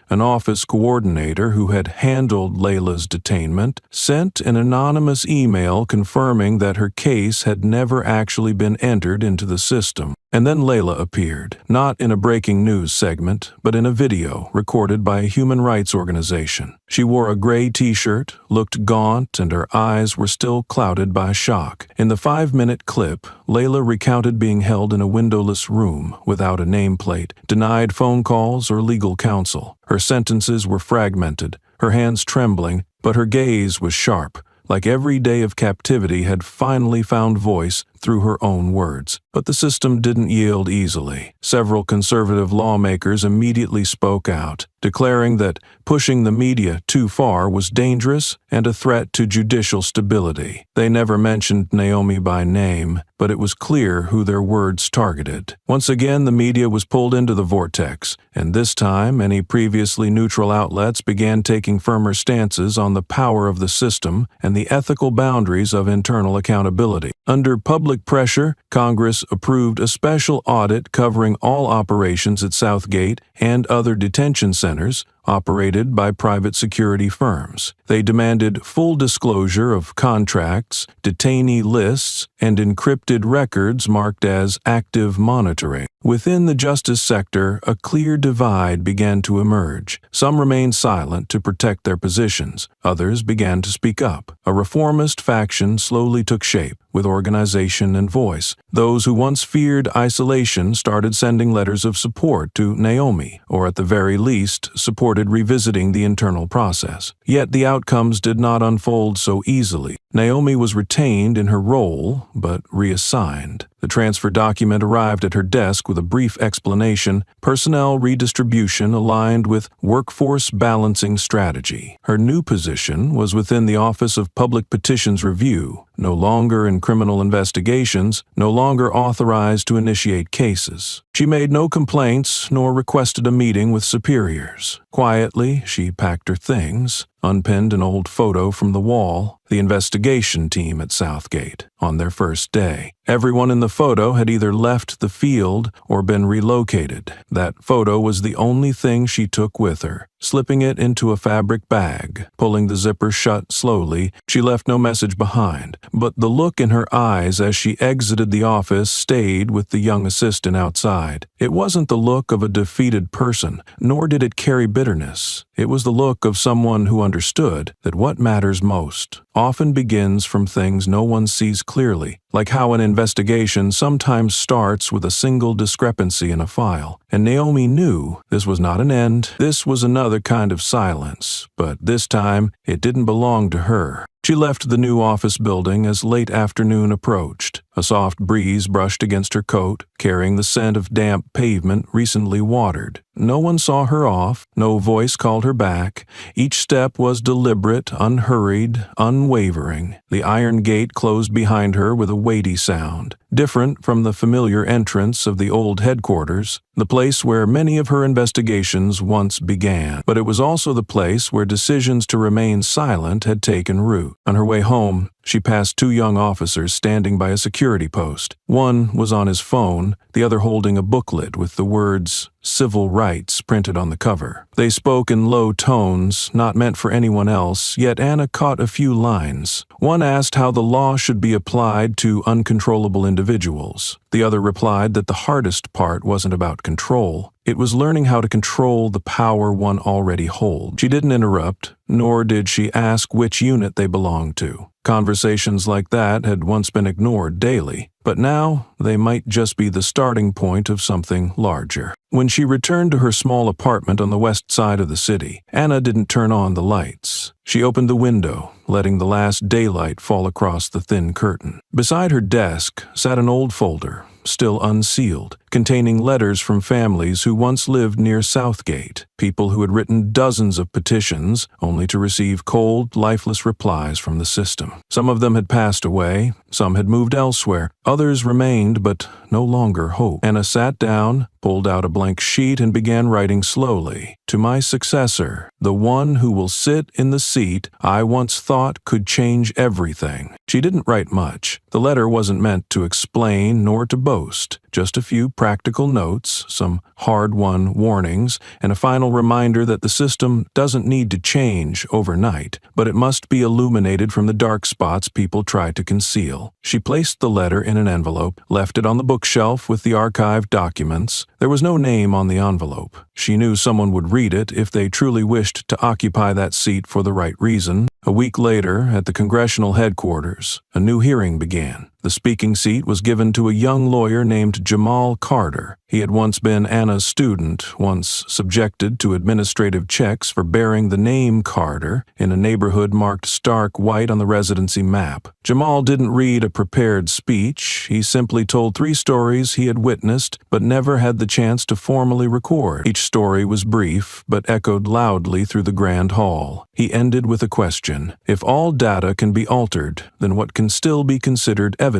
an office coordinator who had handled Layla's detainment sent an anonymous email confirming that her case had never actually been entered into the system. And then Layla appeared, not in a breaking news segment, but in a video recorded by a human rights organization. She wore a gray t-shirt, looked gaunt, and her eyes were still clouded by shock. In the 5-minute clip, Layla recounted being held in a windowless room without a nameplate, denied phone calls or legal counsel. Her sentences were fragmented, her hands trembling, but her gaze was sharp, like every day of captivity had finally found voice through her own words. But the system didn't yield easily. Several conservative lawmakers immediately spoke out, declaring that pushing the media too far was dangerous and a threat to judicial stability. They never mentioned Naomi by name, but it was clear who their words targeted. Once again, the media was pulled into the vortex, and this time any previously neutral outlets began taking firmer stances on the power of the system and the ethical boundaries of internal accountability. Under public pressure, Congress approved a special audit covering all operations at Southgate and other detention centers operated by private security firms. They demanded full disclosure of contracts, detainee lists, and encrypted records marked as active monitoring. Within the justice sector, a clear divide began to emerge. Some remained silent to protect their positions. Others began to speak up. A reformist faction slowly took shape, with organization and voice. Those who once feared isolation started sending letters of support to Naomi, or at the very least, supported revisiting the internal process. Yet the outcomes did not unfold so easily. Naomi was retained in her role, but reassigned. The transfer document arrived at her desk with a brief explanation: personnel redistribution aligned with workforce balancing strategy. Her new position was within the Office of Public Petitions Review, no longer in criminal investigations, no longer authorized to initiate cases. She made no complaints nor requested a meeting with superiors. Quietly, she packed her things, unpinned an old photo from the wall, the investigation team at Southgate, on their first day. Everyone in the photo had either left the field or been relocated. That photo was the only thing she took with her. Slipping it into a fabric bag, pulling the zipper shut slowly, she left no message behind. But the look in her eyes as she exited the office stayed with the young assistant outside. It wasn't the look of a defeated person, nor did it carry bitterness. It was the look of someone who understood that what matters most often begins from things no one sees clearly, like how an investigation sometimes starts with a single discrepancy in a file. And Naomi knew this was not an end. This was another kind of silence, but this time it didn't belong to her. She left the new office building as late afternoon approached. A soft breeze brushed against her coat, carrying the scent of damp pavement recently watered. No one saw her off, no voice called her back. Each step was deliberate, unhurried, unwavering. The iron gate closed behind her with a weighty sound, different from the familiar entrance of the old headquarters, the place where many of her investigations once began. But it was also the place where decisions to remain silent had taken root. On her way home, she passed two young officers standing by a security post. One was on his phone, the other holding a booklet with the words "Civil Rights" printed on the cover. They spoke in low tones, not meant for anyone else, yet Anna caught a few lines. One asked how the law should be applied to uncontrollable individuals. The other replied that the hardest part wasn't about control. It was learning how to control the power one already holds. She didn't interrupt, nor did she ask which unit they belonged to. Conversations like that had once been ignored daily, but now they might just be the starting point of something larger. When she returned to her small apartment on the west side of the city, Anna didn't turn on the lights. She opened the window, letting the last daylight fall across the thin curtain. Beside her desk sat an old folder, still unsealed, containing letters from families who once lived near Southgate, people who had written dozens of petitions only to receive cold, lifeless replies from the system. Some of them had passed away, some had moved elsewhere, others remained but no longer hope. Anna sat down, pulled out a blank sheet, and began writing slowly. "To my successor, the one who will sit in the seat I once thought could change everything." She didn't write much. The letter wasn't meant to explain nor to boast, just a few practical notes, some hard-won warnings, and a final reminder that the system doesn't need to change overnight, but it must be illuminated from the dark spots people try to conceal. She placed the letter in an envelope, left it on the bookshelf with the archived documents. There was no name on the envelope. She knew someone would read it if they truly wished to occupy that seat for the right reason. A week later, at the congressional headquarters, a new hearing began. The speaking seat was given to a young lawyer named Jamal Carter. He had once been Anna's student, once subjected to administrative checks for bearing the name Carter in a neighborhood marked stark white on the residency map. Jamal didn't read a prepared speech. He simply told 3 stories he had witnessed but never had the chance to formally record. Each story was brief but echoed loudly through the grand hall. He ended with a question. If all data can be altered, then what can still be considered evidence?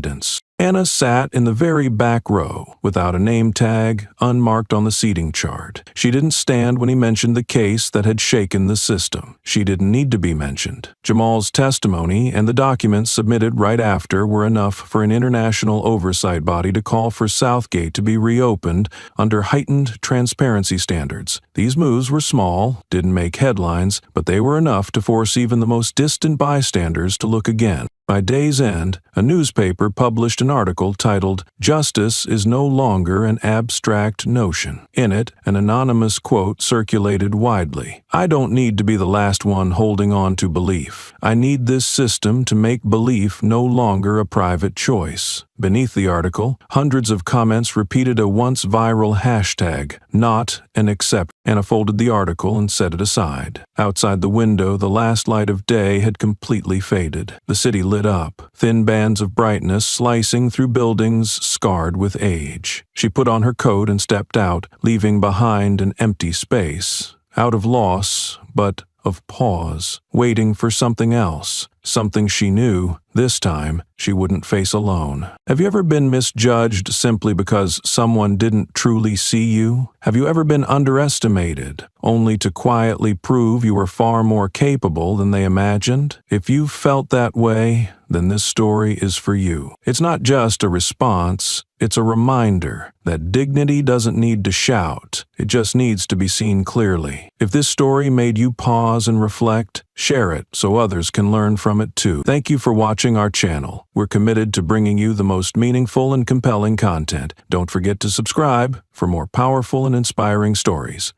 Anna sat in the very back row, without a name tag, unmarked on the seating chart. She didn't stand when he mentioned the case that had shaken the system. She didn't need to be mentioned. Jamal's testimony and the documents submitted right after were enough for an international oversight body to call for Southgate to be reopened under heightened transparency standards. These moves were small, didn't make headlines, but they were enough to force even the most distant bystanders to look again. By day's end, a newspaper published an article titled, "Justice is no longer an abstract notion." In it, an anonymous quote circulated widely. "I don't need to be the last one holding on to belief. I need this system to make belief no longer a private choice." Beneath the article, hundreds of comments repeated a once viral hashtag, "not an exception." Anna folded the article and set it aside. Outside the window, the last light of day had completely faded. The city lit up, thin bands of brightness slicing through buildings scarred with age. She put on her coat and stepped out, leaving behind an empty space. Out of loss, but of pause, waiting for something else, something she knew, this time, she wouldn't face alone. Have you ever been misjudged simply because someone didn't truly see you? Have you ever been underestimated, only to quietly prove you were far more capable than they imagined? If you've felt that way, then this story is for you. It's not just a response, it's a reminder that dignity doesn't need to shout, it just needs to be seen clearly. If this story made you pause and reflect, share it so others can learn from it too. Thank you for watching our channel. We're committed to bringing you the most meaningful and compelling content. Don't forget to subscribe for more powerful and inspiring stories.